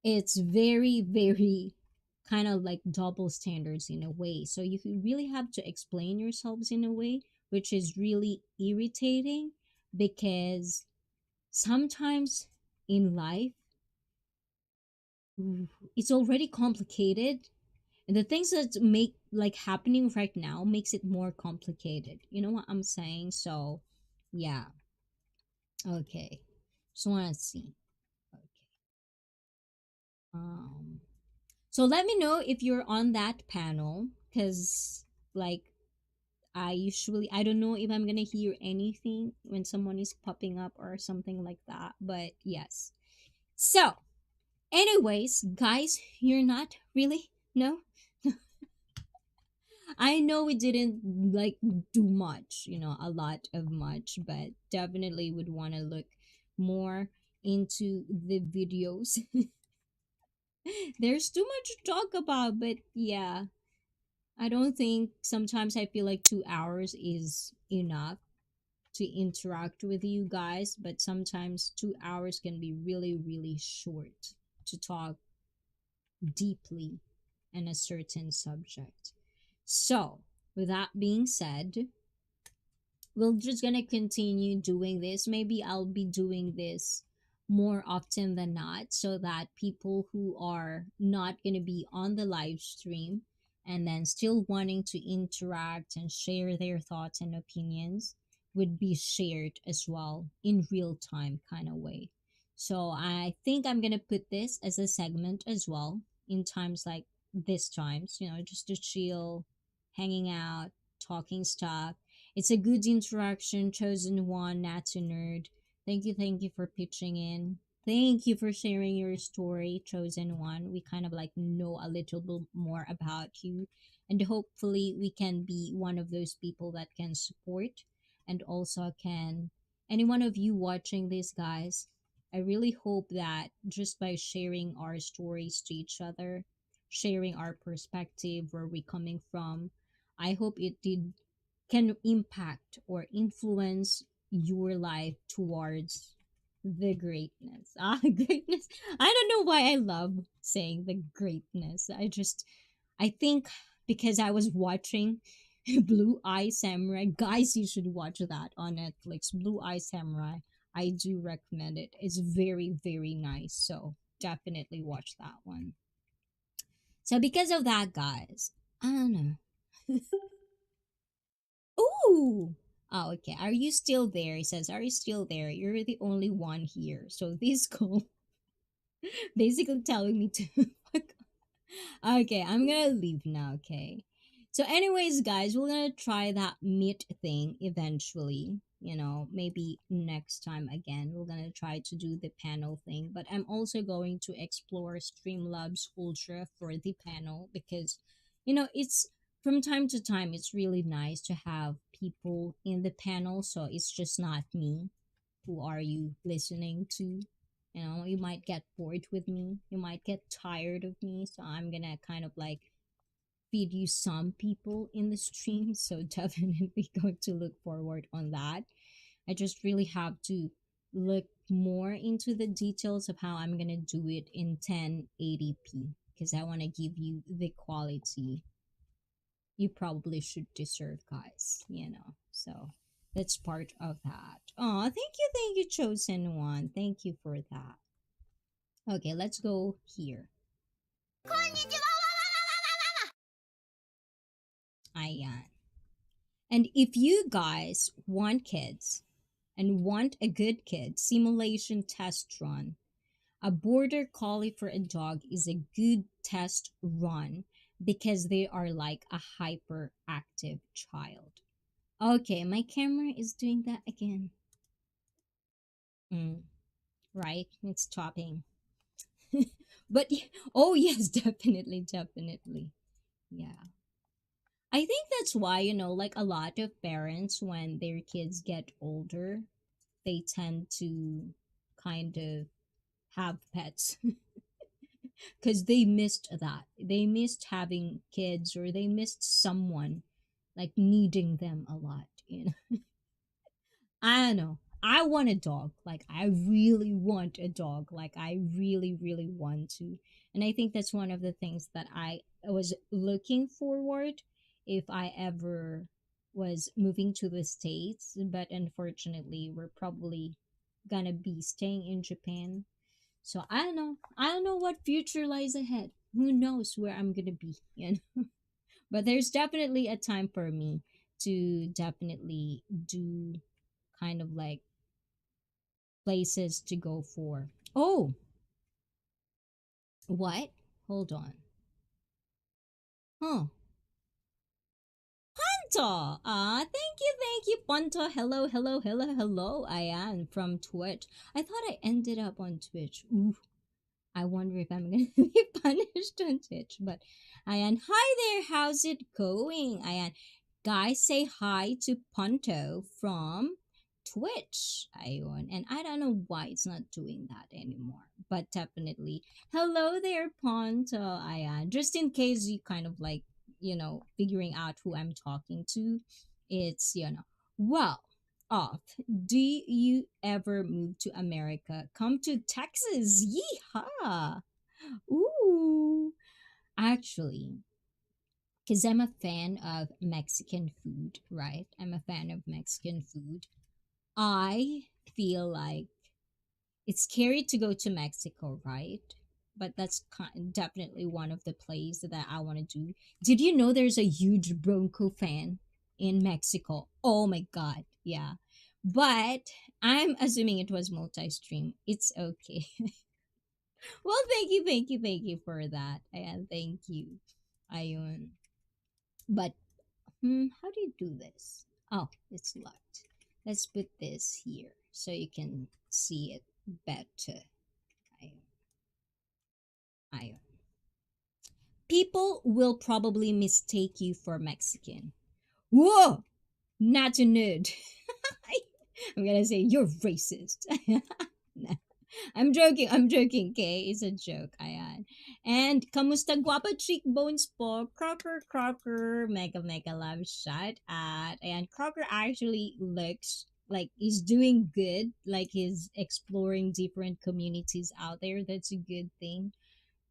it's very, very kind of like double standards in a way. So you really have to explain yourselves in a way which is really irritating because sometimes in life, ooh, it's already complicated, and the things that make like happening right now makes it more complicated. You know what I'm saying? So, yeah. Okay. So let's see. Okay. Um. So let me know if you're on that panel, because like I don't know if I'm gonna hear anything when someone is popping up or something like that. But yes. So, anyways, guys, you're not really no. I know we didn't like do much, a lot of much, but definitely would want to look more into the videos. There's too much to talk about, but yeah, I don't think sometimes I feel like 2 hours is enough to interact with you guys, but sometimes 2 hours can be really, really short to talk deeply in a certain subject. So, with that being said, we're just gonna continue doing this. Maybe I'll be doing this more often than not so that people who are not gonna be on the live stream and then still wanting to interact and share their thoughts and opinions would be shared as well in real time kind of way. So I think I'm gonna put this as a segment as well in times like this times, just to chill, hanging out, talking stuff. It's a good interaction, chosen one, not a nerd. Thank you for pitching in. Thank you for sharing your story, chosen one. We kind of like know a little bit more about you, and hopefully we can be one of those people that can support and also can any one of you watching this, guys. I really hope that just by sharing our stories to each other, sharing our perspective, where we coming from, I hope it did can impact or influence your life towards the greatness. Greatness. I don't know why I love saying the greatness. I think because I was watching Blue Eye Samurai. Guys, you should watch that on Netflix. Blue Eye Samurai. I do recommend it. It's very, very nice. So definitely watch that one. So because of that, guys, I don't know. Ooh. Oh, okay. Are you still there? He says, are you still there? You're the only one here. So this call basically telling me to fuck. Okay, I'm gonna leave now, okay? So, anyways, guys, we're gonna try that meet thing eventually. Maybe next time again. We're gonna try to do the panel thing, but I'm also going to explore Streamlabs Ultra for the panel because, it's from time to time, it's really nice to have people in the panel, so it's just not me. Who are you listening to? You might get bored with me. You might get tired of me. So I'm gonna kind of like feed you some people in the stream. So definitely going to look forward on that. I just really have to look more into the details of how I'm gonna do it in 1080p because I want to give you the quality you probably should deserve, guys. So that's part of that. Oh, thank you, chosen one. Thank you for that. Okay, let's go here. Ayan. And if you guys want kids and want a good kid simulation test run, a border collie for a dog is a good test run because they are like a hyperactive child. Okay, my camera is doing that again. Mm, right, it's stopping. But oh yes, definitely, definitely. Yeah. I think that's why, like a lot of parents, when their kids get older, they tend to kind of have pets because they missed that. They missed having kids or they missed someone like needing them a lot. I don't know. I want a dog. Like, I really want a dog. Like, I really, really want to. And I think that's one of the things that I was looking forward if I ever was moving to the States, but unfortunately, we're probably gonna be staying in Japan. So I don't know. I don't know what future lies ahead. Who knows where I'm gonna be, But there's definitely a time for me to definitely do kind of like places to go for. Oh, what? Hold on. Huh. Ponto! Thank you, Ponto. Hello, hello, hello, hello. I am from Twitch. I thought I ended up on Twitch. Ooh, I wonder if I'm gonna be punished on Twitch. But Ayan, hi there. How's it going? Ayan, guys, say hi to Ponto from Twitch. Ayun, and I don't know why it's not doing that anymore. But definitely, hello there, Ponto. Ayan, just in case you kind of like figuring out who I'm talking to, it's well off. Do you ever move to America? Come to Texas. Yeehaw. Ooh. Actually, because I'm a fan of Mexican food, right? I'm a fan of Mexican food. I feel like it's scary to go to Mexico, right? But that's definitely one of the places that I want to do. Did you know there's a huge Bronco fan in Mexico? Oh my God. Yeah. But I'm assuming it was multi stream. It's okay. Well, thank you for that. And thank you. Ayun. But how do you do this? Oh, it's locked. Let's put this here so you can see it better. Ayun. Ayun. People will probably mistake you for Mexican. Whoa! Not a nerd. I'm gonna say you're racist. Nah, I'm joking, okay? It's a joke, ayan. And, kamusta guapa cheekbones po? Crocker, mega, mega love shot at. And Crocker actually looks like he's doing good, like he's exploring different communities out there. That's a good thing.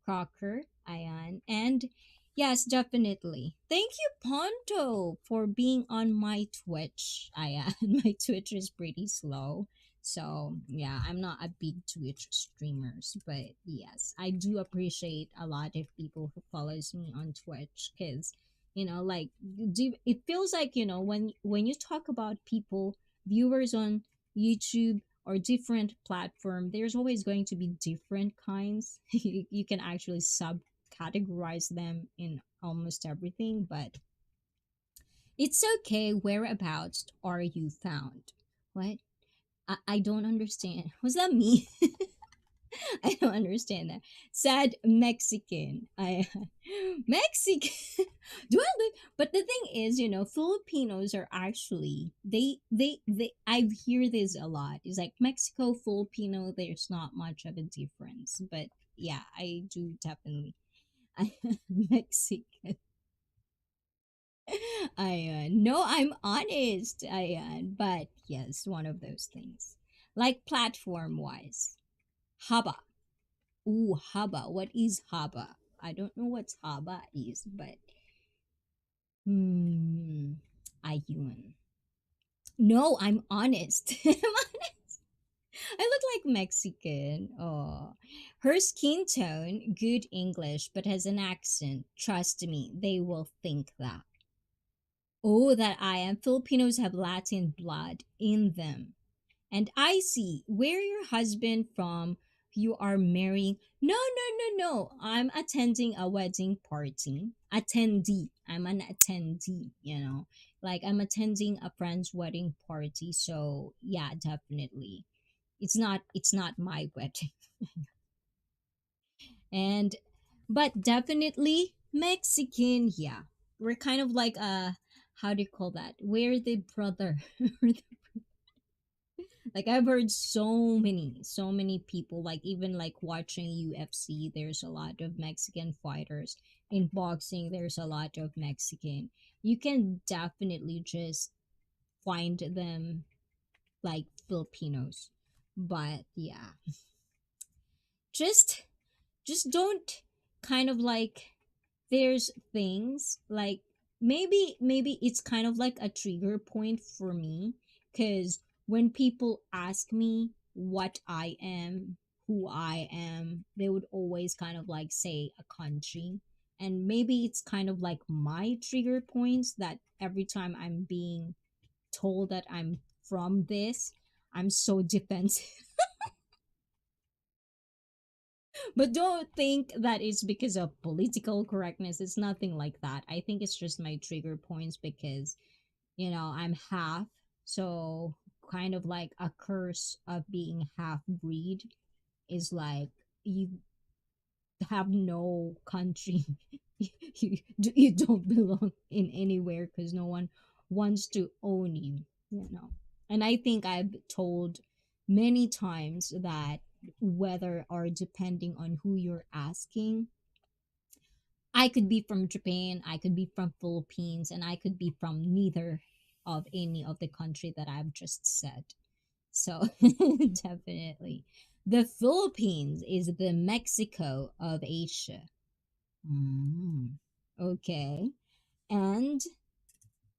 Crocker, Ayan. And yes, definitely. Thank you, Ponto, for being on my Twitch. Ayan. My Twitch is pretty slow. So yeah, I'm not a big Twitch streamers, but yes, I do appreciate a lot of people who follows me on Twitch because like it feels like when you talk about people viewers on YouTube or different platform, there's always going to be different kinds. You can actually subcategorize them in almost everything, but it's okay. Whereabouts are you found? What? I don't understand. Was that me? I don't understand that. Sad Mexican. I Mexican. Do I look? But the thing is, Filipinos are actually they. I hear this a lot. It's like Mexico, Filipino. There's not much of a difference, but yeah, I do definitely. I Mexican. I no, I'm honest. But yes, one of those things. Like platform wise, haba. Ooh, haba. What is haba? I don't know what haba is, but hmm, ayun. No, I'm honest. I'm honest. I look like Mexican. Oh, her skin tone, good English, but has an accent. Trust me, they will think that. Oh, that I am. Filipinos have Latin blood in them. And I see where your husband from you are marrying. No, no, no, no. I'm attending a wedding party. Attendee. I'm an attendee. Like I'm attending a friend's wedding party. So yeah, definitely. It's not my wedding. And but definitely Mexican, yeah. We're kind of like how do you call that? We're the brother. Like I've heard so many people, like even like watching UFC, there's a lot of Mexican fighters. In boxing, there's a lot of Mexican. You can definitely just find them like Filipinos. But yeah, just don't kind of like there's things like maybe it's kind of like a trigger point for me, because when people ask me what I am, who I am, they would always kind of like say a country. And maybe it's kind of like my trigger points that every time I'm being told that I'm from this, I'm so defensive. But don't think that it's because of political correctness. It's nothing like that. I think it's just my trigger points because, I'm half. So, kind of like a curse of being half breed is like you have no country. You don't belong in anywhere because no one wants to own you. And I think I've told many times that whether or depending on who you're asking, I could be from Japan, I could be from Philippines, and I could be from neither of any of the country that I've just said. So definitely. The Philippines is the Mexico of Asia. Mm, okay. And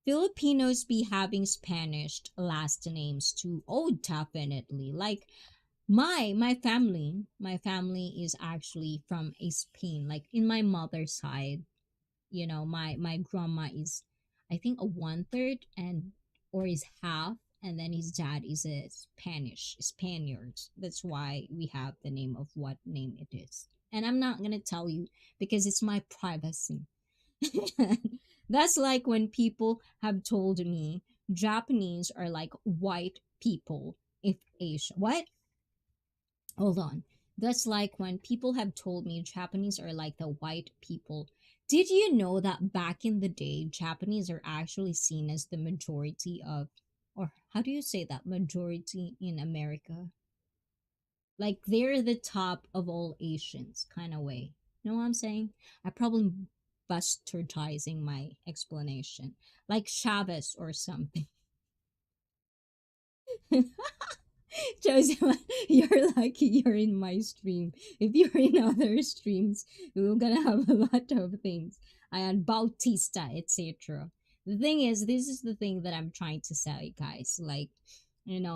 Filipinos be having Spanish last names too. Oh, definitely. Like my family is actually from a Spain. Like in my mother's side, my grandma is, I think, a one third and or is half, and then his dad is a Spaniard. That's why we have the name of what name it is. And I'm not gonna tell you because it's my privacy. That's like when people have told me Japanese are like white people if Asia. What? Hold on. That's like when people have told me Japanese are like the white people. Did you know that back in the day, Japanese are actually seen as the majority of, or how do you say that, majority in America? Like they're the top of all Asians, kind of way. You know what I'm saying? I probably bastardizing my explanation. Like Chavez or something. Joseph, you're lucky you're in my stream. If you're in other streams, we're gonna have a lot of things. I had Bautista, etc. The thing is, this is the thing that I'm trying to say, guys. Like,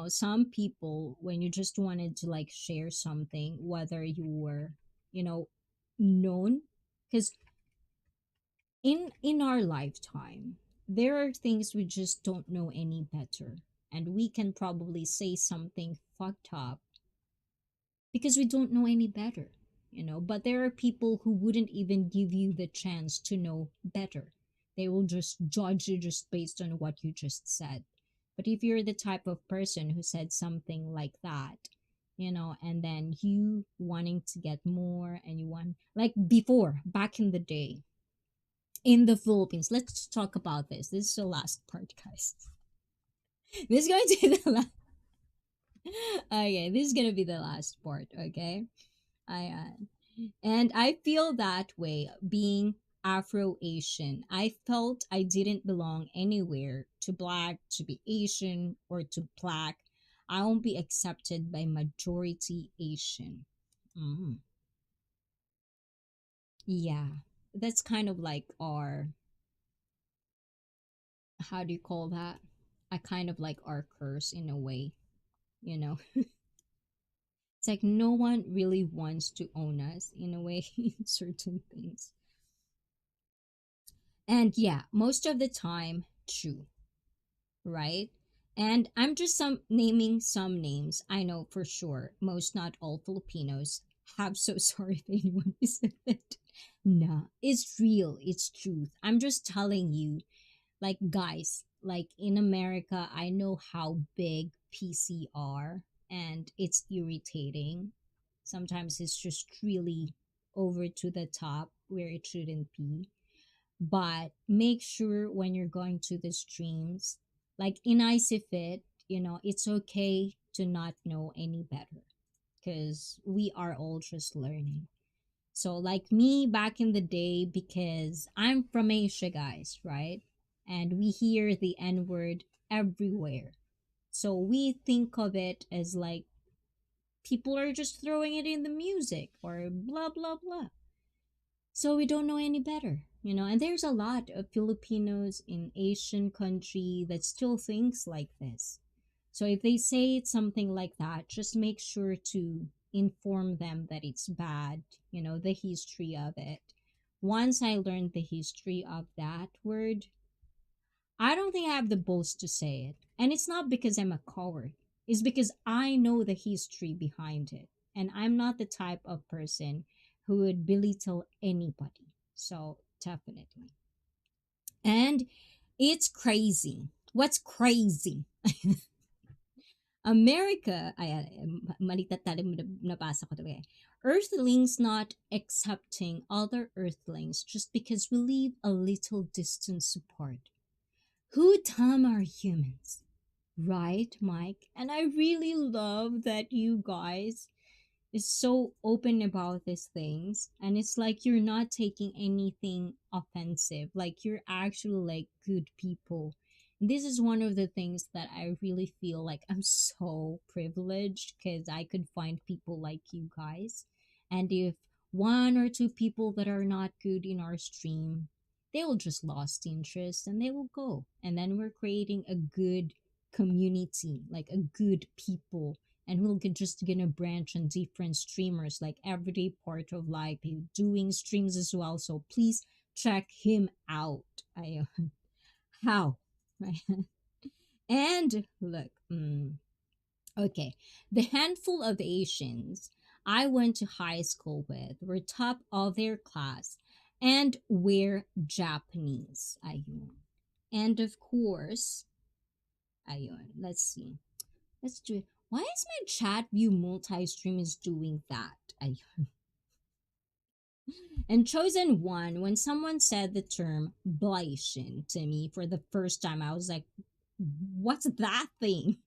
some people, when you just wanted to like share something, whether you were, you know, known, because in our lifetime, there are things we just don't know any better, and we can probably say something fucked up because we don't know any better. But there are people who wouldn't even give you the chance to know better. They will just judge you just based on what you just said. But if you're the type of person who said something like that, and then you wanting to get more, and you want, like, before, back in the day in the Philippines, let's talk about this. This is the last part, guys. This is going to be the last. Okay, this is gonna be the last part. Okay, and I feel that way being Afro Asian. I felt I didn't belong anywhere, to black, to be Asian, or to black. I won't be accepted by majority Asian. Mm. Yeah, that's kind of like our, how do you call that? I kind of like our curse in a way, you know? It's like no one really wants to own us in a way in certain things. And yeah, most of the time, true, right? And I'm just naming some names. I know for sure most, not all Filipinos have, so sorry if anyone is offended. Nah, it's real, it's truth. I'm just telling you, like, guys, like in America, I know how big PCR, and it's irritating. Sometimes it's just really over to the top where it shouldn't be. But make sure when you're going to the streams, like in ICEE, it's okay to not know any better because we are all just learning. So, like me back in the day, because I'm from Asia, guys, right? And we hear the N word everywhere. So, we think of it as like people are just throwing it in the music or blah, blah, blah. So, we don't know any better. And there's a lot of Filipinos in Asian country that still thinks like this. So if they say something like that, just make sure to inform them that it's bad, the history of it. Once I learned the history of that word, I don't think I have the balls to say it. And it's not because I'm a coward. It's because I know the history behind it. And I'm not the type of person who would belittle anybody. So definitely. And it's crazy. What's crazy? America, malitatali mo nabasa ko to eh. Earthlings not accepting other Earthlings just because we live a little distance apart. Who damn are humans? Right, Mike? And I really love that you guys is so open about these things, and it's like you're not taking anything offensive, like you're actually like good people. And this is one of the things that I really feel like I'm so privileged because I could find people like you guys. And if one or two people that are not good in our stream, they will just lost interest and they will go, and then we're creating a good community, like a good people, and we'll just gonna branch on different streamers like everyday part of life. He's doing streams as well, so please check him out. I how and look, okay, the handful of Asians I went to high school with were top of their class and were Japanese. Ayun. And of course, ayun, let's see. Let's do it. Why is my chat view multi-stream is doing that? I and chosen one, when someone said the term blation to me for the first time, I was like, what's that thing?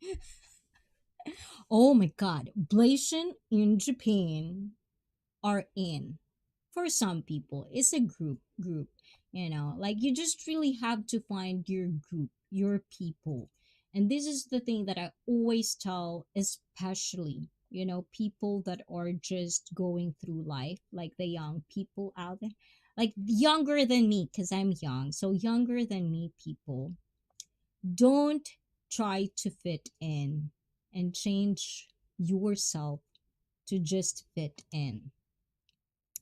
Oh my god. Blation in Japan are in. For some people, it's a group, like you just really have to find your group, your people. And this is the thing that I always tell, especially people that are just going through life, like the young people out there, like younger than me, because I'm young, so younger than me people, don't try to fit in and change yourself to just fit in.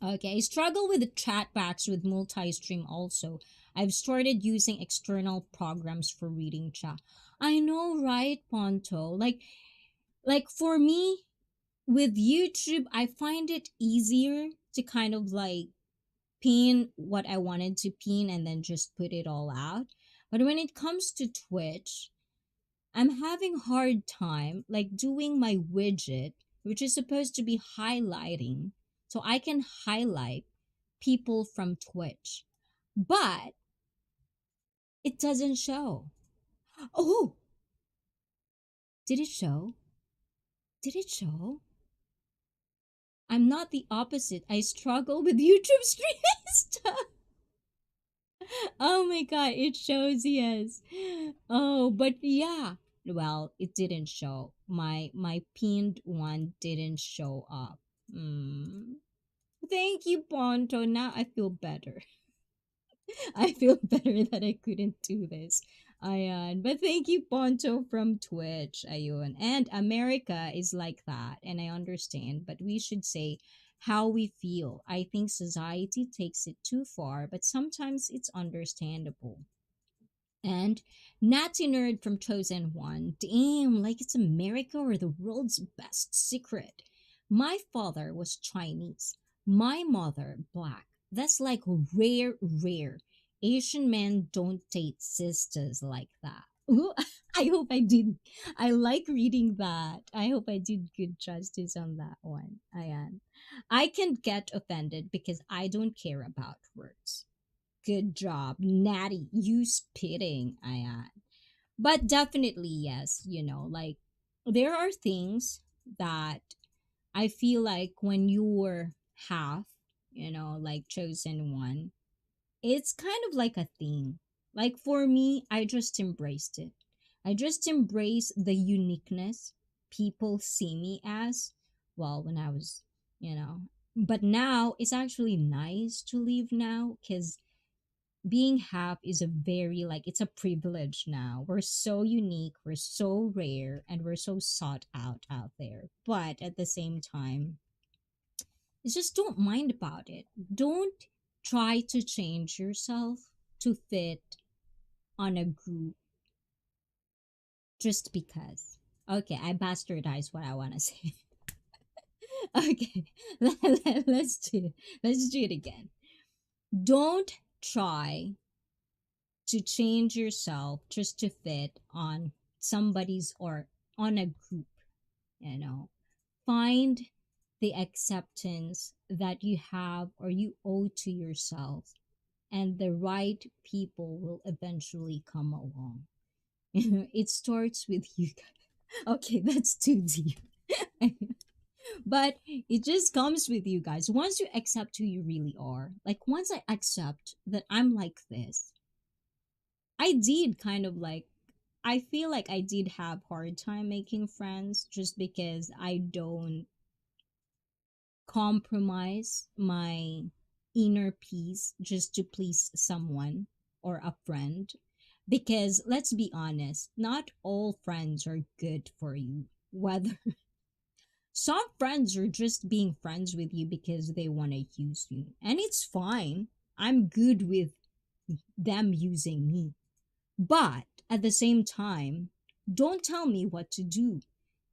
Okay, I struggle with the chat box with multi-stream also. I've started using external programs for reading chat. I know, right, Ponto? Like for me, with YouTube, I find it easier to kind of like pin what I wanted to pin and then just put it all out. But when it comes to Twitch, I'm having hard time like doing my widget, which is supposed to be highlighting, so I can highlight people from Twitch. But it doesn't show. Oh, did it show? Did it show? I'm not the opposite. I struggle with YouTube streaming stuff. Oh my god, it shows, yes. Oh, but yeah. Well, it didn't show. My pinned one didn't show up. Mm. Thank you, Ponto. Now I feel better. I feel better that I couldn't do this. Ayan. But thank you, Ponto from Twitch. Ayun. And America is like that. And I understand. But we should say how we feel. I think society takes it too far, but sometimes it's understandable. And Natty Nerd from Chosen One. Damn, like it's America or the world's best secret. My father was Chinese. My mother, black. That's like rare, rare. Asian men don't date sisters like that. Ooh, I hope I did. I like reading that. I hope I did good justice on that one. I am. I can get offended because I don't care about words. Good job, Natty. You spitting, Ayan. But definitely, yes, like there are things that I feel like when you're half, like chosen one, it's kind of like a thing. Like for me, I just embraced it. I just embrace the uniqueness people see me as. Well, when I was, but now it's actually nice to leave now because being half is a very like it's a privilege now. We're so unique, we're so rare, and we're so sought out there. But at the same time, it's just don't mind about it. Don't try to change yourself to fit on a group just because. Okay, I bastardized what I want to say. Okay, let's let's do it again. Don't try to change yourself just to fit on somebody's or on a group, you know. Find the acceptance that you have or you owe to yourself, and the right people will eventually come along. It starts with you. Okay, that's too deep. But it just comes with you guys. Once you accept who you really are, like once I accept that I'm like this, I did kind of like I feel like I did have hard time making friends just because I don't compromise my inner peace just to please someone or a friend. Because let's be honest, not all friends are good for you. Whether some friends are just being friends with you because they want to use you, and it's fine. I'm good with them using me. But at the same time, don't tell me what to do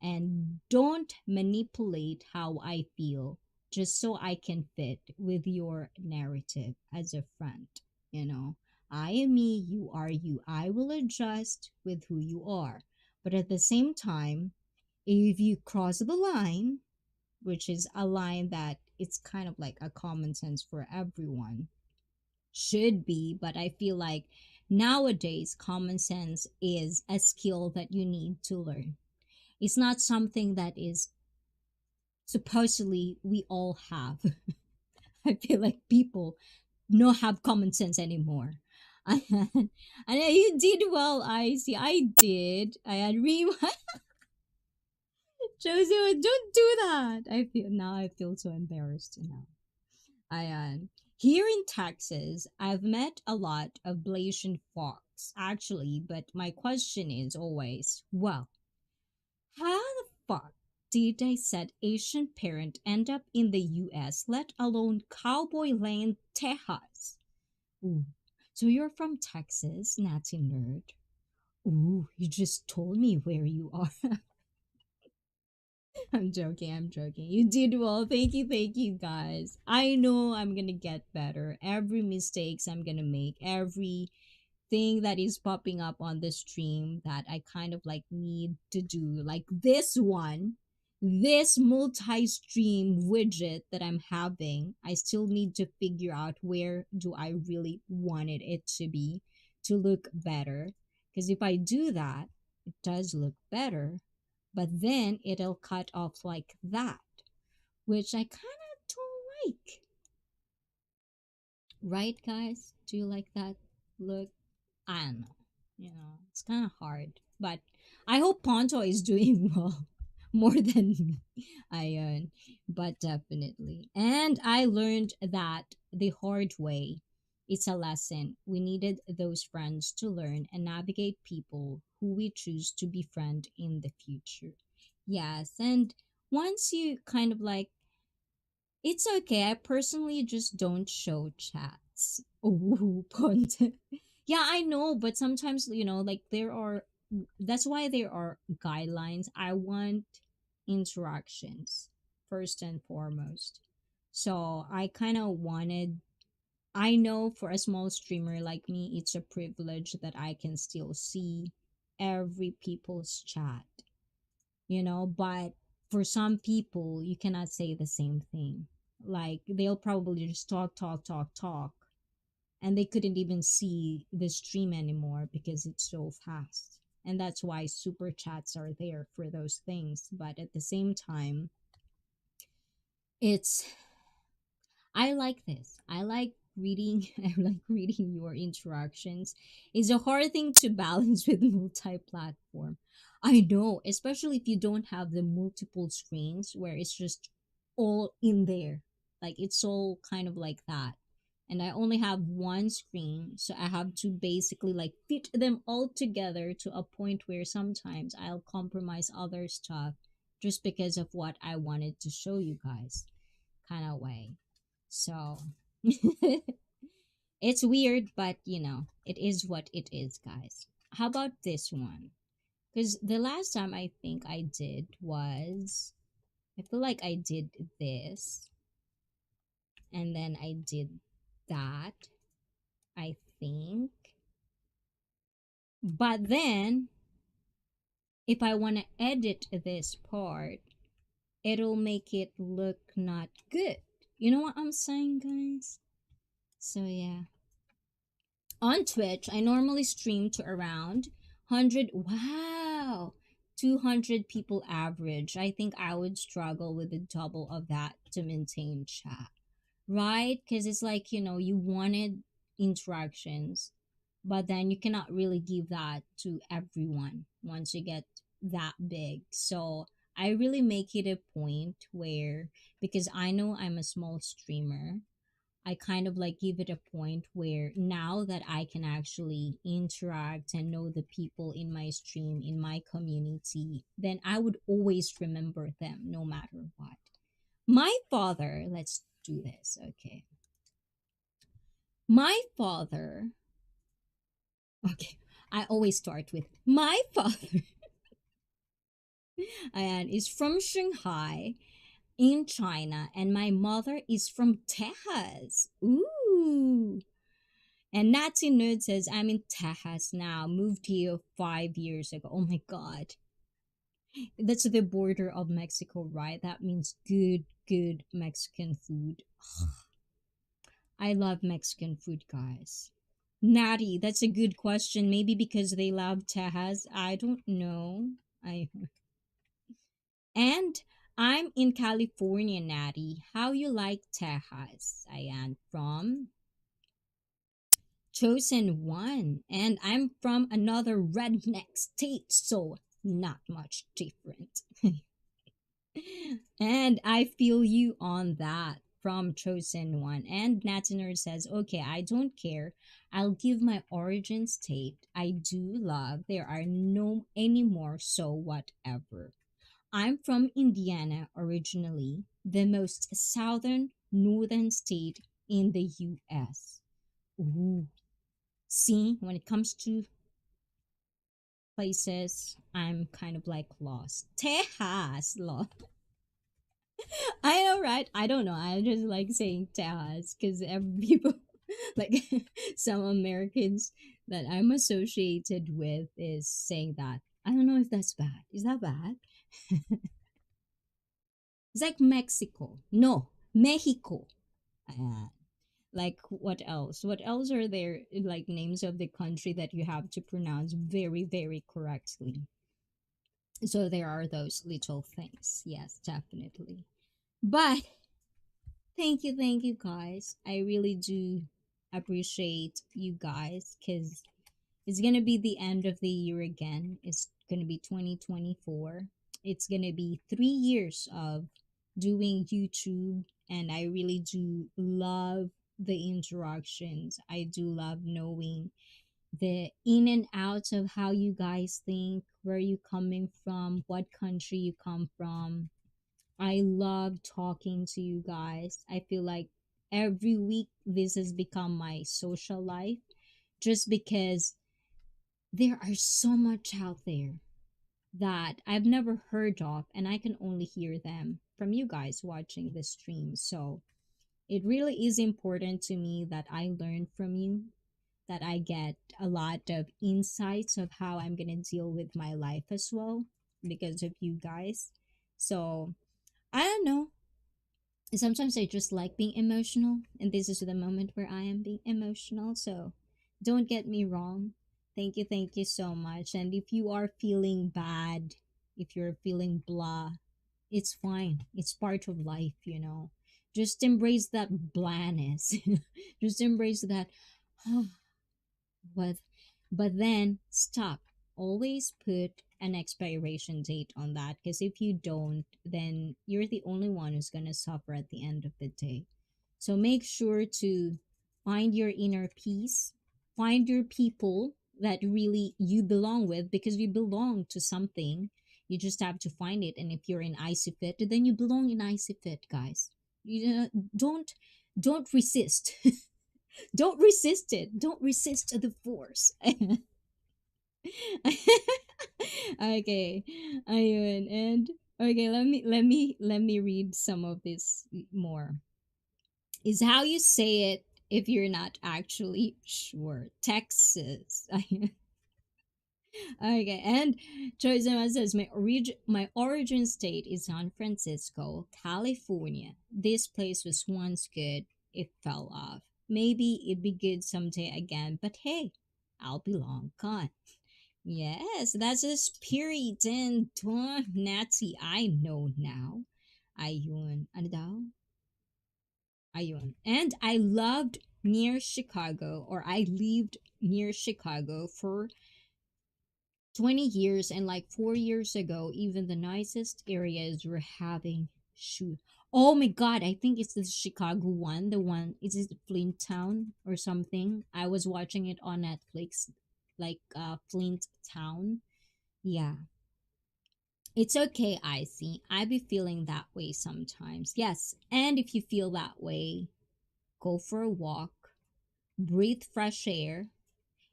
and don't manipulate how I feel just so I can fit with your narrative as a friend. You know, I am me, you are you. I will adjust with who you are. But at the same time, if you cross the line, which is a line that it's kind of like a common sense for everyone, should be, but I feel like nowadays common sense is a skill that you need to learn. It's not something that is supposedly we all have. I feel like people not have common sense anymore. And you did well, I see. I did. I had rewind. Josie, don't do that. I feel now. I feel so embarrassed now. I Here in Texas, I've met a lot of Blasian folks actually, but my question is always, well, how the fuck did a said Asian parent end up in the US, let alone Cowboy Lane, Texas? Ooh. So you're from Texas, Natty nerd. Ooh, you just told me where you are. I'm joking, I'm joking. You did well. Thank you guys. I know I'm gonna get better. Every mistakes I'm gonna make, every thing that is popping up on the stream that I kind of like need to do, like this one, this multi-stream widget that I'm having, I still need to figure out where do I really wanted it to be to look better. Because if I do that, it does look better, but then it'll cut off like that, which I kind of don't like. Right, guys? Do you like that look? I don't know. You know, it's kind of hard. But I hope Ponto is doing well more than me. But definitely. And I learned that the hard way. It's a lesson. We needed those friends to learn and navigate people who we choose to befriend in the future. Yes, and once you kind of like it's okay. I personally just don't show chats. Oh, content. Yeah, I know, but sometimes, like there are, that's why there are guidelines. I want interactions first and foremost. So I kind of wanted, I know for a small streamer like me, it's a privilege that I can still see every people's chat, but for some people you cannot say the same thing. Like they'll probably just talk, and they couldn't even see the stream anymore because it's so fast. And that's why super chats are there for those things. But at the same time, it's I like this. I like reading. I like reading your interactions. It's a hard thing to balance with multi-platform. I know, especially if you don't have the multiple screens where it's just all in there. Like it's all kind of like that. and I only have one screen, so I have to basically like fit them all together to a point where sometimes I'll compromise other stuff just because of what I wanted to show you guys, kind of way. So it's weird, but it is what it is, guys. How about this one? Because the last time I think I did was, I feel like I did this, and then I did that, I think. But then, if I want to edit this part, it'll make it look not good. You know what I'm saying, guys? So, yeah. On Twitch, I normally stream to around 100. Wow! 200 people average. I think I would struggle with the double of that to maintain chat. Right? Because it's like, you wanted interactions, but then you cannot really give that to everyone once you get that big. So I really make it a point where, because I know I'm a small streamer, I kind of like give it a point where now that I can actually interact and know the people in my stream, in my community, then I would always remember them no matter what. My father, let's do this, okay. My father, okay, I always start with my father, and is from Shanghai in China, and my mother is from Texas. Ooh. And Nazi Nerd says, I'm in Texas now, moved here 5 years ago. Oh my god. That's the border of Mexico, right? That means good, good Mexican food. I love Mexican food, guys. Natty, that's a good question. Maybe because they love Tejas. I don't know. I and I'm in California, Natty. How you like Tejas? I am from Chosen One, and I'm from another redneck state, so not much different. And I feel you on that from Chosen One. And Natiner says, okay, I don't care. I'll give my origin state. I do love. There are no anymore, so whatever. I'm from Indiana originally, the most southern northern state in the US. Ooh. See, when it comes to places, I'm kind of like lost. Texas, lost. I know, right? I don't know. I just like saying Tejas because people, like some Americans that I'm associated with, is saying that. I don't know if that's bad. Is that bad? It's like Mexico. No, Mexico. Uh, like what else? What else are there like names of the country that you have to pronounce very, very correctly? So there are those little things. Yes, definitely. But thank you guys. I really do appreciate you guys because it's gonna be the end of the year again. It's gonna be 2024. It's gonna be 3 years of doing YouTube, and I really do love the interactions. I do love knowing the in and outs of how you guys think, where you coming from, what country you come from. I love talking to you guys. I feel like every week this has become my social life just because there are so much out there that I've never heard of, and I can only hear them from you guys watching the stream. So it really is important to me that I learn from you, that I get a lot of insights of how I'm going to deal with my life as well because of you guys. So I don't know. Sometimes I just like being emotional, and this is the moment where I am being emotional. So don't get me wrong. Thank you so much. And if you are feeling bad, if you're feeling blah, it's fine. It's part of life. Just embrace that blandness. Just embrace that. but but then stop. Always put an expiration date on that, because if you don't, then you're the only one who's going to suffer at the end of the day. So make sure to find your inner peace, find your people that really you belong with, because you belong to something. You just have to find it. And if you're in ICEE Fit, then you belong in ICEE Fit, guys. You know, don't resist. Don't resist it. Don't resist the force. Okay, ayun. And okay, let me read some of this more. Is how you say it if you're not actually sure. Texas. Okay, and Choizema says my origin state is San Francisco, California. This place was once good. It fell off. Maybe it'd be good someday again, but hey, I'll be long gone. Yes, that's a spirit and Nazi. I know now. Ayun. Ano daw? Ayun. And I loved near Chicago, or I lived near Chicago for 20 years, and like 4 years ago, even the nicest areas were having shoot. Oh my god, I think it's the Chicago one. The one, is it Flint Town or something? I was watching it on Netflix, like Flint Town. Yeah. It's okay, I see. I be feeling that way sometimes. Yes, and if you feel that way, go for a walk, breathe fresh air.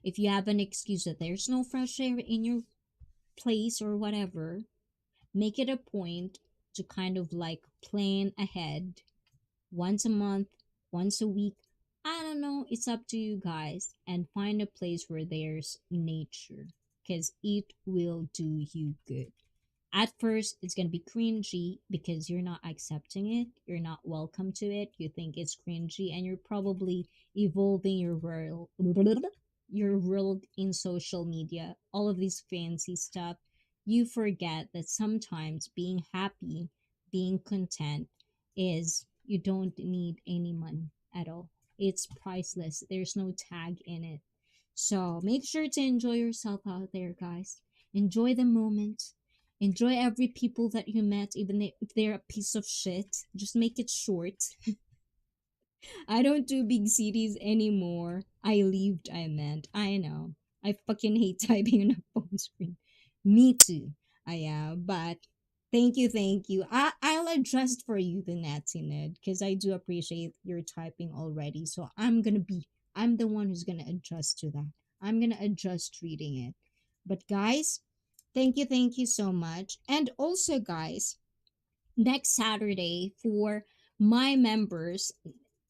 If you have an excuse that there's no fresh air in your place or whatever, make it a point to kind of like plan ahead once a month, once a week. I don't know, it's up to you guys, and find a place where there's nature, because it will do you good. At first, it's going to be cringy because you're not accepting it, you're not welcome to it, you think it's cringy, and you're probably evolving your world in social media, all of this fancy stuff. You forget that sometimes being happy, being content, is you don't need any money at all. It's priceless. There's no tag in it. So make sure to enjoy yourself out there, guys. Enjoy the moment. Enjoy every people that you met, even if they're a piece of shit. Just make it short. I don't do big cities anymore. I lived, I meant. I know. I fucking hate typing on a phone screen. Me too. I am, but thank you, thank you. I'll adjust for you, the Nazi Ned, because I do appreciate your typing already. So I'm the one who's gonna adjust to that. I'm gonna adjust reading it. But guys, thank you so much. And also, guys, next Saturday for my members,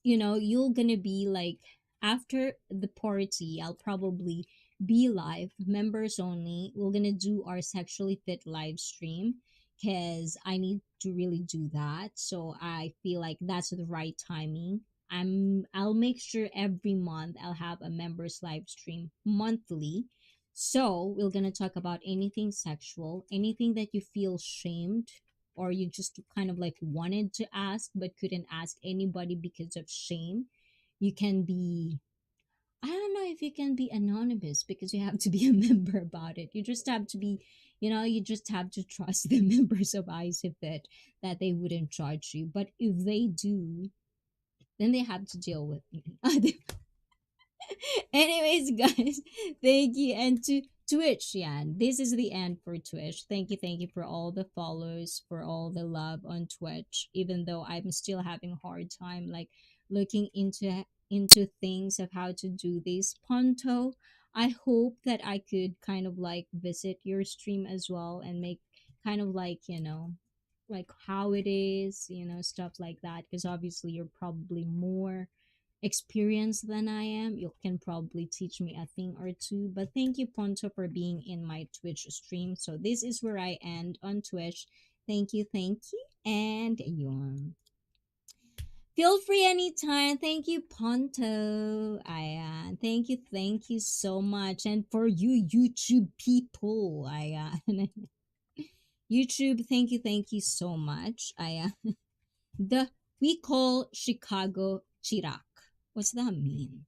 you're gonna be like, after the party, I'll probably be live, members only. We're gonna do our sexually fit live stream because I need to really do that. So I feel like that's the right timing. I'll make sure every month I'll have a members live stream monthly. So we're gonna talk about anything sexual, anything that you feel shamed, or you just kind of like wanted to ask but couldn't ask anybody because of shame. You can be, I don't know if you can be anonymous because you have to be a member about it. You just have to be, you just have to trust the members of ICFit that they wouldn't judge you. But if they do, then they have to deal with me. Anyways, guys, thank you. And to Twitch, yeah, this is the end for Twitch. Thank you for all the follows, for all the love on Twitch. Even though I'm still having a hard time, like looking into things of how to do this. Ponto, I hope that I could kind of like visit your stream as well and make kind of like, like how it is, stuff like that. Because obviously you're probably more experienced than I am. You can probably teach me a thing or two. But thank you, Ponto, for being in my Twitch stream. So this is where I end on Twitch. Thank you, and yun. Feel free anytime. Thank you, Ponto. Ayan. Thank you so much. And for you YouTube people, ayan. YouTube, thank you so much. Ayan. The we call Chicago Chirac. What's that mean?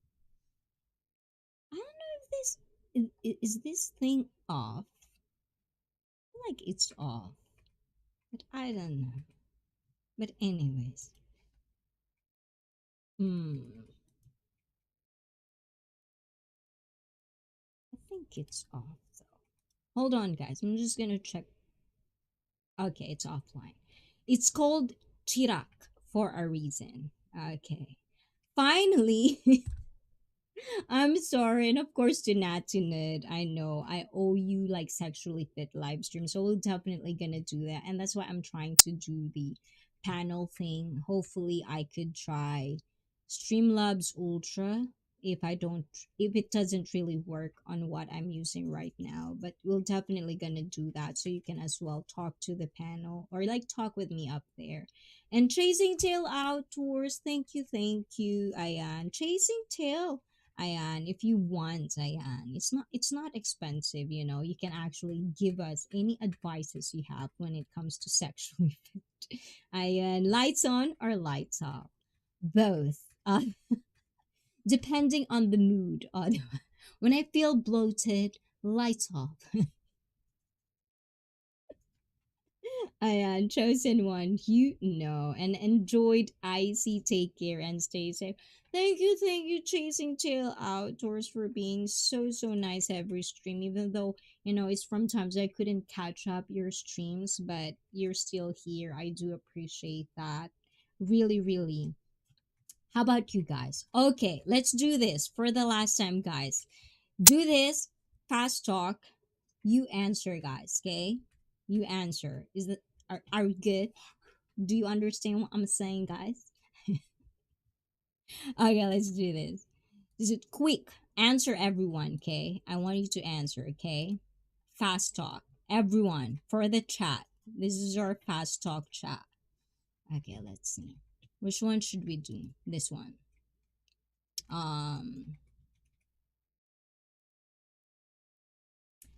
I don't know if this is this thing off. I feel like it's off, but I don't know. But anyways, hmm. think it's off though. Hold on, guys. I'm just gonna check. Okay, it's offline. It's called Chirac for a reason. Okay. Finally, I'm sorry, and of course to Natinid, I know I owe you like sexually fit live stream, so we're definitely gonna do that, and that's why I'm trying to do the panel thing. Hopefully, I could try Streamlabs Ultra if I don't, if it doesn't really work on what I'm using right now, but we're definitely gonna do that so you can as well talk to the panel or like talk with me up there. And Chasing Tail Outdoors, thank you, Ayan. Chasing Tail, Ayan, if you want, Ayan, it's not expensive, you know. You can actually give us any advices you have when it comes to sexually fit. Ayan, lights on or lights off, both. Depending on the mood. When I feel bloated, lights off. Ayan, chosen one, you know, and enjoyed ICEE. Take care and stay safe. Thank you, Chasing Tail Outdoors, for being so nice every stream. Even though you know it's from times I couldn't catch up your streams, but you're still here. I do appreciate that. Really, really. How about you guys? Okay, let's do this for the last time, guys. Do this fast talk. You answer, guys. Okay, you answer. Are we good? Do you understand what I'm saying, guys? Okay, let's do this. Is it quick? Answer, everyone. Okay, I want you to answer. Okay, fast talk, everyone, for the chat. This is our fast talk chat. Okay, let's see. Which one should we do? This one. Um,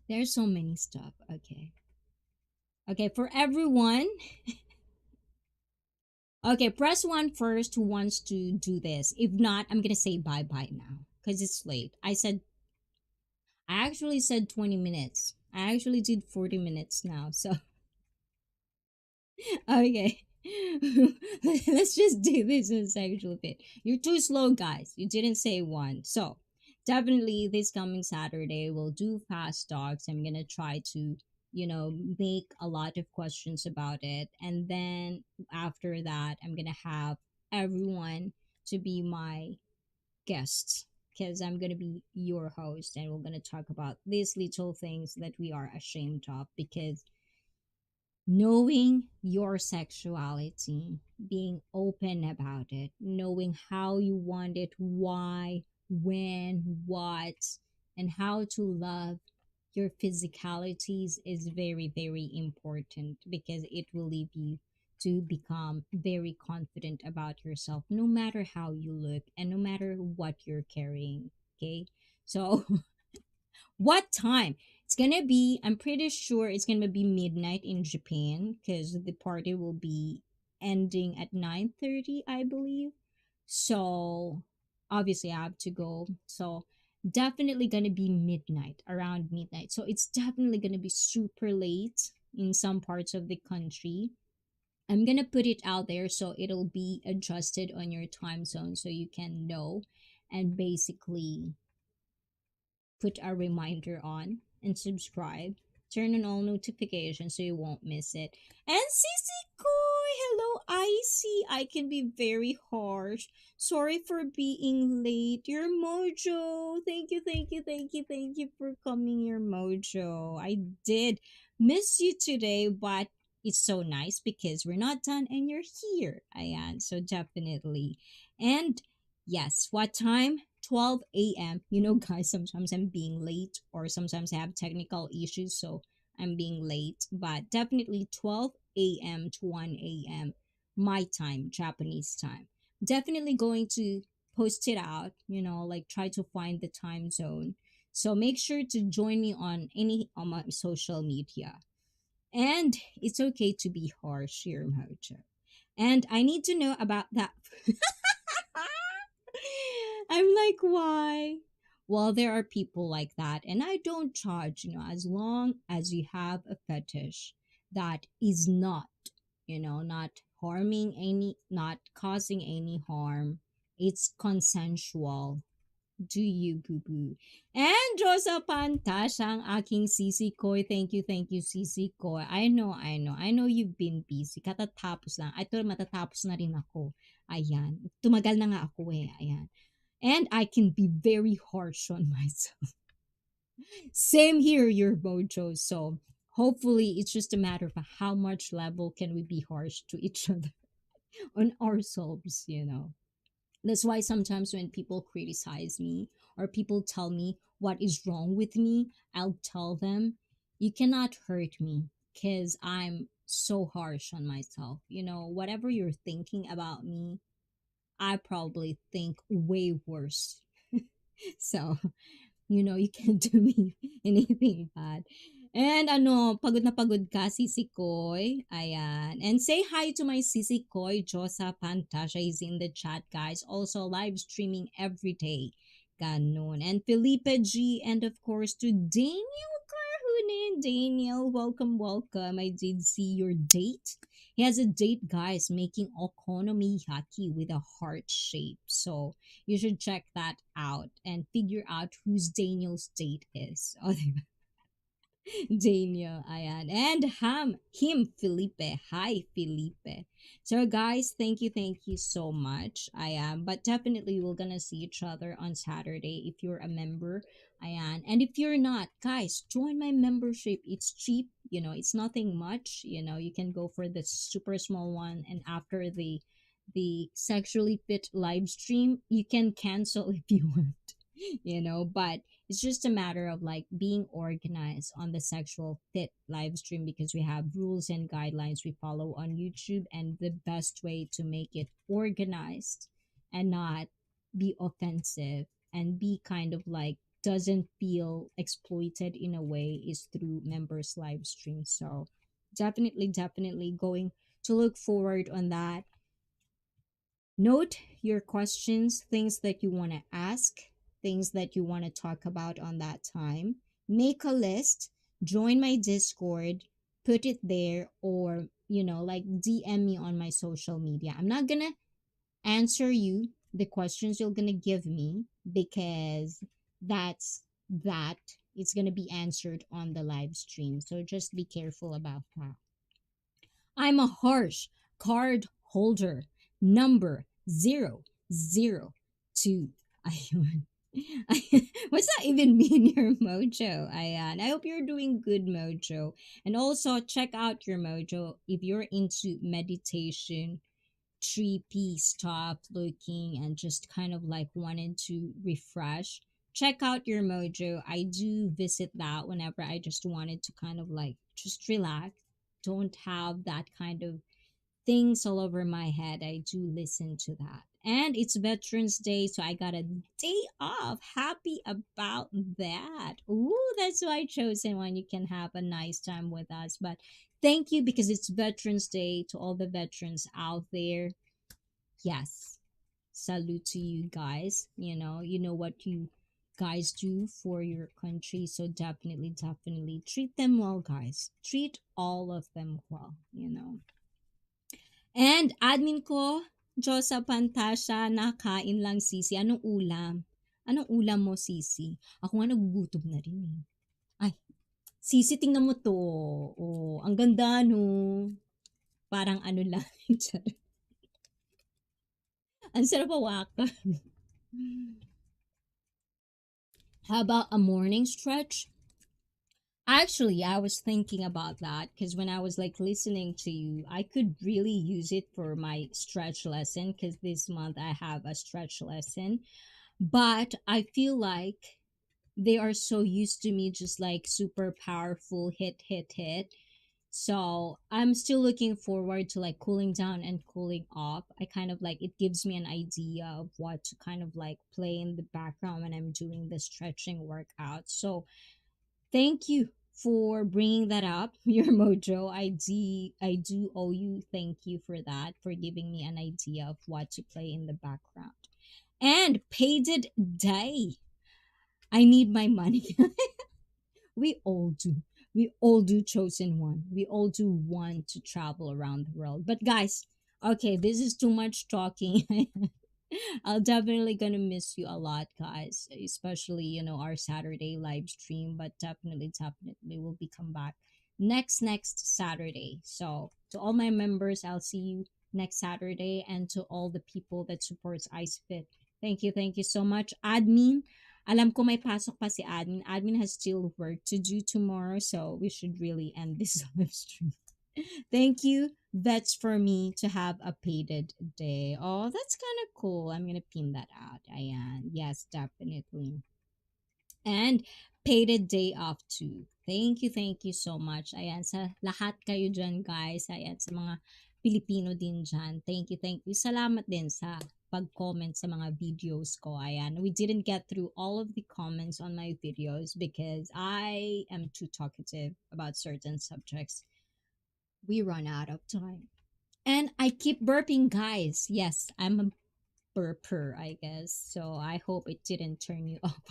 there's so many stuff. Okay. Okay, for everyone. Okay, press one first who wants to do this. If not, I'm gonna say bye bye now because it's late. I actually said 20 minutes. I actually did 40 minutes now. So okay. Let's just do this in sexual fit. You're too slow, guys. You didn't say one. So definitely this coming Saturday we'll do fast talks. I'm gonna try to, you know, make a lot of questions about it. And then after that, I'm gonna have everyone to be my guests because I'm gonna be your host and we're gonna talk about these little things that we are ashamed of because knowing your sexuality, being open about it, knowing how you want it, why, when, what, and how to love your physicalities is very, very important because it will lead you to become very confident about yourself no matter how you look and no matter what you're carrying. Okay. So what time? It's gonna be, I'm pretty sure it's gonna be midnight in Japan because the party will be ending at 9:30, I believe. So obviously I have to go. So definitely gonna be midnight, around midnight. So it's definitely gonna be super late in some parts of the country. I'm gonna put it out there so it'll be adjusted on your time zone so you can know and basically put a reminder on and subscribe. Turn on all notifications so you won't miss it. And Sissy Koy, hello Icy. I can be very harsh. Sorry for being late. Your mojo. Thank you for coming, your mojo. I did miss you today, but it's so nice because we're not done and you're here. Ayan, so definitely. And yes, what time? 12 a.m. You know, guys, sometimes I'm being late or sometimes I have technical issues, so I'm being late. But definitely 12 a.m. to 1 a.m. my time, Japanese time. Definitely going to post it out, you know, like try to find the time zone. So make sure to join me on any on my social media. And it's okay to be harsh here, Mojo. And I need to know about that. I'm like, why? Well, there are people like that, and I don't judge, you know, as long as you have a fetish that is not, you know, not harming any, not causing any harm, it's consensual. Do you, boo boo? And Josa Pantasha, ang aking Sisi Koy. Thank you, Sisi Koy. I know you've been busy. Katatapos lang. Ito, matatapos na rin ako. Ayan. Tumagal na nga ako eh. Ayan. And I can be very harsh on myself. Same here, your Mojo. So hopefully it's just a matter of how much level can we be harsh to each other on ourselves, you know. That's why sometimes when people criticize me or people tell me what is wrong with me, I'll tell them, you cannot hurt me because I'm so harsh on myself. You know, whatever you're thinking about me, I probably think way worse. So you can't do me anything bad. And pagod na pagod ka, Sisi Koy. Ayan. And say hi to my Sisi Koy, Josa Pantasha is in the chat, guys. Also live streaming every day. Ganon. And Felipe G, and of course to Daniel Carhunin. Daniel, welcome, welcome. I did see your date. He has a date, guys, making okonomiyaki with a heart shape. So, you should check that out and figure out whose Daniel's date is. Oh, Daniel, ayan. And him, Felipe. Hi, Felipe. So, guys, thank you so much. I am, but definitely we're gonna see each other on Saturday if you're a member. Ayan. And if you're not, guys, join my membership. It's cheap, it's nothing much. You can go for the super small one, and after the sexually fit live stream, you can cancel if you want. But it's just a matter of like being organized on the sexual fit live stream because we have rules and guidelines we follow on YouTube, and the best way to make it organized and not be offensive and be kind of like doesn't feel exploited in a way is through members live stream. So definitely going to look forward on that. Note your questions, things that you want to ask, things that you want to talk about on that time. Make a list, join my Discord, put it there, or, like DM me on my social media. I'm not going to answer you the questions you're going to give me because that it's going to be answered on the live stream. So just be careful about that. I'm a harsh card holder. Number 002. Ayun. What's that even mean, your mojo? Ayan. I hope you're doing good, mojo. And also, check out your mojo if you're into meditation, trippy stuff, looking, and just kind of like wanting to refresh. Check out your mojo. I do visit that whenever I just wanted to kind of like just relax, don't have that kind of things all over my head. I do listen to that. And it's Veterans Day, so I got a day off. Happy about that. Ooh, that's why I chosen one. You can have a nice time with us. But thank you because it's Veterans Day to all the veterans out there. Yes. Salute to you guys. You know what you guys do for your country. So definitely treat them well, guys. Treat all of them well. And admin ko, Josa Pantasha, nakain lang sisi. Anong ulam? Anong ulam mo, sisi? Ako nga nagugutom na rin eh. Ay, sisi, tingnan mo to. Oh, ang ganda no. Parang ano lang. Ang sarap hawakan. How about a morning stretch? Actually, I was thinking about that because when I was like listening to you, I could really use it for my stretch lesson because this month I have a stretch lesson. But I feel like they are so used to me just like super powerful hit. So I'm still looking forward to like cooling down and cooling off. I kind of like it gives me an idea of what to kind of like play in the background when I'm doing the stretching workout. So thank you for bringing that up, your mojo. I do owe you. Thank you for that, for giving me an idea of what to play in the background. And paid day. I need my money. We all do. We all do, chosen one. We all do want to travel around the world. But guys, okay, this is too much talking. I'll definitely gonna miss you a lot, guys. Especially, our Saturday live stream. But definitely will be come back next Saturday. So to all my members, I'll see you next Saturday, and to all the people that supports IceFit. Thank you so much, admin. Alam ko may pasok pa si admin. Admin has still work to do tomorrow, so we should really end this live stream. Thank you. That's for me to have a paid day. Oh, that's kind of cool. I'm gonna pin that out. Ayan. Yes, definitely. And paid day off too. Thank you so much. Ayan, sa lahat kayo dyan, guys. Ayan, sa mga Pilipino din dyan. Thank you. Salamat din sa pag-comment sa mga videos ko. Ayan, we didn't get through all of the comments on my videos because I am too talkative about certain subjects. We run out of time. And I keep burping, guys. Yes, I'm a burper, I guess. So I hope it didn't turn you off.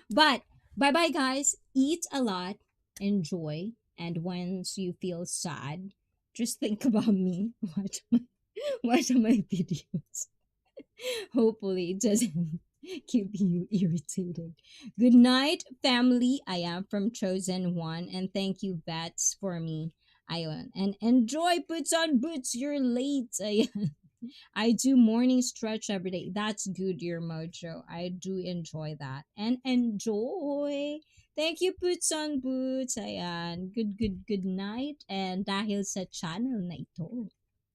But bye bye, guys. Eat a lot, enjoy, and once you feel sad, just think about me. Watch my videos. Hopefully, it doesn't keep you irritated. Good night, family. I am from Chosen One, and thank you, Vets, for me. Ayon. And enjoy Puts on Boots. You're late. Ayan. I do morning stretch every day. That's good, your mojo. I do enjoy that. And enjoy. Thank you, Puts on Boots. Ayan. Good night. And dahil sa channel na ito,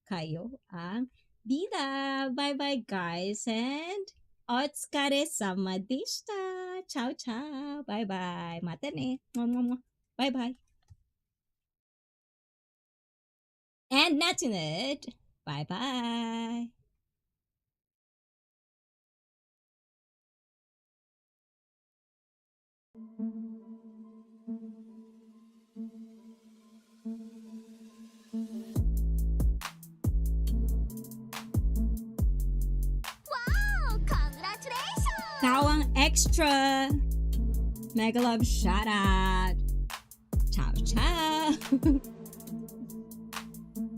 kayo ang BIDA. Bye-bye, guys. And otsukare sama deshita. Ciao, ciao. Bye-bye. Mata ne. Bye-bye. And Natinit. Bye-bye. Wow! Congratulations! Kawang extra. Mega love shout out. Ciao, ciao.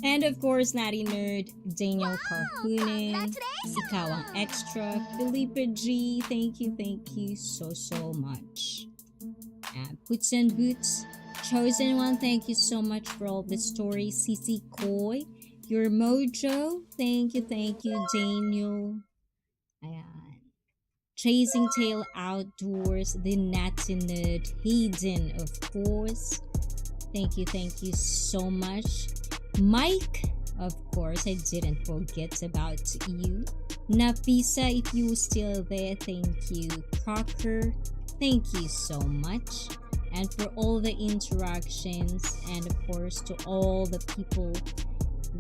And of course, Natty Nerd, Daniel Carhunin, Ikawang Extra, Felipe G, thank you so much. And Puts and Boots, Chosen One, thank you so much for all the stories. CC Koi, Your Mojo, thank you, Daniel. Ayan. Chasing Tail Outdoors, the Natty Nerd, Hayden, of course. Thank you so much. Mike, of course, I didn't forget about you. Nafisa, if you still there, thank you. Crocker, thank you so much. And for all the interactions, and of course to all the people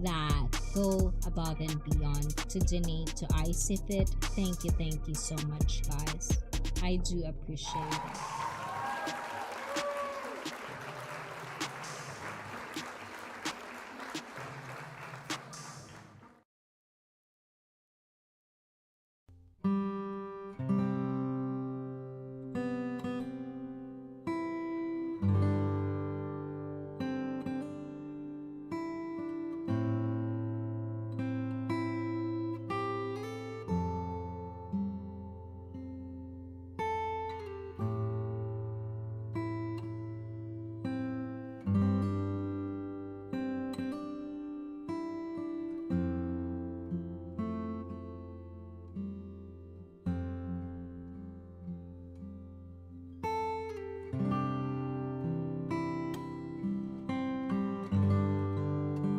that go above and beyond to donate to ICEE, thank you so much, guys. I do appreciate it.